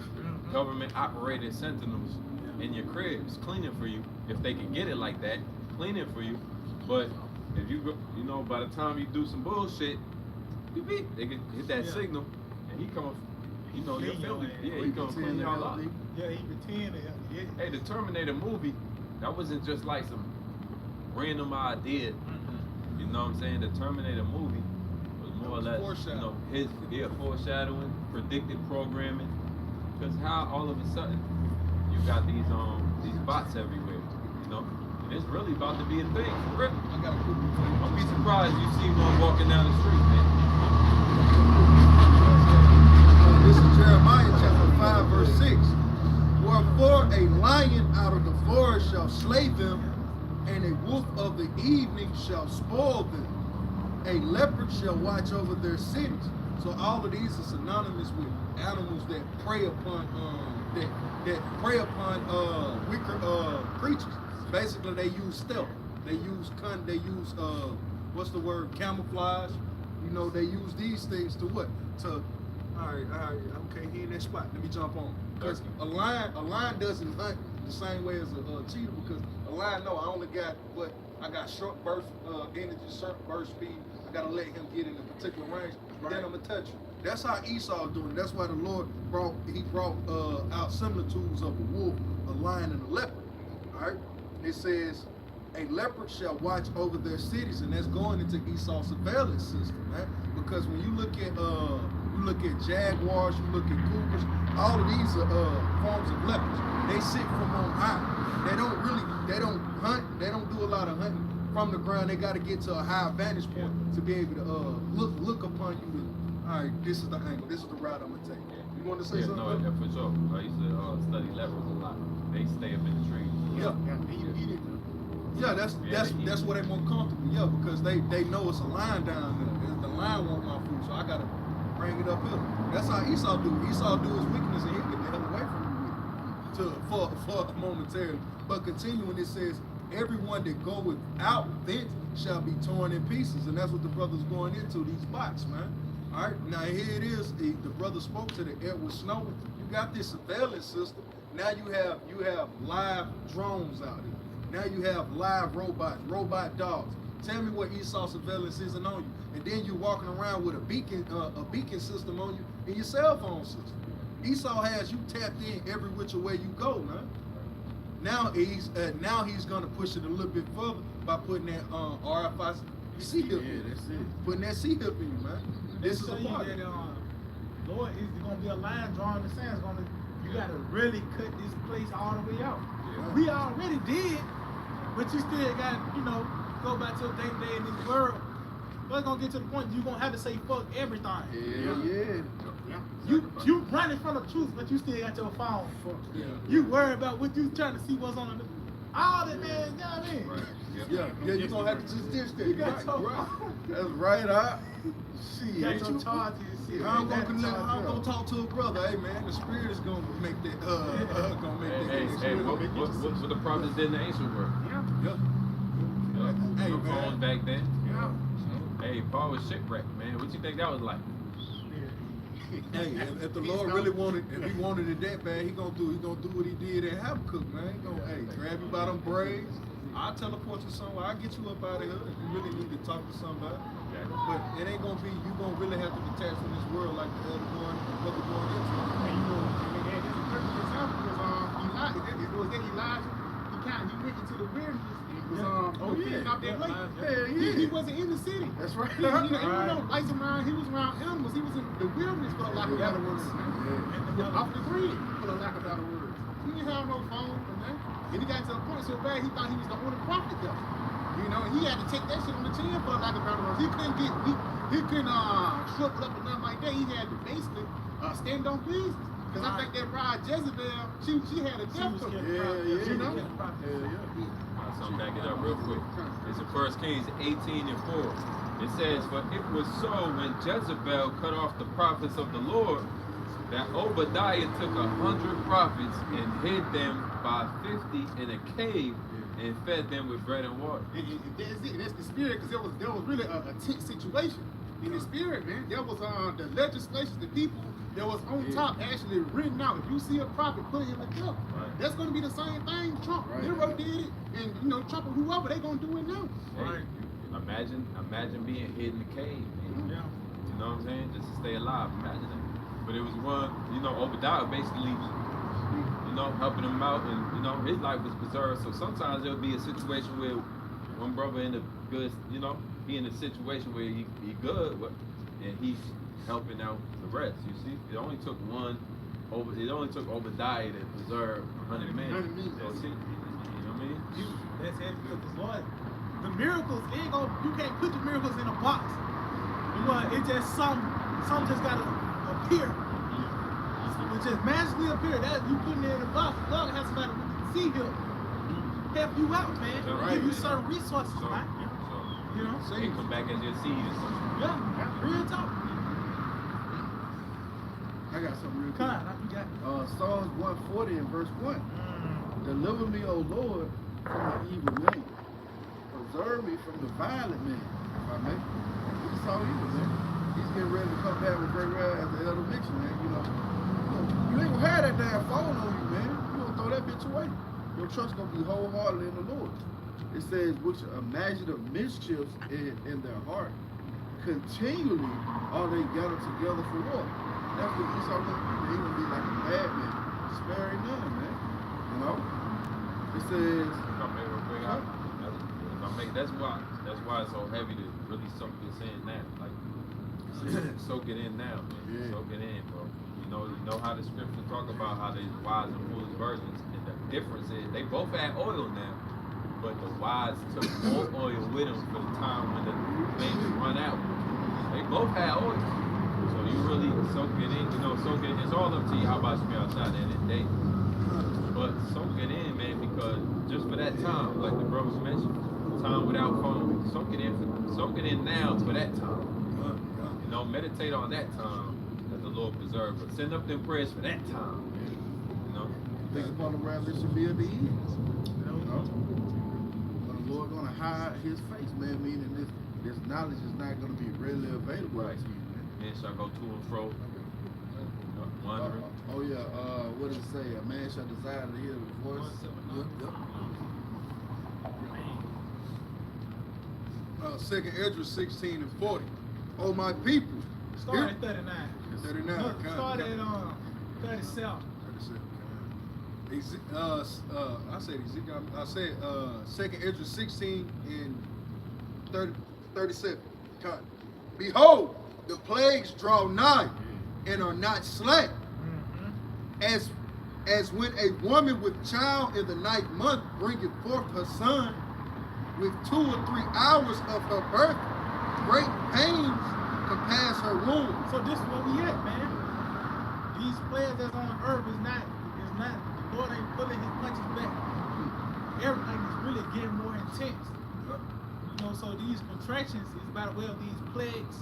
Speaker 5: government operated sentinels in your cribs, cleaning for you. If they can get it like that, cleaning for you. But if you go, you know, by the time you do some bullshit, they can hit that signal, and he come, you know, he gonna clean y'all out.
Speaker 4: Yeah, he pretended.
Speaker 5: Hey, the Terminator movie, that wasn't just like some random idea. You know what I'm saying? The Terminator movie was more or less, you know, his foreshadowing, predictive programming. Because how all of a sudden you got these bots everywhere, you know? And it's really about to be a thing, for real. Don't be surprised you see one walking down the street, man.
Speaker 2: This is Jeremiah chapter 5, verse 6. Wherefore a lion out of the forest shall slay them, and a wolf of the evening shall spoil them. A leopard shall watch over their cities. So all of these are synonymous with animals that prey upon weaker creatures. Basically, they use stealth. They use camouflage. You know, they use these things to what? To all right, okay, he in that spot. Let me jump on. Because a lion doesn't hunt the same way as a cheetah, because a lion, no, I got short burst energy, short burst speed. I gotta let him get in a particular range, then I'm gonna touch you. That's how Esau's doing. That's why the Lord brought out similitudes of a wolf, a lion, and a leopard. All right, it says a leopard shall watch over their cities, and that's going into Esau's surveillance system, right? Because when you look at jaguars, you look at cougars, all of these are forms of leopards. They sit from on high. They don't hunt. They don't do a lot of hunting from the ground. They got to get to a high vantage point to be able to look upon you. All right, this is the angle. This is the route I'm gonna take. You want to say something?
Speaker 5: No, yeah, for sure. I used to study leopards a lot. They stay up in the trees.
Speaker 2: Yeah. Yeah, that's where they more comfortable. Yeah, because they know it's a line down there. The line want my food, so I gotta bring it up here. That's how Esau do. Esau do his wickedness, and he'll get the hell away from you for momentarily. But continuing, it says, everyone that go without thence shall be torn in pieces, and that's what the brother's going into, these bots, man. All right, now here it is. The brother spoke to the Edward Snowden. You got this surveillance system. Now you have live drones out here. Now you have live robots, robot dogs. Tell me what Esau surveillance isn't on you. And then you're walking around with a beacon system on you in your cell phone system. Esau has you tapped in every which way you go, man. Now he's gonna push it a little bit further by putting that RFID C-hip in.
Speaker 1: Yeah, that's it.
Speaker 2: Putting that C-hip in you, man. This is a part.
Speaker 4: Lord, is gonna be a line drawing the sand. You gotta really cut this place all the way out.
Speaker 2: Yeah.
Speaker 4: We already did, but you still got, go back to a day in this world. But it's gonna get to the point you're gonna have to say fuck everything.
Speaker 1: Yeah.
Speaker 4: You running from the truth, but you still got your phone.
Speaker 2: Yeah.
Speaker 4: You worry about what you trying to see what's on the all that, man. You know what I mean?
Speaker 5: Right.
Speaker 2: Yeah, you're gonna have to just ditch that.
Speaker 4: You got your
Speaker 2: That's right,
Speaker 4: you got your charges and shit.
Speaker 2: I'm gonna talk to a brother. Hey man, the spirit is gonna make that
Speaker 5: Hey, what the prophets did in the ancient world?
Speaker 2: Yeah.
Speaker 5: Hey,
Speaker 2: man.
Speaker 5: phones back then.
Speaker 2: Yeah.
Speaker 5: Hey, Paul was shipwrecked, man. What you think that was like?
Speaker 2: Hey, if the Lord really wanted, if he wanted it that bad, he gonna do what he did in Habakkuk, man. He gonna grab you by them braids. I'll teleport you somewhere. I'll get you up out of here if you really need to talk to somebody. But it ain't gonna be, you gonna really have to detach from this world like the other going into.
Speaker 6: And this is a perfect example was Elijah. He went into the wilderness. He was feeding out that lake. He wasn't in the city.
Speaker 1: That's right.
Speaker 6: He was lights around. He was around animals. He was in the wilderness for a lack of better words. Off the grid for a lack of better words. He didn't have no phone, man. And he got to a point so bad he thought he was the only prophet there. And he had to take that shit on the chin for a lack of better words. He couldn't shrivel up or nothing like that. He had to basically stand on business. Because I think that bride Jezebel, she had a death to her.
Speaker 5: So I'm back it up real quick. It's in 1 Kings 18:4. It says, "For it was so when Jezebel cut off the prophets of the Lord, that Obadiah took 100 prophets and hid them by 50 in a cave and fed them with bread and water."
Speaker 6: That's the spirit, because there was really a tense situation in the spirit, man. There was the legislation, the people that was on top actually written out. If you see a prophet, put him in jail.
Speaker 5: Right.
Speaker 6: That's going to be the same thing Trump,
Speaker 1: Right.
Speaker 6: Nero did it, and Trump or whoever, they going to do it now.
Speaker 5: Hey, imagine being hid in the cave, man.
Speaker 4: Yeah.
Speaker 5: You know what I'm saying? Just to stay alive. Imagine that. But it was one, Obadiah basically, helping him out, and his life was preserved. So sometimes there'll be a situation where one brother in a good, be in a situation where he good, and he's helping out the rest. You see, it only took Obadiah to preserve 100 men. That's it. You know what I mean?
Speaker 4: That's heavy because Lord, the miracles you can't put the miracles in a box. It just some just gotta appear. It just magically appear. That you putting it in a box. God has somebody who can see him, help you out, man. Give you certain resources, right?
Speaker 5: So he come back as your seed or something.
Speaker 4: Yeah, real talk.
Speaker 1: I got something real
Speaker 4: Come
Speaker 1: quick.
Speaker 4: on, you got it.
Speaker 1: Psalms 140 and verse 1. Deliver me, O Lord, from the evil man. Preserve me from the violent man, if I may. He's all evil, man. He's getting ready to come back with great wrath after Elder Mixon, man. You ain't gonna have that damn phone on you, man. You gonna throw that bitch away. Your trust gonna be wholeheartedly in the Lord. It says, which imaginative mischiefs in their heart, continually are they gathered together for war. That's what he's all gonna be. He's gonna be like a madman, sparing none, man. It says,
Speaker 5: That's why it's so heavy to really soak this in now. Like, soak it in now, man.
Speaker 1: Yeah.
Speaker 5: Soak it in, bro. You know how the scriptures talk about how there's wise and foolish virgins, and the difference is they both add oil now, but the wise took more oil with them for the time when the things run out. They both had oil. So you really soak it in, soak it in. It's all up to you how about you outside the end of the day. But soak it in, man, because just for that time, like the brothers mentioned, time without phone, soak it in now for that time. Meditate on that time that the Lord preserve us. Send up them prayers for that time.
Speaker 1: Think upon the wrath that should be at the end. But the Lord gonna hide his face, man, meaning this knowledge is not gonna be readily available to you, man.
Speaker 5: Men shall go to and fro, wandering.
Speaker 1: What does it say? A man shall desire to hear the voice.
Speaker 2: Second Esdras 16 and 40. Oh my people.
Speaker 4: Start at 39.
Speaker 2: 39.
Speaker 4: No, start at 37.
Speaker 2: I said Second Esdras 16 and 37. Cut. Behold, the plagues draw nigh and are not slack. As when a woman with child in the 9th month bringeth forth her son, with 2 or 3 hours of her birth, great pains compass her womb.
Speaker 4: So this is where we at, man. These plagues that's on earth is not, the Lord ain't pulling his punches back. Everything is really getting more intense. So these contractions is by the way of these plagues,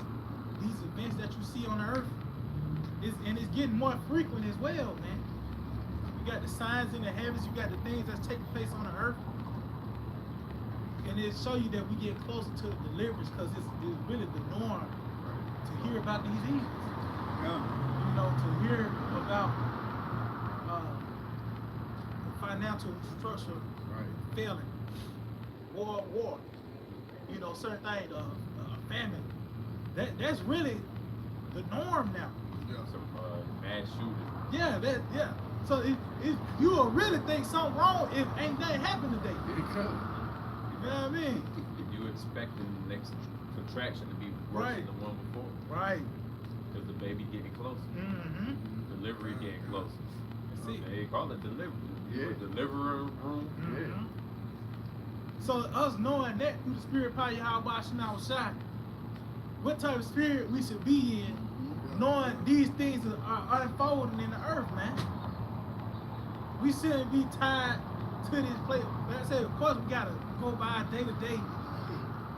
Speaker 4: these events that you see on the earth, and it's getting more frequent as well, man. You got the signs in the heavens, you got the things that's taking place on the earth. And it show you that we get closer to the deliverance because it's really the norm to hear about these evils. To hear about financial structure failing, war, certain things, famine. That's really the norm now.
Speaker 5: Some mass shooting.
Speaker 4: Yeah. So if you will really think something wrong if ain't nothing happened today. You know what I mean?
Speaker 5: If you expecting the next contraction to be worse than the one before.
Speaker 4: Right.
Speaker 5: Because the baby getting closer. Delivery getting closer. They call it delivery. Delivery room.
Speaker 4: So us knowing that through the spirit power Yahawashi, what type of spirit we should be in, knowing these things are unfolding in the earth, man. We shouldn't be tied to this place. Like I said, of course we gotta go by day to day.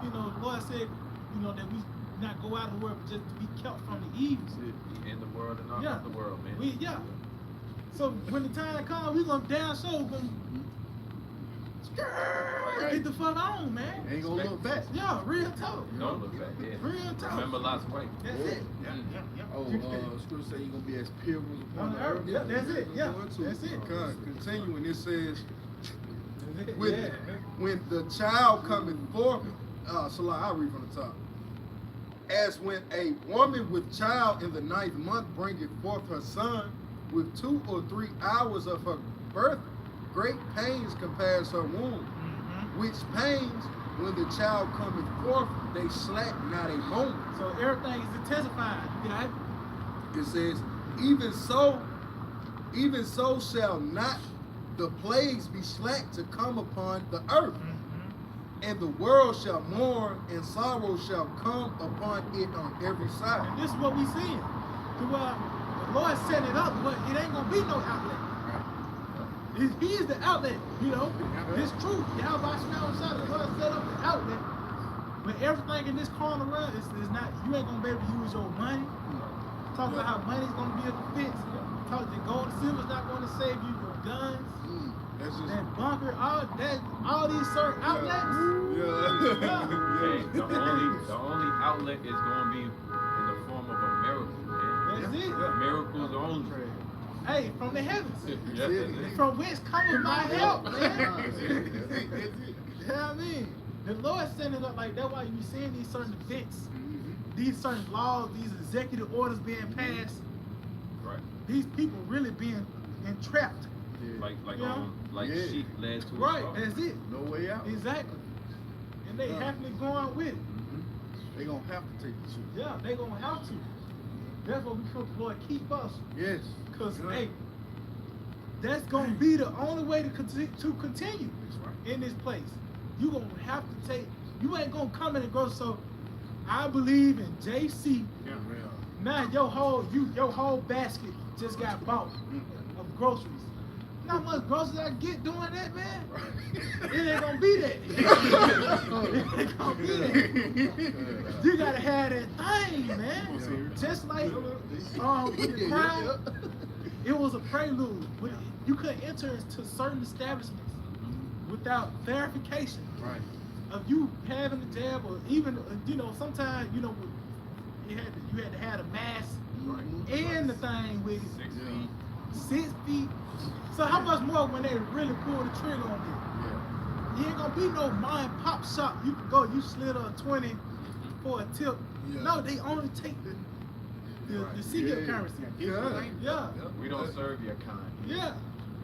Speaker 4: The Lord said, that we not go out of the world, but just to be kept from the evils.
Speaker 5: In the world and not of the world, man.
Speaker 4: So when the time comes, we gonna down show, get the fuck on, man.
Speaker 1: Ain't gonna look back.
Speaker 4: Yeah, real talk.
Speaker 5: Don't look back.
Speaker 4: Real talk.
Speaker 5: Remember Lot's wife.
Speaker 4: That's it.
Speaker 1: Scripture say you're gonna be as pilgrims upon the earth.
Speaker 4: Yeah, that's it. Yeah, that's it.
Speaker 2: Continuing, it says, when the child cometh forth, I'll read from the top. As when a woman with child in the 9th month bringeth forth her son, with 2 or 3 hours of her birth, great pains compares her womb. Which pains, when the child cometh forth, they slack not a moment.
Speaker 4: So everything is intensifying.
Speaker 2: It says, even so shall not the plagues be slack to come upon the earth. And the world shall mourn, and sorrow shall come upon it on every side.
Speaker 4: And this is what we seeing. The Lord set it up, but it ain't gonna be no outlet. He is the outlet, It's true. Yahawashi, the Lord set up the outlet. But everything in this corner realm is not, you ain't gonna be able to use your money. Talk about how money's gonna be a defense. Talk that gold and silver's not gonna save you, your guns. That bunker, all these certain outlets.
Speaker 5: The only outlet is going to be in the form of a miracle, man.
Speaker 4: That's it.
Speaker 5: Miracles only.
Speaker 4: Hey, from the heavens.
Speaker 5: That's it.
Speaker 4: From whence cometh my help, man. You know what I mean? The Lord set it up like that. Why you seeing these certain events, these certain laws, these executive orders being passed.
Speaker 5: Right.
Speaker 4: These people really being entrapped.
Speaker 5: Like sheep led to
Speaker 4: right, that's it.
Speaker 1: No way out.
Speaker 4: Exactly. And they happily going with it.
Speaker 1: They gonna have to take the truth.
Speaker 4: Yeah, they gonna have to. That's what we come, Lord, keep us.
Speaker 1: Yes.
Speaker 4: Because hey, that's gonna be the only way to continue in this place. you gonna have to take. You ain't gonna come in and go. So I believe in JC.
Speaker 1: Yeah.
Speaker 4: Now your whole basket just got bought of groceries. You know how much groceries I get doing that, man? It ain't gonna be that. It ain't gonna be that. You gotta have that thing, man. Just like with the crown, it was a prelude. But you couldn't enter into certain establishments without verification of you having the jab, or even sometimes you had to have a mask and the thing with it. 6 feet. So how much more when they really pull the trigger on it? You ain't gonna be no mom and pop shop. You can go, you slid a 20 for a tip. No, they only take the CDL currency. Yeah.
Speaker 3: We don't serve your kind.
Speaker 4: Yeah.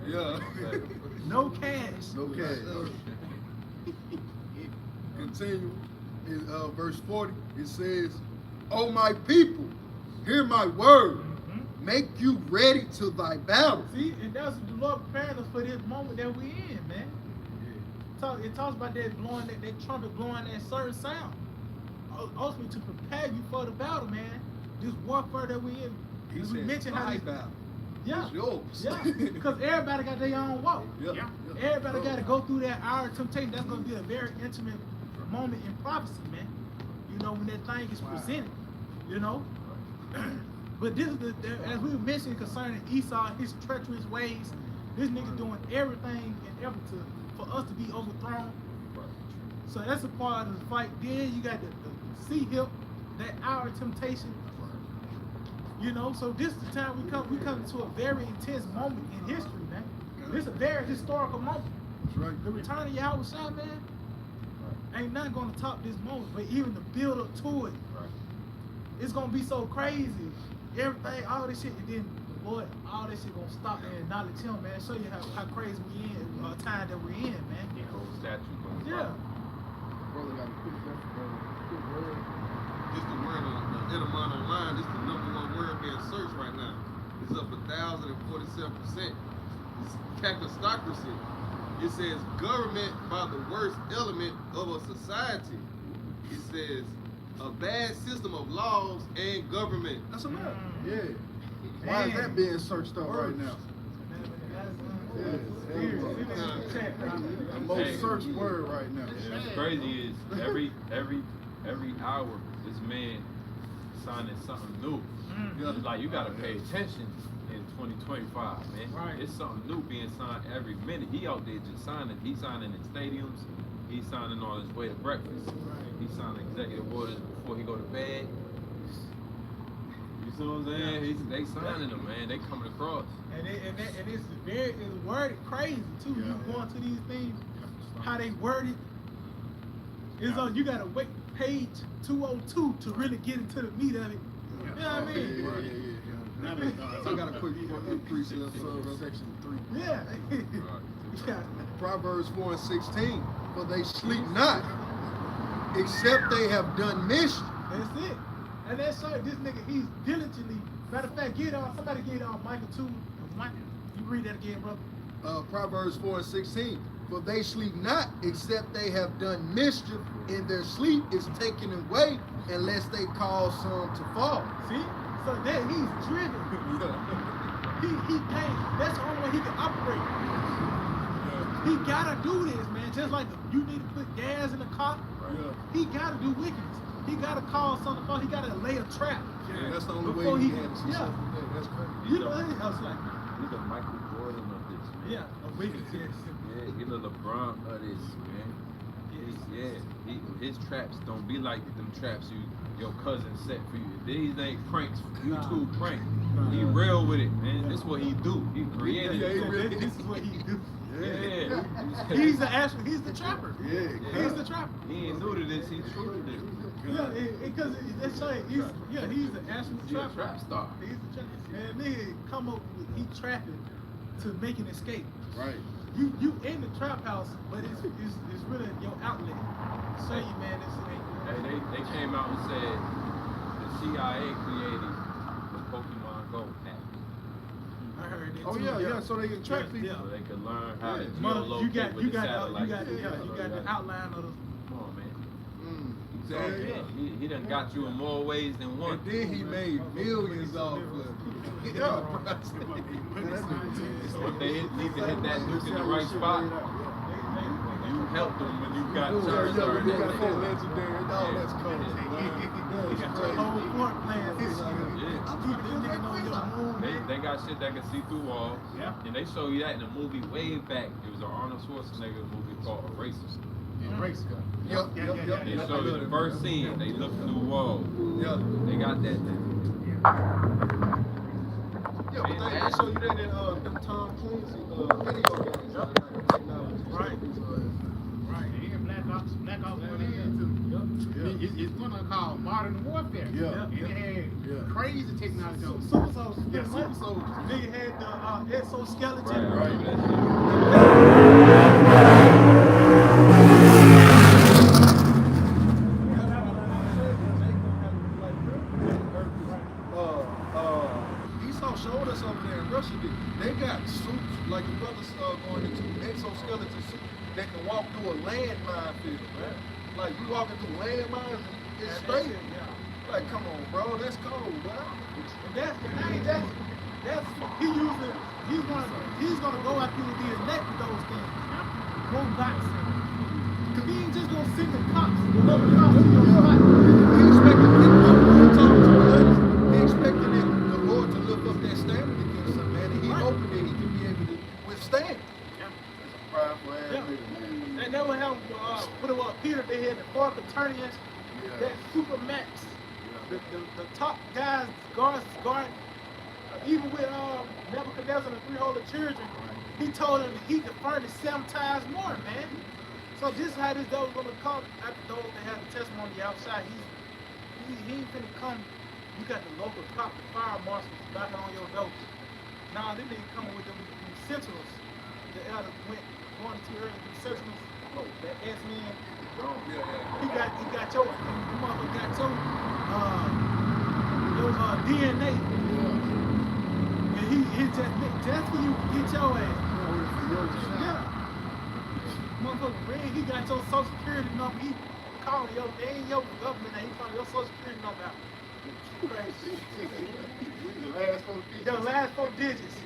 Speaker 2: Yeah.
Speaker 4: No cash.
Speaker 1: No cash.
Speaker 2: Continue in verse 40. It says, "O my people, hear my word. Make you ready to thy battle."
Speaker 4: See, and that's the Lord preparing us for this moment that we're in, man. It talks about that blowing, that trumpet blowing that certain sound. Ultimately to prepare you for the battle, man. This warfare that we're in.
Speaker 2: He
Speaker 4: we
Speaker 2: said,
Speaker 4: mentioned how
Speaker 2: thy
Speaker 4: this,
Speaker 2: battle.
Speaker 4: yeah,
Speaker 2: It's yours.
Speaker 4: yeah, because everybody got their own walk.
Speaker 2: Yeah.
Speaker 4: Everybody got to go through that hour of temptation. That's going to be a very intimate moment in prophecy, man. When that thing is presented, But this is as we were mentioning concerning Esau and his treacherous ways. This nigga doing everything and ever for us to be overthrown. So that's a part of the fight. Then you got the sea hip, that hour of temptation. So this is the time we come to a very intense moment in history, man. This is a very historical moment.
Speaker 2: That's right.
Speaker 4: The return of Yahawashi, man, ain't nothing gonna top this moment. But even the build up to it, it's gonna be so crazy. Everything, all this shit, and then Lord, all this shit gonna stop and acknowledge him, man. Show you how crazy we in, time that we're in, man.
Speaker 3: Statue going
Speaker 4: Yeah.
Speaker 1: Brother got a quick word.
Speaker 2: This the word on the Edomon online. This the #1 word being searched right now. It's up 1,047%. It's technocracy. It says government by the worst element of a society. It says a bad system of laws and government. That's a word.
Speaker 1: Yeah. Why is that being searched up right now? The most searched word right now.
Speaker 5: Yeah, what's crazy is every hour this man signing something new. It's like you gotta pay attention in 2025, man.
Speaker 4: Right.
Speaker 5: It's something new being signed every minute. He out there just signing. He's signing in stadiums. He's signing on his way to breakfast. He's signing executive orders before he go to bed. You see what I'm saying? They signing them, man. They coming across.
Speaker 4: And it's worded crazy too. You going to these things, how they worded. It's on. You gotta wait page 202 to really get into the meat of it. You know what I mean?
Speaker 2: I got a quick precept section 3.
Speaker 4: Yeah. Yeah.
Speaker 2: Proverbs 4:16. For they sleep not, except they have done mischief.
Speaker 4: That's it. And that's so this nigga, he's diligently. Matter of fact, somebody get on Micah 2. Micah, you read that again, brother.
Speaker 2: Proverbs 4:16. For they sleep not, except they have done mischief, and their sleep is taken away, unless they cause some to fall.
Speaker 4: See? So that he's driven. He can't. That's the only way he can operate. He gotta do this, man. Just like you need to put gas in the car. He gotta do wickedness. He gotta call something. He gotta lay a trap.
Speaker 2: Yeah, that's the only
Speaker 4: Before
Speaker 2: way
Speaker 4: he
Speaker 2: he had to see
Speaker 4: yeah.
Speaker 2: something. Yeah, that's crazy.
Speaker 4: You know what I was like?
Speaker 5: He's the Michael Jordan of this, man.
Speaker 4: Yeah, a wickedness. Yes.
Speaker 5: Yeah, he's the LeBron of this, man. His traps don't be like them traps your cousin set for you. These ain't pranks, YouTube prank. He real with it, man. This what he do. He created it.
Speaker 4: This is what he do.
Speaker 5: Yeah.
Speaker 4: He's the trapper.
Speaker 2: Yeah.
Speaker 4: He's the trapper.
Speaker 5: He ain't new to this. He's true to this.
Speaker 4: Yeah, because that's like he's the actual
Speaker 5: He's a
Speaker 4: trapper.
Speaker 5: trap star.
Speaker 4: He's the trapper. And nigga come up with he trapping to make an escape.
Speaker 1: Right.
Speaker 4: You in the trap house, but it's really your outlet. Show you, man, this ain't.
Speaker 5: Hey, they came out and said the CIA created the Pokemon Go app.
Speaker 4: I heard that
Speaker 1: Oh
Speaker 4: too.
Speaker 1: yeah, so they can track people.
Speaker 5: So they could learn how to
Speaker 4: Mother,
Speaker 5: geolocate
Speaker 4: you got
Speaker 5: with the satellite.
Speaker 4: you got the outline of the.
Speaker 5: Come on, man.
Speaker 2: Exactly.
Speaker 5: Man, he done got you in more ways than one.
Speaker 2: And then he made millions off of it.
Speaker 1: Yeah.
Speaker 5: So if they need to hit that nuke in the right spot, you helped them when you got charged.
Speaker 2: Yeah, we got that legendary. Oh, that's cool.
Speaker 4: You got your whole floor plan.
Speaker 5: They got shit that can see through walls.
Speaker 4: Yeah.
Speaker 5: And they show you that in a movie way back. It was an Arnold Schwarzenegger movie called Eraser.
Speaker 2: Yep.
Speaker 5: They show you the first scene. They look through walls.
Speaker 2: Yeah.
Speaker 5: They got that.
Speaker 2: Yeah, but they show you that in them Tom Clancy video games.
Speaker 6: Right. Even Black Ops 1 and 2. It's one called Modern Warfare.
Speaker 1: Yeah.
Speaker 6: And it had crazy technology on it.
Speaker 4: Super soldiers.
Speaker 6: Yeah, super soldiers.
Speaker 4: Nigga had the exoskeleton.
Speaker 2: Esau showed us over there in Russia that they got suits, like the brothers going into exoskeleton suits that can walk through a landmine field, man. Like you walking through landmines, it's straight. Like, come on, bro, that's cold, bro.
Speaker 4: That's he's gonna go out there with his neck with those things. Robots. Cause he ain't just gonna send the cops, another cops to your spot.
Speaker 2: He expecting the Lord to lift up that standard against him, man, and he hoping that he can be able to withstand.
Speaker 1: Prideful ass nigga, man.
Speaker 4: And that would have what it was Peter, they had the 4 battalions, that super max. The top guys, guard, even with Nebuchadnezzar and the 3 holy children, he told them he could furnish 7 times more, man. So this is how this dog is gonna come after those that have the testimony outside. He ain't finna come. You got the local cop, the fire marshals knocking on your door. Nah, they didn't come with them sentinels. The elder going too early. The sentinels, that S-man. He got your motherfucker got your DNA. And he just for you to get your ass. Yeah. Motherfucker, man, he got your social security number. He calling your, they ain't your government, he calling your social security number out. Crazy. Your last 4 digits.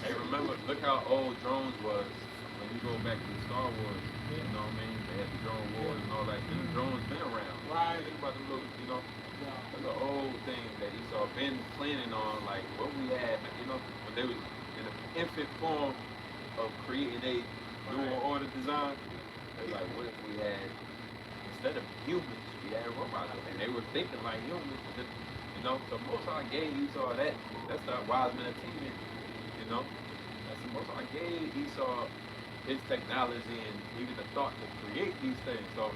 Speaker 5: Hey, remember, look how old drones was when you go back to Star Wars. You know what I mean? They had the drone wars and all that. The drones been around.
Speaker 4: Right.
Speaker 5: Think about them little, you know, the old things that Esau been planning on, like what we had, you know, when they was in the infant form of creating a new order design. They like, what if we had, instead of humans, we had robots? And they were thinking like humans, you know. So most I gave Esau that. That's the wise men achievement, you know. That's the most I gave Esau his technology and even the thought to create these things. So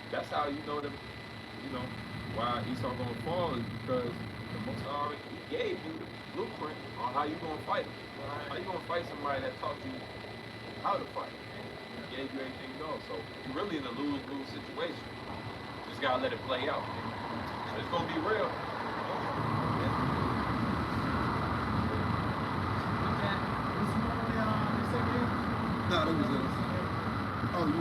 Speaker 5: that's how you know why Esau gonna fall is because the most already he gave you the blueprint on how you gonna fight him. How you gonna fight somebody that taught you how to fight? He gave you everything you know. So you're really in a lose-lose situation. Just gotta let it play out. It's gonna be real.
Speaker 2: Nah, that was it. Oh, you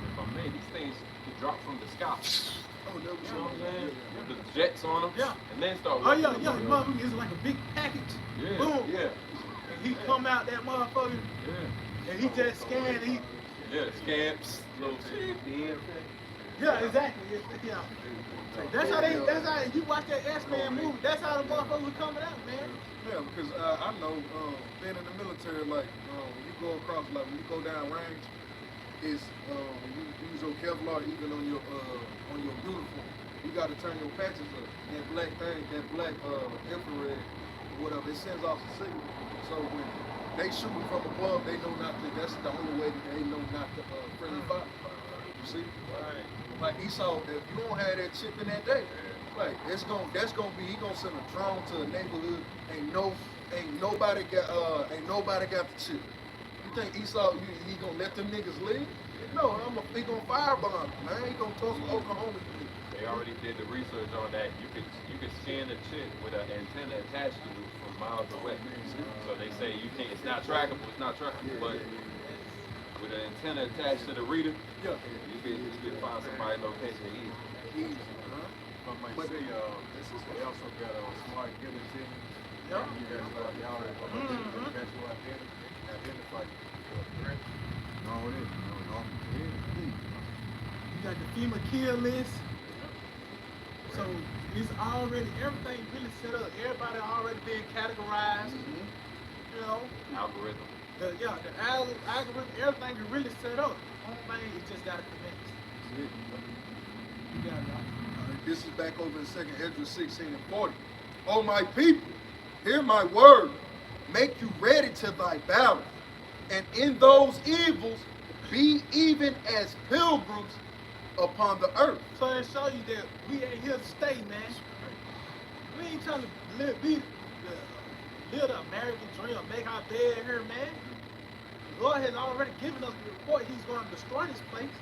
Speaker 5: If I may, these things could drop from the sky.
Speaker 2: Oh, that was
Speaker 5: You know what I'm saying? With the jets on them.
Speaker 4: Yeah.
Speaker 5: And then start
Speaker 4: Oh yeah,
Speaker 5: walking
Speaker 4: yeah,
Speaker 5: them.
Speaker 4: motherfucker is like a big package.
Speaker 5: Yeah,
Speaker 4: Boom.
Speaker 5: yeah,
Speaker 4: And he come out that motherfucker
Speaker 5: yeah.
Speaker 4: and he just scan he
Speaker 5: Yeah, scamps, little shit,
Speaker 4: yeah, exactly. Yeah. That's how you watch that S-Man movie, that's how the motherfuckers are coming out, man.
Speaker 2: Yeah, because I know being in the military, like when you go across, like when you go down range, is you use your Kevlar even on your uniform. You got to turn your patches up. That black thing, that black infrared, whatever, it sends off a signal. So when they shoot from above, they know not to. That's the only way that they know not to friendly fire. You see? Right. Like Esau, if you don't have that chip in that day, like that's gonna be he gonna send a drone to a neighborhood. Ain't nobody got the chip. You think Esau he gonna let them niggas live? No, he gonna firebomb them, man. He gonna toss Oklahoma.
Speaker 5: They already did the research on that. You could scan a chick with an antenna attached to it from miles away. So they say you can't. It's not trackable. It's not trackable. But with an antenna attached to the reader, you can find somebody's location easy.
Speaker 3: But might say, they also got a smart guillotine.
Speaker 4: Yeah.
Speaker 3: You guys y'all already got your identify your threat. No, it is.
Speaker 4: You got the FEMA kill list. So it's already, everything really set up. Everybody already been categorized. You know.
Speaker 5: Algorithm.
Speaker 4: The algorithm, everything is really set up. Only thing is just gotta connect. You got it.
Speaker 2: This is back over in 2nd Ezra 16 and 40. O my people, hear my word. Make you ready to thy battle. And in those evils, be even as pilgrims upon the earth.
Speaker 4: So they show you that we ain't here to stay, man. We ain't trying to live the American dream, make our bed here, man. The Lord has already given us the report he's going to destroy this place.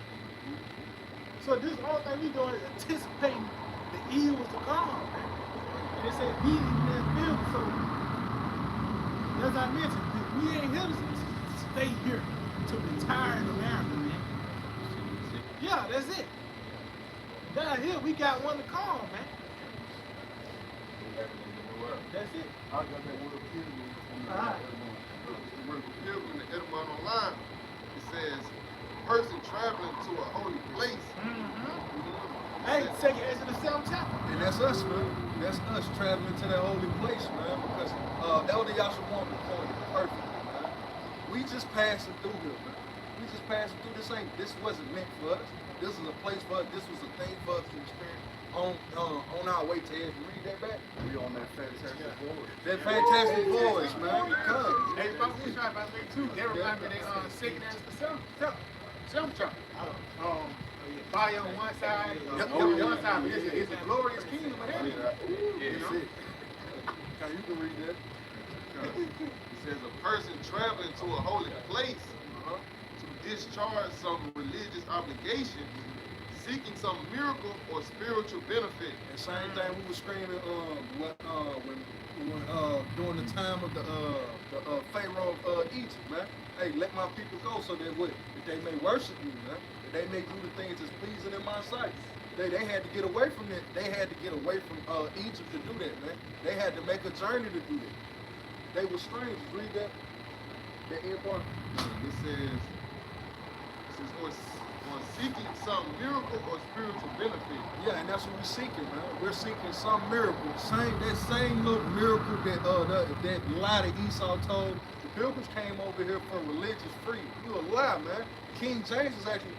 Speaker 4: So this whole thing we doing is anticipating the evils to come, man. And they say be in that building. So as I mentioned, we ain't here to stay here to retire in America, man. Yeah, that's it. Down here we got one to call, man. That's it.
Speaker 1: I got that word pilgrim.
Speaker 4: Alright.
Speaker 6: The word pilgrim, the Edmond online, it says, person traveling to a holy place.
Speaker 4: Hey, 2nd Ezra the 7th chapter.
Speaker 2: And that's us, man. That's us traveling to that holy place, man. Because Elder Yahawah pointed perfect, man. We just passing through here, man. We just passing through. This wasn't meant for us. This is a place for us. This was a thing for us to experience on our way to heaven. Read that back.
Speaker 1: We on that fantastic voyage.
Speaker 2: That fantastic voyage, man. Come.
Speaker 6: Hey, if I was trying to say too, they remind me they 2nd as the 7th chapter. Fire on one side, on one side, but it's a glorious kingdom of heaven.
Speaker 2: That's it. Now you can read that.
Speaker 6: It says a person traveling to a holy place to discharge some religious obligation, seeking some miracle or spiritual benefit.
Speaker 2: And same thing we were screaming when during the time of the Pharaoh of Egypt, man. Hey, let my people go so that they may worship me, man. That they may do the things that's pleasing in my sight. They had to get away from it. They had to get away from Egypt to do that, man. They had to make a journey to do that. They were strangers. Read that. That end part.
Speaker 6: It says or seeking some miracle or spiritual benefit.
Speaker 2: Yeah, and that's what we're seeking, man. We're seeking some miracle. That same little miracle that lie that Esau told. The pilgrims came over here for religious freedom. You a lie, man. King James is actually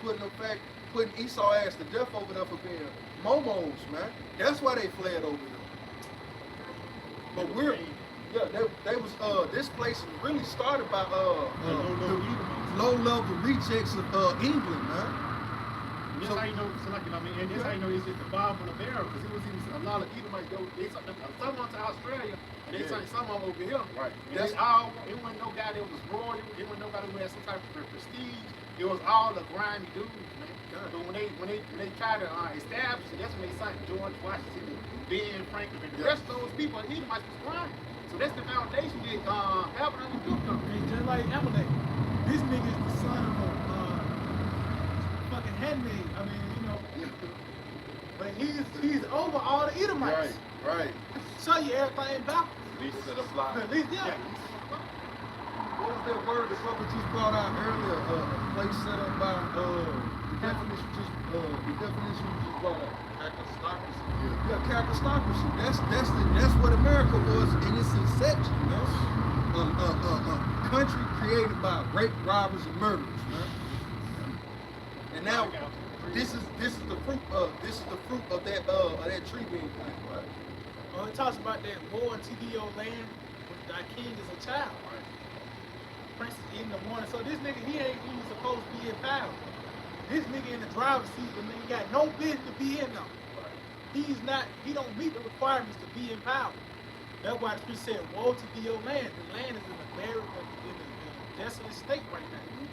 Speaker 2: putting Esau ass to death over there for being momos, man. That's why they fled over here. But they was this place was really started by the low-level rejects of England, man.
Speaker 6: And that's how you know, and that's how you know it's just the Bible of Arab, because it was even a lot of Edomites. Some went to Australia, and they sent some of them over here.
Speaker 2: Right.
Speaker 6: And it wasn't no guy that was royal. It wasn't nobody who had some type of prestige. It was all the grimy dudes, man. But when they tried to establish it, that's when they signed George Washington, Ben Franklin, and the rest of those people, Edomites was grimy. So that's the foundation that Abraham was built on.
Speaker 4: Hey, just like Amalek, this nigga is the son of a fucking handmaid. I mean, you know. But he's over all the Edomites.
Speaker 2: Right.
Speaker 4: Show you everything backwards.
Speaker 5: Least to the flock.
Speaker 4: At least, yeah.
Speaker 2: What was that word that brother just brought out earlier? A place set up by the definition you just brought out.
Speaker 6: Aristocracy.
Speaker 2: Yeah, characterocracy. That's what America was in its inception, man. Country created by rape, robbers, and murderers, man. And now this is the fruit of that tree being planted, right?
Speaker 4: It talks about that war in TDO land with thy king is a child.
Speaker 2: Right.
Speaker 4: Princess in the morning. So this nigga, he ain't even supposed to be in power. This nigga in the driver's seat, the nigga got no business to be in them. He don't meet the requirements to be in power. That's why the priest said, woe to thee, O land. The land is in a desolate state right now.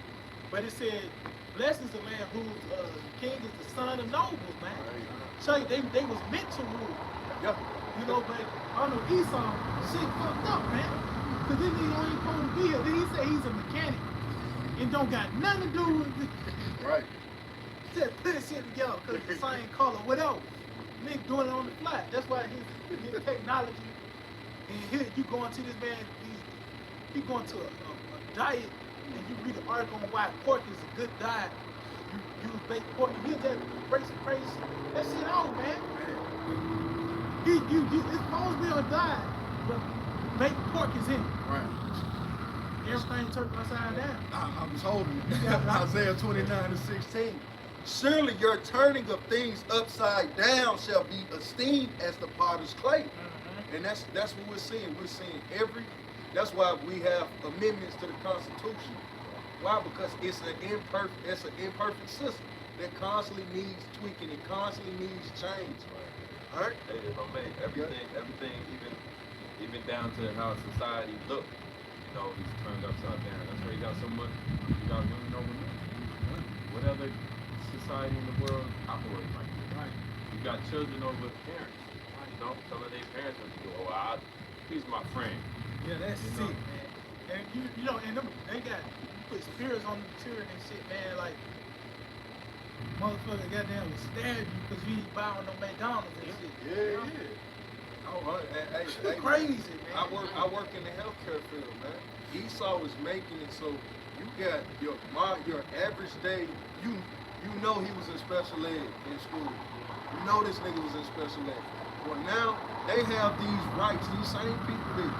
Speaker 4: But it said, blessed is the man whose king is the son of nobles, man. So they was meant to rule.
Speaker 2: Yeah.
Speaker 4: You know, but I know Esau, shit fucked up, man. Cause this nigga ain't supposed to be here. Then he say he's a mechanic. It don't got nothing to do with it.
Speaker 1: Right.
Speaker 4: Just put this shit together because it's the same color, whatever. Nigga doing it on the fly. That's why his technology. And here you going to this man, he going to a diet, and you read an article on why pork is a good diet. You baked pork, and he'll just break some crazy shit. That shit out, man. It's supposed to be on a diet, but baked pork is in it.
Speaker 1: Right.
Speaker 4: Everything turned upside down.
Speaker 2: I was holding it. Isaiah 29:16. Surely your turning of things upside down shall be esteemed as the potter's clay. And that's what we're seeing. We're seeing that's why we have amendments to the Constitution. Why? Because it's an imperfect system that constantly needs tweaking, it constantly needs change. All right?
Speaker 5: Hey, if I may, everything, even down to how society look, you know, he's turned upside down. That's why you got so much. You got women over men. What other society in the world operates like that?
Speaker 4: Right.
Speaker 5: You got children over parents. You know, some of their parents would go, "Oh, he's my friend."
Speaker 4: Yeah, that's
Speaker 5: You
Speaker 4: sick,
Speaker 5: know?
Speaker 4: man. And you know, and they got put spirits on the children and shit, man. Like motherfucker, goddamn, will stab you because you ain't buying no McDonald's and shit.
Speaker 2: Yeah. Oh, hey,
Speaker 4: Crazy, man.
Speaker 2: I work in the healthcare field, man. Esau was making it so you got your average day. You know he was in special ed in school. You know this nigga was in special ed. Well, now they have these rights. These same people that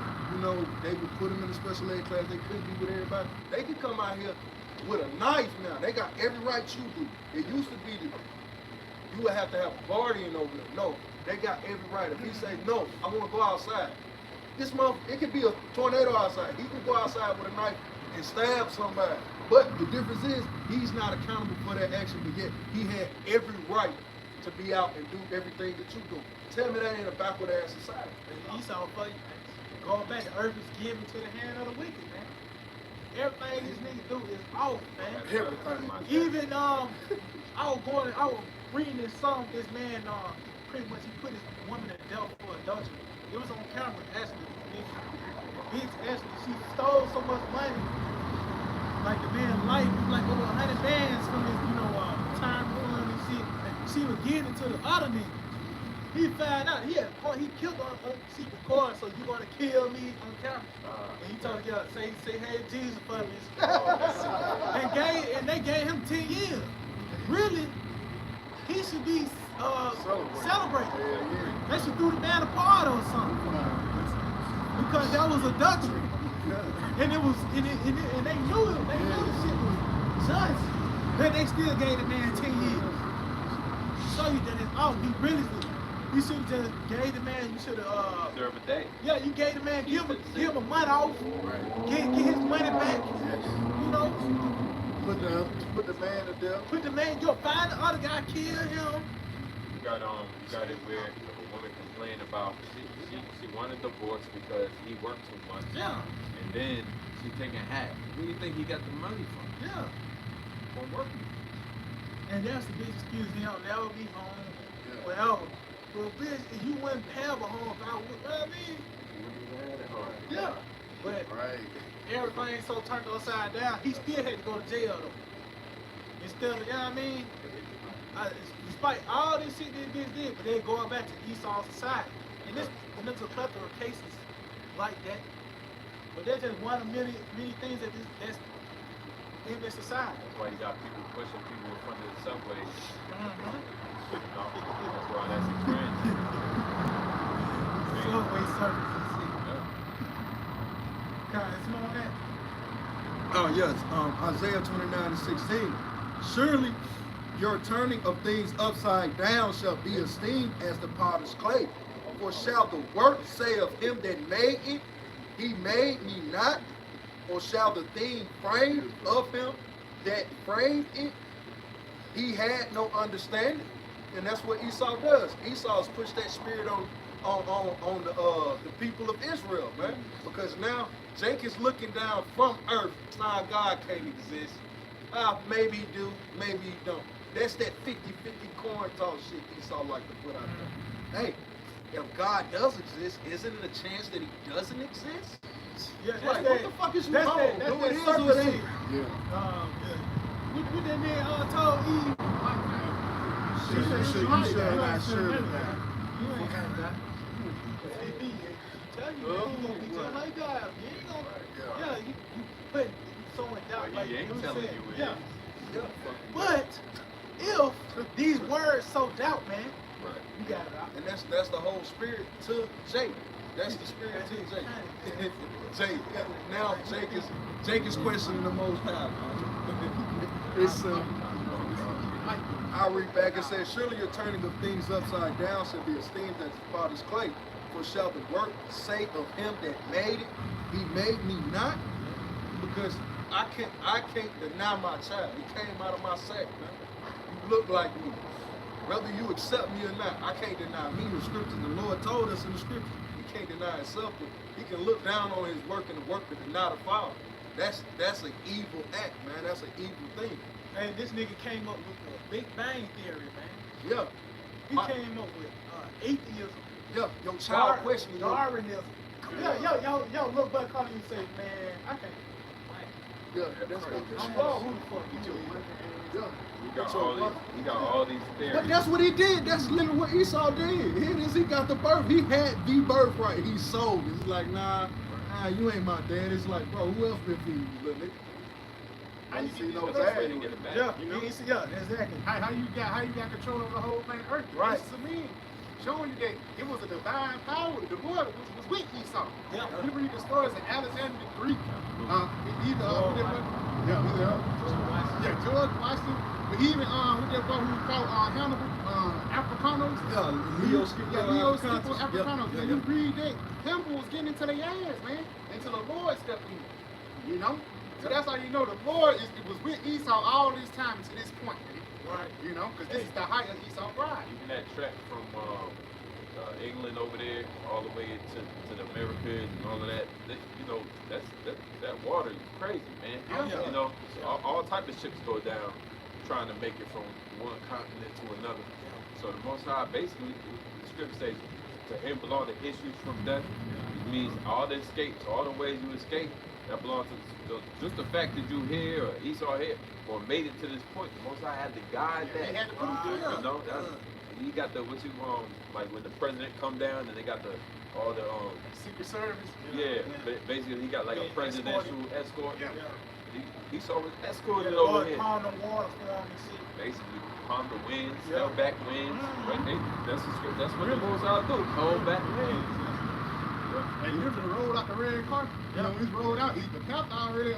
Speaker 2: they would put them in a special ed class. They couldn't be with everybody. They can come out here with a knife now. They got every right you do. It used to be that you would have to have a guardian over them. No, they got every right. If he say no, I want to go outside. This month it could be a tornado outside. He can go outside with a knife and stab somebody. But the difference is he's not accountable for that action. But yet he had every right to be out and do everything that you do. Tell me that ain't a backward ass society.
Speaker 4: And Esau for you, man. Going back, the earth is given to the hand of the wicked, man. Everything this nigga do is off, man.
Speaker 2: Everything.
Speaker 4: Even I was reading this song. This man pretty much he put his woman in death for adultery. It was on camera, actually. Bitch, actually, she stole so much money. Like the man's life, like over 100 bands from his, time fund and shit. She was giving it to the other nigga. He found out he killed her. She recorded, so you want to kill me on camera? And he told her, say hey Jesus for me. and they gave him 10 years. Really, he should be celebrated. They should do the man a part or something. Because that was adultery. And it was, and they knew it. They knew the shit was just. But they still gave the man 10 years. Show you that it's off. He really. You should have just gave the man. You should have.
Speaker 5: Serve a day.
Speaker 4: Yeah, you gave the man. Give him a month off. Get his money back. You know.
Speaker 2: Put the man to death.
Speaker 4: Put the man. Yo, find the other guy. Kill him.
Speaker 5: You got it where a woman complained about she wanted divorce because he worked too much.
Speaker 4: Yeah.
Speaker 5: And then she taking half. Where do you think he got the money from?
Speaker 4: Yeah.
Speaker 5: From working.
Speaker 4: And that's the big excuse. He'll never be home. Well, well, bitch, if you wouldn't have a home, yeah. But everything's so turned upside down, he still had to go to jail though. Instead of, despite all this shit this bitch did, but they're going back to Esau society. And there's a plethora of cases like that. But that's just one of many things that's in this society.
Speaker 5: That's why you got people pushing people in front of the subway. You know, that's why that's a trend.
Speaker 4: Subway services. Guys, you know that?
Speaker 2: Oh yes, Isaiah 29:16. Surely your turning of things upside down shall be esteemed as the potter's clay. For shall the work say of him that made it, he made me not? Or shall the thing framed of him that framed it, he had no understanding? And that's what Esau does. Esau's pushed that spirit on the people of Israel, man. Because now Jake is looking down from earth. Nah, God can't exist. Maybe he do, maybe he don't. That's that 50-50 coin toss shit Esau like to put out there. Hey, if God does exist, isn't it a chance that he doesn't exist?
Speaker 4: Yeah,
Speaker 2: It's
Speaker 4: that's
Speaker 2: like,
Speaker 4: that,
Speaker 2: what the fuck is
Speaker 4: that's
Speaker 2: wrong?
Speaker 4: that, that's
Speaker 2: Do
Speaker 4: that
Speaker 2: it is or
Speaker 4: circle
Speaker 2: it
Speaker 4: shit.
Speaker 2: ain't.
Speaker 1: Yeah.
Speaker 4: What that man told Eve?
Speaker 1: You should not surely die.
Speaker 4: You ain't gonna die. Tell you, man, you gonna be just like God. You ain't gonna. Yeah, you put sowing doubt.
Speaker 5: Well,
Speaker 4: Like
Speaker 5: he ain't
Speaker 4: you know what I'm
Speaker 5: telling
Speaker 4: saying?
Speaker 5: you it
Speaker 4: Yeah.
Speaker 5: is.
Speaker 4: But if these words sow doubt, man,
Speaker 5: Right.
Speaker 4: you got it out.
Speaker 2: And that's the whole spirit to Jake. That's the spirit to Jake. Jake. Now Jake is questioning the Most High. It's I read back and said, surely your turning of things upside down should be esteemed as the potter's clay. For shall the work say of him that made it, he made me not? Because I can't deny my child. He came out of my sack, man. You look like me. Whether you accept me or not, I can't deny me. The scriptures, the Lord told us in the scripture, he can't deny himself, but he can look down on his work and the work that deny the Father. That's an evil act, man. That's an evil thing.
Speaker 4: Man, this nigga came up with the Big Bang Theory, man.
Speaker 2: Yeah.
Speaker 4: He came up with atheism.
Speaker 2: Yeah, your child questioning your...
Speaker 4: Darwinism. Yo, little butt calling you and say, man, I can't.
Speaker 2: Yeah, that's what
Speaker 4: I'm wrong. Who the fuck you is?
Speaker 2: Yeah.
Speaker 5: He got all these theories.
Speaker 2: But that's what he did. That's literally what Esau did. Here it is. He got the birth. He had the birthright. He sold it. It's like, nah, you ain't my dad. It's like, bro, who else been feeding you, little nigga?
Speaker 6: How you
Speaker 2: see
Speaker 6: get
Speaker 2: no
Speaker 6: the
Speaker 2: bad.
Speaker 5: to get it back.
Speaker 4: Yeah,
Speaker 6: You know?
Speaker 4: exactly.
Speaker 6: How you got control of the whole planet Earth?
Speaker 2: Right.
Speaker 6: This is me showing you that it was a divine power. The Lord was with Esau.
Speaker 4: Yeah.
Speaker 6: You read the stories of Alexander the Greek. George Washington. But even what that boy who called Hannibal, Africanos.
Speaker 2: Leo
Speaker 6: Scipio Africanos. When you read that, Hannibal was getting into their ass, man, until the Lord stepped in. You know. So that's how you know the Lord was with Esau all this time to this point, man.
Speaker 4: Right.
Speaker 6: You know, because this is the height of Esau's pride.
Speaker 5: Even that track from England over there all the way to the Americas and all of that, that water is crazy, man.
Speaker 4: Yeah.
Speaker 5: You know, all type of ships go down trying to make it from one continent to another. So the Most High, basically, the script says, to him belong the issues from death. It means all the escapes, all the ways you escape, that belongs to just the fact that you here or Esau here or made it to this point. The Most High had to guide that.
Speaker 6: They had to put it through.
Speaker 5: You know, you got the like when the president come down and they got all the
Speaker 6: Secret Service.
Speaker 5: basically he got like a presidential escort.
Speaker 6: Yeah.
Speaker 5: Esau was escorted over here.
Speaker 4: Calm the water for him and shit.
Speaker 5: Basically, calm the winds, step back winds. Right? That's the script. That's what the Most High do. Hold back winds.
Speaker 6: And you just rolled out the red carpet. You know, he's rolled out. The captain already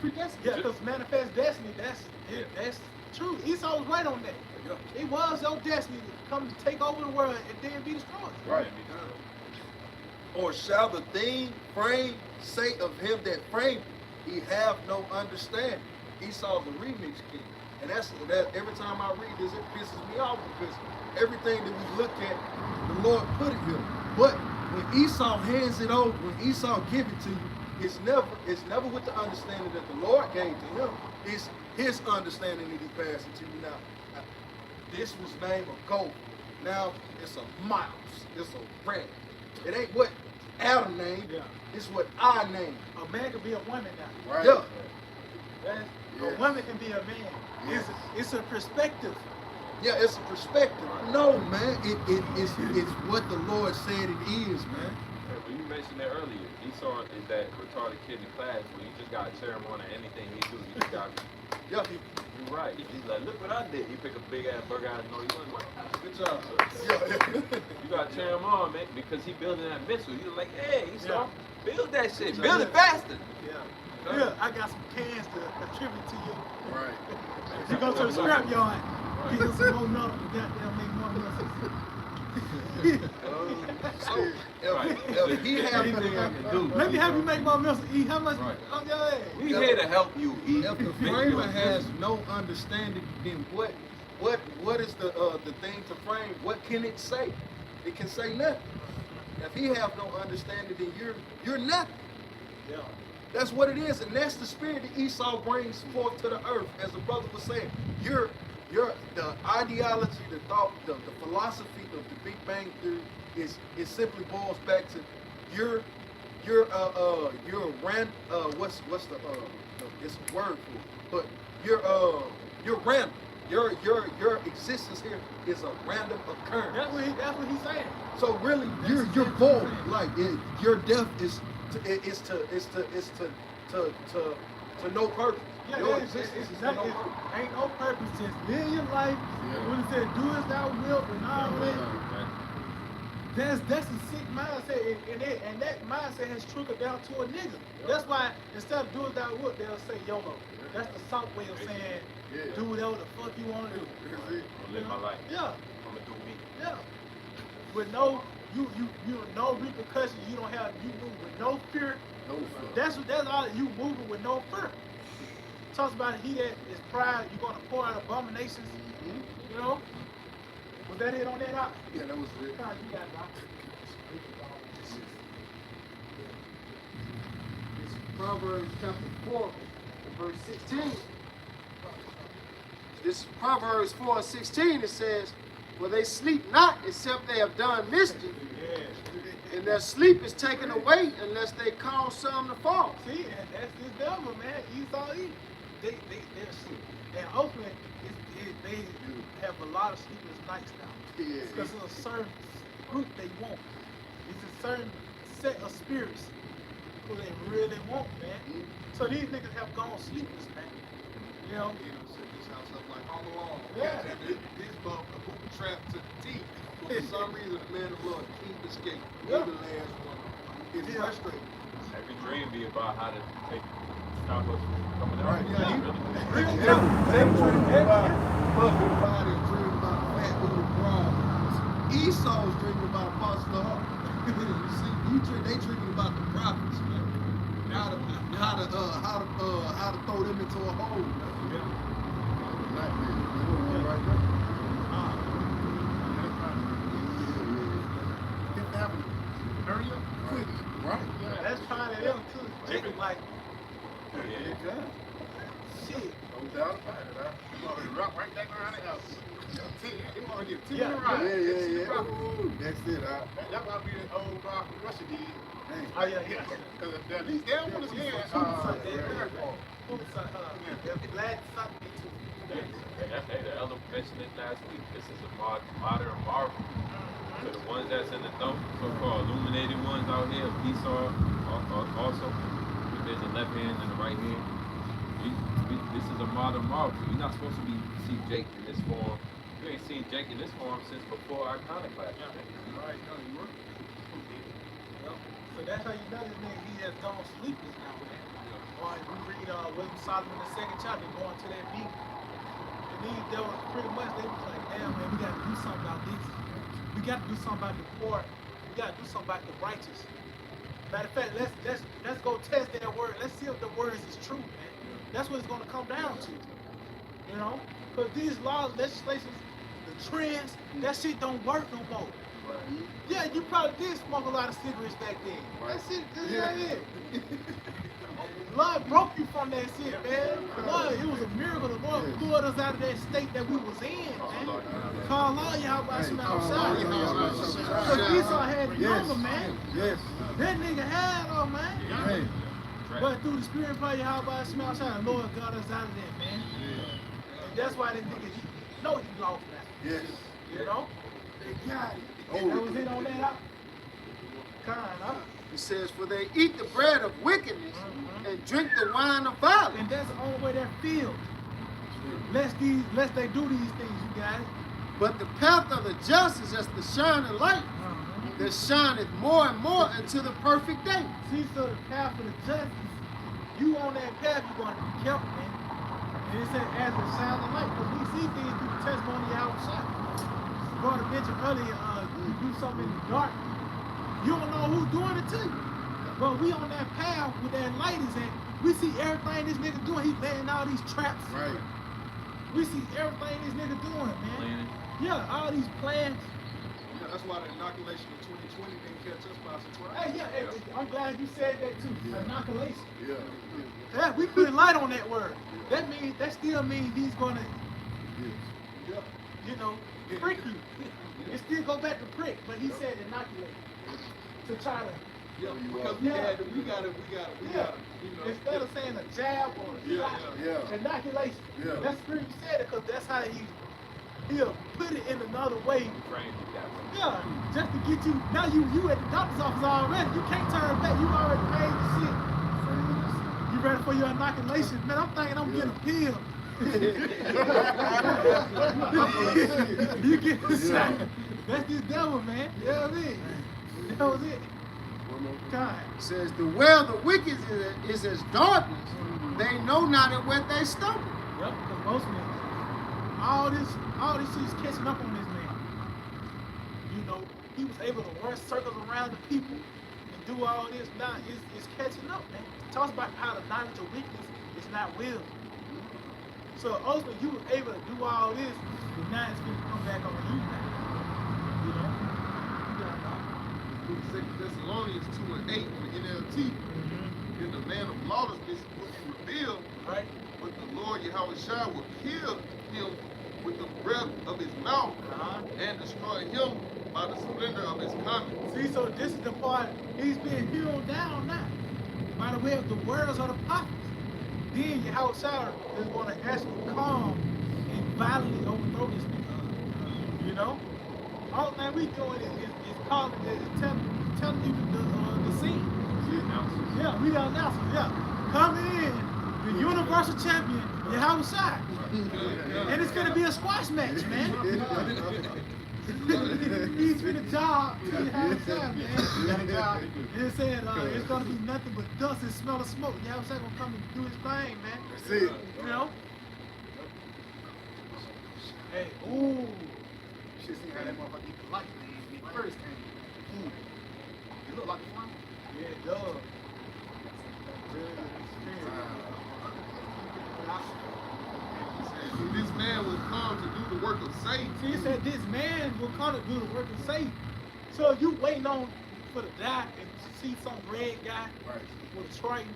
Speaker 6: predestined.
Speaker 4: Yeah, because manifest destiny, that's true. Esau was right on that.
Speaker 2: Yeah.
Speaker 4: It was your destiny to come to take over the world and then be destroyed.
Speaker 2: Right. Or shall the thing frame say of him that framed it, he have no understanding? Esau's the remix king. And that every time I read this, it pisses me off because everything that we look at, the Lord put it here. But when Esau hands it over, when Esau give it to you, it's never with the understanding that the Lord gave to him. It's his understanding that he passed it to you now. This was named a goat. Now it's a mouse. It's a rat. It ain't what Adam named.
Speaker 4: Yeah.
Speaker 2: It's what I named.
Speaker 4: A man could be a woman now.
Speaker 2: Right. Yeah.
Speaker 4: A woman can be a man.
Speaker 2: Yeah.
Speaker 4: It's a perspective.
Speaker 2: Yeah, it's a perspective. No, man. It's what the Lord said it is, man.
Speaker 5: When you mentioned that earlier, Esau is that retarded kid in the class where you just got to cheer him on at anything he do. You just got to.
Speaker 2: Yeah.
Speaker 5: You're right. He's like, look what I did. He pick a big ass burger out of no. He's like,
Speaker 2: Good job. Yeah.
Speaker 5: you got to cheer him on, man, because he building that missile. You're like, hey, Esau, build that shit.
Speaker 2: Yeah.
Speaker 5: Build it faster.
Speaker 4: Yeah, I got some cans to contribute to you.
Speaker 2: Right.
Speaker 4: You go to the scrap yard, get some more metal to goddamn make more missiles.
Speaker 2: So if he have
Speaker 5: anything I can do.
Speaker 4: Let me have you make more missiles. Eat how much?
Speaker 5: Right.
Speaker 4: On your head.
Speaker 5: We here to help you eat.
Speaker 2: If the framer has no understanding, then what is the thing to frame? What can it say? It can say nothing. If he have no understanding, then you're nothing.
Speaker 4: Yeah.
Speaker 2: That's what it is, and that's the spirit that Esau brings forth to the earth. As the brother was saying, the ideology, the thought, the philosophy of the Big Bang Theory is it simply boils back to you're what's the it's a word for it, but you're random. Your existence here is a random occurrence.
Speaker 4: That's what he's saying.
Speaker 2: So really, you're void. Like your death is to no purpose.
Speaker 4: Yeah,
Speaker 2: Your
Speaker 4: it's
Speaker 2: existence is to
Speaker 4: not,
Speaker 2: no purpose.
Speaker 4: ain't no purpose. Just live your life. When it said, "Do as thou wilt," and all that. That's a sick mindset, and that mindset has trickled down to a nigga. That's why instead of "do as thou wilt," they'll say "YOLO." That's the soft way of saying, "Do whatever the fuck you want to do."
Speaker 5: I'll live my life.
Speaker 4: Yeah.
Speaker 5: I'm gonna do me.
Speaker 4: Yeah. With no no repercussions, you don't have you move with no fear.
Speaker 1: No fear.
Speaker 4: That's all you moving with no fear. Talks about he that is pride, you're gonna pour out abominations.
Speaker 1: Mm-hmm.
Speaker 4: You know? Was that it on that out?
Speaker 1: Yeah, that was it.
Speaker 4: God, you got it, Doc.
Speaker 10: It's Proverbs chapter 4, verse 16. This is Proverbs 4:16. It says, "For they sleep not except they have done mischief, and their sleep is taken away unless they cause some to fall."
Speaker 4: See, and that's this devil, man. Esau eat. They're sleep. And Oakland, they have a lot of sleepless nights now.
Speaker 1: Yeah.
Speaker 4: Because of a certain group they want. It's a certain set of spirits who they really want, man. So these niggas have gone sleepless, man. You know?
Speaker 2: Set this house up like Home Alone.
Speaker 4: Yeah.
Speaker 2: This bump a hoop trap to the teeth. For some reason, the man of Lord keep escape.
Speaker 4: Yeah.
Speaker 2: The last one. It's frustrating.
Speaker 5: Every dream be about how to stop us from coming out.
Speaker 2: Right, yeah,
Speaker 5: Really.
Speaker 2: Everybody dream about fat little bras. Esau's dreaming about Apostle Hawk. You see, they dreaming about the prophets, man. How to throw them into a hole, man.
Speaker 1: Right there.
Speaker 6: Fifth Avenue. Hurry up, quick.
Speaker 1: Right.
Speaker 4: That's trying to them too. Chicken like,
Speaker 5: Yeah.
Speaker 4: shit.
Speaker 1: No doubt about it. Huh?
Speaker 6: You already rock right back around the house. They want to get 10
Speaker 4: Yeah.
Speaker 6: minute ride.
Speaker 1: Yeah. Ooh, that's it. Huh?
Speaker 6: That's why we the old rock Russia did.
Speaker 4: Oh, yeah.
Speaker 6: Because at least they don't want to stand.
Speaker 4: Glad something too.
Speaker 5: The elder mentioned it last week. This is a modern marvel. So the ones that's in the so-called illuminated ones out here, Esau also, there's a left hand and a right hand. This is a modern marvel. You're not supposed to see Jake in this form. You ain't seen Jake in this form since before Iconoclast.
Speaker 4: Right, no, you were. So that's how you know this nigga, he has gone sleepless now, man. Or if we read Wisdom Solomon, the 2nd chapter, going to that beat. And these devils, pretty much, they was like, damn, man, we got to do something about this. We got to do something about the poor. We got to do something about the righteous. Matter of fact, let's go test that word. Let's see if the words is true, man. That's what it's going to come down to. You know? Because these laws, legislations, the trends, that shit don't work no more. Yeah, you probably did smoke a lot of cigarettes back then. That shit, this is right here. Lord broke you from that shit, man. Lord, it was a miracle. The Lord pulled us out of that state that we was in, man. Call on Yahawashi outside. Because Esau had the number, man.
Speaker 1: Yes.
Speaker 4: That nigga had all, man.
Speaker 1: Hey.
Speaker 4: But through the spirit of Yahawashi outside, the Lord got us out of that, man. And that's why this nigga, you know he lost now.
Speaker 1: Yes.
Speaker 4: You know? They got it.
Speaker 1: Oh.
Speaker 4: That was it on that out. Kind of.
Speaker 10: It says, "For they eat the bread of wickedness and drink the wine of violence."
Speaker 4: And that's the only way they're filled. Lest they do these things, you got it.
Speaker 10: But the path of the just is as the shining light that shineth more and more unto the perfect day.
Speaker 4: See, so the path of the justice, you on that path, you're going to be kept, man. And it said, as a shining light, because we see things through the testimony of Yahawashi. Brother mentioned earlier, you do something in the dark, you don't know who's doing it to you. But we on that path with that light is at, we see everything this nigga doing. He laying all these traps.
Speaker 1: Right.
Speaker 4: We see everything this nigga doing, man.
Speaker 5: Planning.
Speaker 4: Yeah, all these plans.
Speaker 2: That's why the inoculation in 2020 didn't catch us by surprise.
Speaker 4: Hey, yeah, hey, I'm glad you said that too. Inoculation.
Speaker 1: Yeah.
Speaker 4: Yeah, we put light on that word. That still means he's gonna, you know, prick you. It still go back to prick, but he said inoculate to try to.
Speaker 2: Yeah, because we gotta, you know.
Speaker 4: Instead of saying a jab or a shot, inoculation.
Speaker 1: Yeah.
Speaker 4: That's where you said it, because that's how he'll put it in another way.
Speaker 5: Trained it that way.
Speaker 4: Yeah, just to get you. Now you at the doctor's office already. You can't turn back. You already paid the shit. You ready for your inoculation? Man, I'm thinking I'm getting a pill. You get the shot. That's this devil, man. You know what I mean? That was it. God.
Speaker 10: It says, the way of the wicked is as darkness. They know not at what they stumble.
Speaker 4: Yep, because most men, all this shit is catching up on this man. You know, he was able to run circles around the people and do all this. Now it's catching up, man. It talks about how the knowledge of weakness is not will. So ultimately, you were able to do all this, but now it's going to come back on you now. You know?
Speaker 2: Thessalonians 2:8 in the NLT, and the man of lawlessness will be revealed,
Speaker 4: Right?
Speaker 2: but the Lord Yahawashi will kill him with the breath of his mouth and destroy him by the splendor of his coming.
Speaker 4: See, so this is the part, he's being healed down now by the way of the words of the prophets. Then Yahawashi is going to actually come and violently overthrow this nigga. You know? All that we doing is calling it, telling you the scene. Yeah, we the announcers, yeah. Come in, the universal champion, Yahawashi. And it's gonna be a squash match, man. He's been a job to Yahawashi, man. And it said it's gonna be nothing but dust and smell of smoke. Yahawashi gonna come and do his thing, man.
Speaker 1: That's it.
Speaker 4: You know? Hey, ooh.
Speaker 6: Shit, see how that motherfucker get the light, man. When it first came. It looked like a flame.
Speaker 4: Yeah, it does.
Speaker 2: This man will come to do the work of Satan.
Speaker 4: See, it said this man will come to do the work of Satan. So you waiting on for the die and see some red guy with a trident,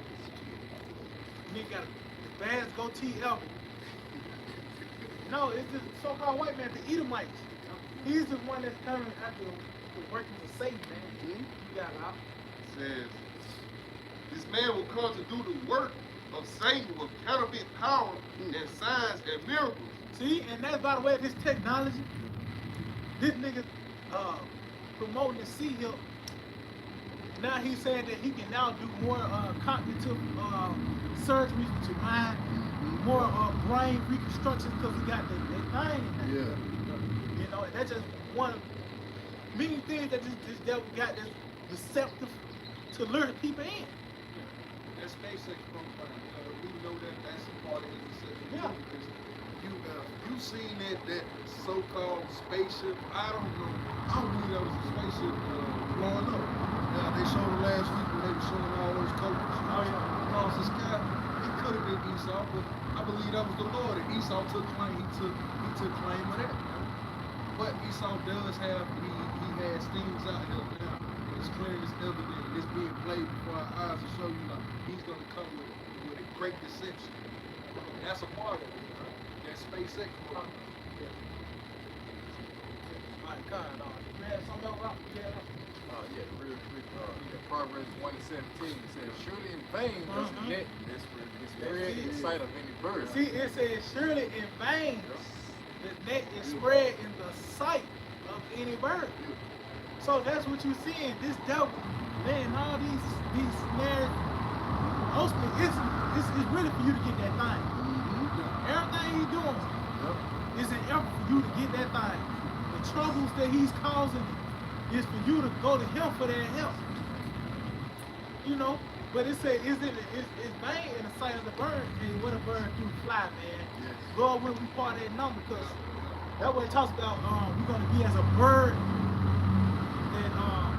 Speaker 4: and he got the baddest goatee ever. No, it's the so-called white man, the Edomites. He's the one that's coming after the workings of Satan, man. You got it out.
Speaker 2: Says, this man will come to do the work of Satan with counterfeit power and signs and miracles.
Speaker 4: See, and that's by the way of this technology. This nigga promoting the sea hill. Now he's saying that he can now do more cognitive surgeries with your mind, more brain reconstruction because he got that thing in there.
Speaker 1: Yeah.
Speaker 4: You know, and that's just one of many things that this devil got that's deceptive to lure the people in.
Speaker 2: That SpaceX program, we know that that's a part of his deception.
Speaker 4: Yeah.
Speaker 2: Because you seen that so-called spaceship? I don't know. I don't believe that was a spaceship blowing up. Yeah, they showed it last week when they were showing all those coaches. Across the sky. It could have been Esau, but I believe that was the Lord. And Esau took claim. He took claim of that. But Esau does have he has things out here now. It's clear, it's evident, it's being played before our eyes to show you like he's gonna come with a great deception. And that's a part of it. That SpaceX program.
Speaker 4: My God, you had something else, Rob?
Speaker 3: Yeah, real quick. Proverbs 1:17 says, "Surely in vain does the net is spread in the sight of any bird."
Speaker 4: See, it says, surely in vain the net is spread in the sight of any bird. So that's what you're seeing. This devil, man, all these snares. Ultimately, it's really for you to get that thing. Everything he's doing is an effort for you to get that thing. The troubles that he's causing is for you to go to him for that help. You know, but it says it's vain in the sight of the bird. And what a bird do fly, man. Lord, when we part of that number, because that what it talks about. We're gonna be as a bird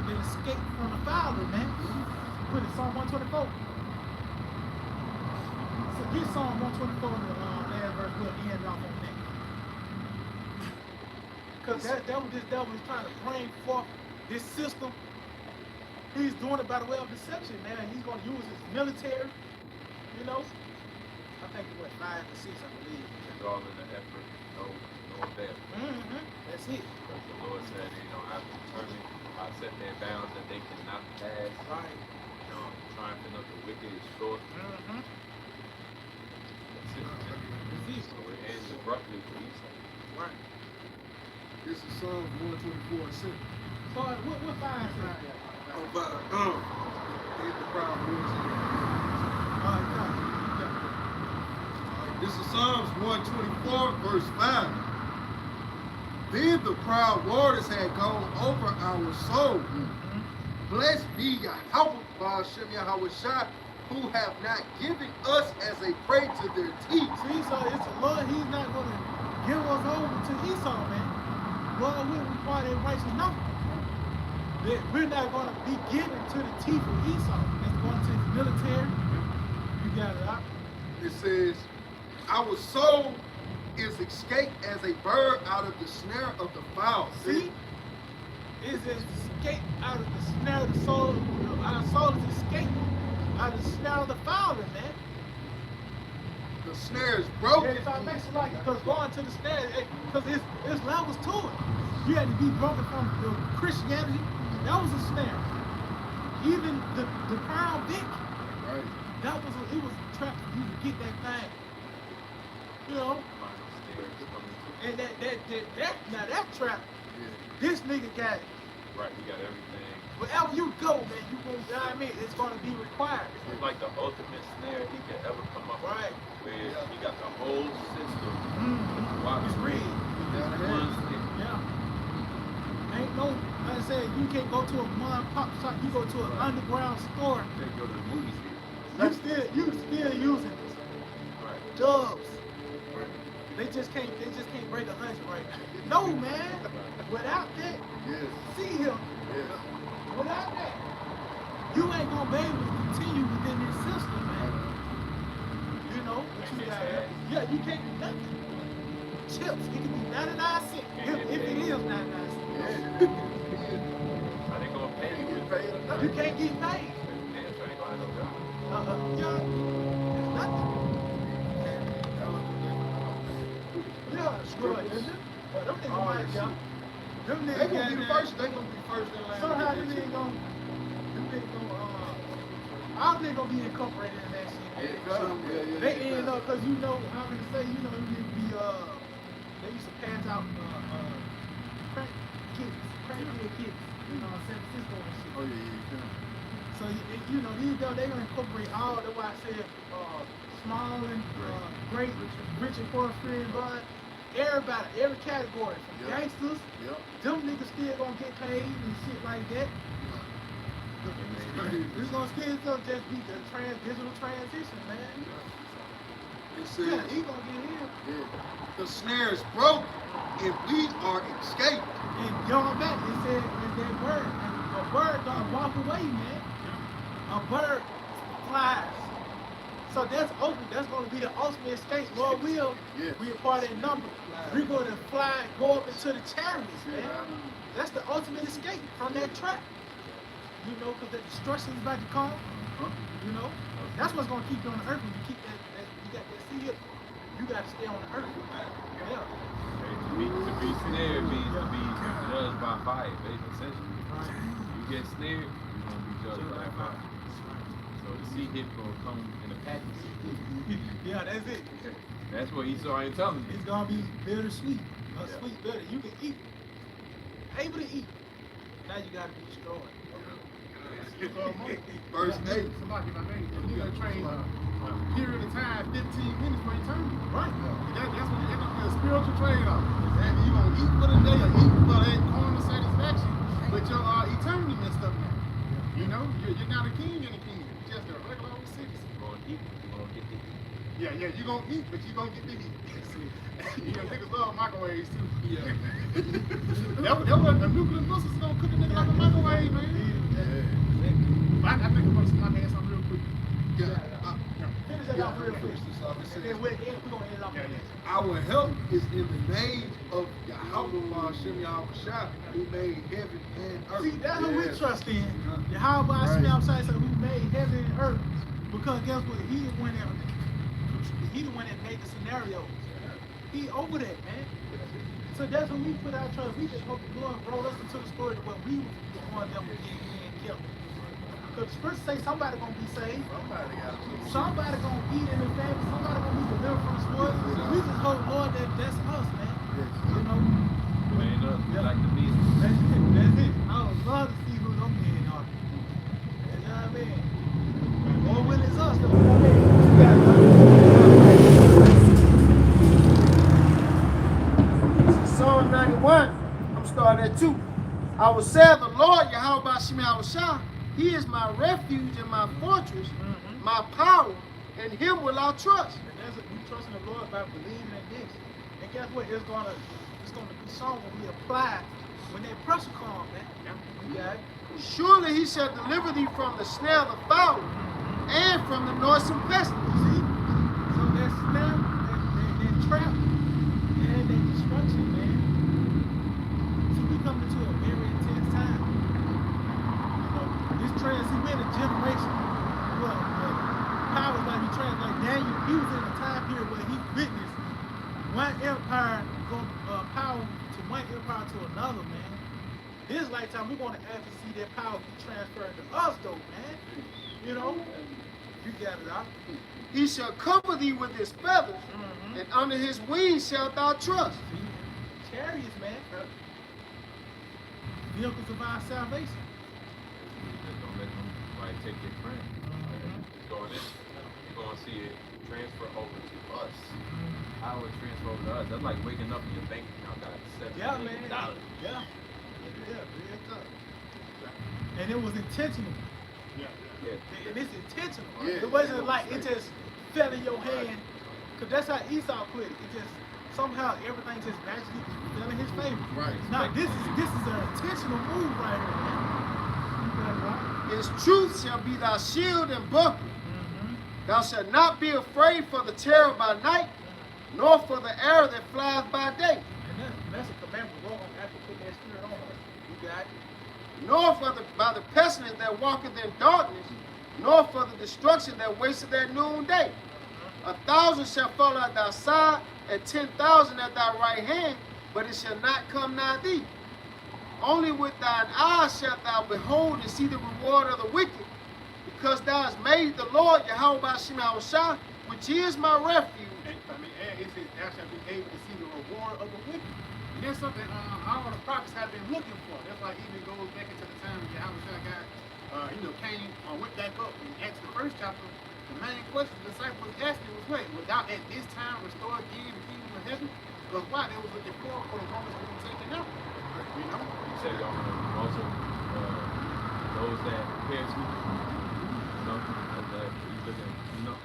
Speaker 4: that escaped from the fowler, man. Put it Psalm 124. So get Psalm 124 in the last verse. We'll end off on that. Because that was this devil is trying to bring forth this system. He's doing it by the way of deception, man. He's going to use his military, you know. I think it went 5 to 6, I believe.
Speaker 5: It's all in the effort, no avail.
Speaker 4: That's it.
Speaker 5: Because the Lord said, I've determined, I set their bounds that they cannot pass.
Speaker 4: Right.
Speaker 5: Triumphing of the wicked is short. That's it. So it ends abruptly for Esau.
Speaker 4: Right.
Speaker 2: This is Psalms 124 and 6.
Speaker 4: So what 5 say?
Speaker 2: Oh, but, here's the proud voice. This is Psalms 124, verse 5. Then the proud waters had gone over our soul. Blessed be Yahawah, Sham Yahawashi, who have not given us as a prey to their teeth.
Speaker 4: See, so it's the Lord, he's not going to give us over to Esau, man. Lord will require that righteous number. That we're not going to be given to the teeth of Esau. It's going to his military. You got it out.
Speaker 2: It says, our soul is escaped as a bird out of the snare of the fowl.
Speaker 4: See? It's escaped out of the snare of the soul. Our soul is escaped out of the snare of the fowler, man.
Speaker 2: The snare is broken.
Speaker 4: Yeah, if I makes it like, because going to the snare, because it's levels to it. You had to be broken from the Christianity. That was a snare. Even the Crown Vic,
Speaker 2: Right.
Speaker 4: that was it was a trap for you to get that thing. You know? And that trap, this nigga got it.
Speaker 5: Right, you got everything.
Speaker 4: Wherever you go, man, you know what I mean? It's gonna be required.
Speaker 5: It's like the ultimate snare he could ever come up
Speaker 4: Right.
Speaker 5: with. Where he got the whole system.
Speaker 4: It's rigged.
Speaker 5: One stick.
Speaker 4: Yeah. Ain't no, like I said, you can't go to a mom pop shop, you go to an underground store.
Speaker 5: They go to the movies here.
Speaker 4: You still using
Speaker 5: Right.
Speaker 4: dubs. They just can't break 100 right now. No, man. Without that,
Speaker 2: Yes.
Speaker 4: see him.
Speaker 2: Yes.
Speaker 4: Without that, you ain't gonna be able to continue within this system, man. You know, but you got, yeah, you can't do nothing. Chips, it can be 99 cents. If it is 99 cents.
Speaker 5: Are they gonna pay you?
Speaker 4: You can't get paid.
Speaker 5: Damn, so they gonna have no job.
Speaker 4: Yeah, it's nothing. Yeah, screw it, isn't it? Well, them niggas might, yeah. Them
Speaker 2: They
Speaker 4: niggas
Speaker 2: gonna be the
Speaker 4: got
Speaker 2: first. They gonna be first and last.
Speaker 4: somehow them niggas gonna, our niggas gonna be incorporated in that shit. They end up, cause you know, I'm gonna say, you know, they used to pass out crack kids, you know, San Francisco and shit.
Speaker 2: Oh yeah.
Speaker 4: So you know, these guys, they gonna incorporate all the why I said small and great, rich and poor, free and blind. Everybody, every category, from gangsters, them niggas still gonna get paid and shit like that. It's gonna still just be the digital transition, man.
Speaker 2: It says,
Speaker 4: Yeah, he gonna get in.
Speaker 2: the snare is broken and we are escaped.
Speaker 4: And going back, it said that bird, and a bird don't walk away, man. A bird flies. So that's open. That's going to be the ultimate escape. Lord will be a part of that number. We're going to fly, go up into the chariots, man. That's the ultimate escape from that trap. You know, because the destruction is about to come. You know, that's what's going to keep you on the earth. When you keep that you got that seal. You got to stay on the earth. Yeah.
Speaker 5: To be snared means to be judged by fire, basically. You get snared, you're going to be judged by fire. So the sea hit gonna come in a package.
Speaker 4: Yeah, that's it.
Speaker 5: That's what Esau ain't telling you.
Speaker 4: It's gonna be bittersweet. Sweet bitter. You can eat. Able to eat. Now you gotta be destroyed.
Speaker 2: Verse 8.
Speaker 6: Somebody, if I may, you gotta train a period of time, 15 minutes for eternity.
Speaker 4: Right.
Speaker 6: That's what you're gonna be a spiritual trainer. And you gonna eat for the day or eat for that carnal satisfaction, but your eternity messed up now. You know, you're not a king in a kingdom. You're just a regular old citizen.
Speaker 5: You're gonna eat, you're gonna get the heat.
Speaker 6: Yeah, you're gonna eat, but you're gonna get the heat. You know, niggas love microwaves too. Yeah. that was the nuclear missiles gonna cook a nigga like a microwave, man. I think I'm gonna my hands on real quick.
Speaker 4: Finish that off real quick. And then we're gonna end it off.
Speaker 2: Our help is in the name of Yahawah, Sham, Yahawashi, who made heaven and earth.
Speaker 4: See, that's who we trust in. Yahawah, Sham, Yahawashi, who made heaven and earth. Because guess what? He the one that made the scenarios. He over that, man. So that's when we put our trust. We just hope the Lord roll us into the story of what we were the one that was getting killed. Because the scriptures say somebody gonna be saved. Somebody gonna eat in the family. Somebody gonna be delivered from the sword. We just hope, Lord, that that's us, man. You know?
Speaker 5: It ain't us. We like the beast.
Speaker 4: That's it. I would love to see who them men are. You know what I mean? Or when it's us, though.
Speaker 10: Psalm 91, I'm starting at 2. I will say of the Lord, Yahawah Sham Yahawashi, He is my refuge and my fortress, my power, and Him will I trust.
Speaker 4: And that's it. We trust in the Lord by believing in this. And guess what? It's gonna be shown when we apply when that pressure comes, man. Okay?
Speaker 10: Surely He shall deliver thee from the snare of the fowler and from the noisome pestilence.
Speaker 4: See? So that snare, that trap, and that destruction, man. See, we come into a very intense time. You know, this trans, see, we're in a generation where powers like be trans, like Daniel, he was in a time period where he witnessed one empire go power to one empire to another, man. This lifetime, we're going to actually see that power be transferred to us, though, man. You know? You got it out.
Speaker 10: He shall cover thee with His feathers, and under His wings shalt thou trust.
Speaker 4: See? Chariots, man. Vehicles of our salvation.
Speaker 5: Just don't let nobody take your crown. You're going to see it transfer over to us. How it transfer over to us. That's like waking up and your bank account got $7 million.
Speaker 4: Yeah. And it was intentional.
Speaker 5: Yeah.
Speaker 4: And it's intentional.
Speaker 10: Yeah.
Speaker 4: It wasn't like it just fell in your hand. Because that's how Esau put it. It just, somehow everything just naturally fell in his favor.
Speaker 1: Right.
Speaker 4: Now, this is an intentional move right here.
Speaker 10: His truth shall be thy shield and buckler. Thou shalt not be afraid for the terror by night, nor for the arrow that flies by day.
Speaker 4: And that's a commandment. We're going to have to put that spirit on us. You got it?
Speaker 10: Nor by the pestilence that walketh in darkness, nor for the destruction that wasteth at noonday. 1,000 shall fall at thy side, and 10,000 at thy right hand, but it shall not come nigh thee. Only with thine eyes shalt thou behold and see the reward of the wicked, because thou hast made the Lord Yahawah Sham Yahawashi, which is my refuge.
Speaker 6: And it says, thou shalt be able to see the reward of the wicked. And that's something all the prophets have been looking for. That's why it even goes back into the time when Yahawah got, came, went back up and Acts the first chapter. The main question the disciples asked him was, what? Without at this time restore again the kingdom of heaven? Because why? They was looking for the Romans to be taken out. You know?
Speaker 5: You said also those that care to,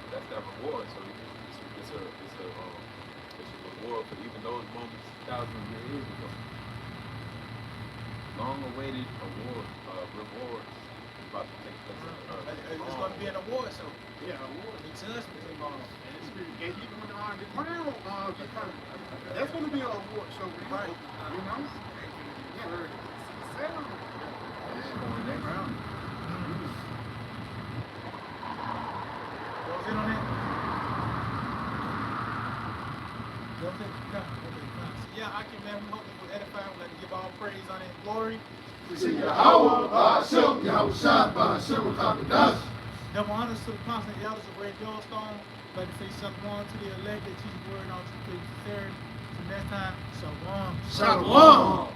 Speaker 5: that's that reward. So it's a reward for even those moments thousands of years ago. Long-awaited rewards about to take place on earth.
Speaker 4: It's going to be an award show.
Speaker 6: Yeah, award.
Speaker 4: The judgment involved.
Speaker 6: And it's and even when the crown get crowned, that's going to be an award show. Right. You know? Yeah.
Speaker 4: Goes in on that? Yeah, I can, man. We hope it will edify. We'd like to give all praise, honor, and glory.
Speaker 1: Yahawah, Sham, Yahawashi, Qadash.
Speaker 4: Double honors to the constant elders of Red Yellowstone. I'd like to say shalom to the elect that teach the word on truth and sincerity. Till next time, shalom.
Speaker 1: Shalom.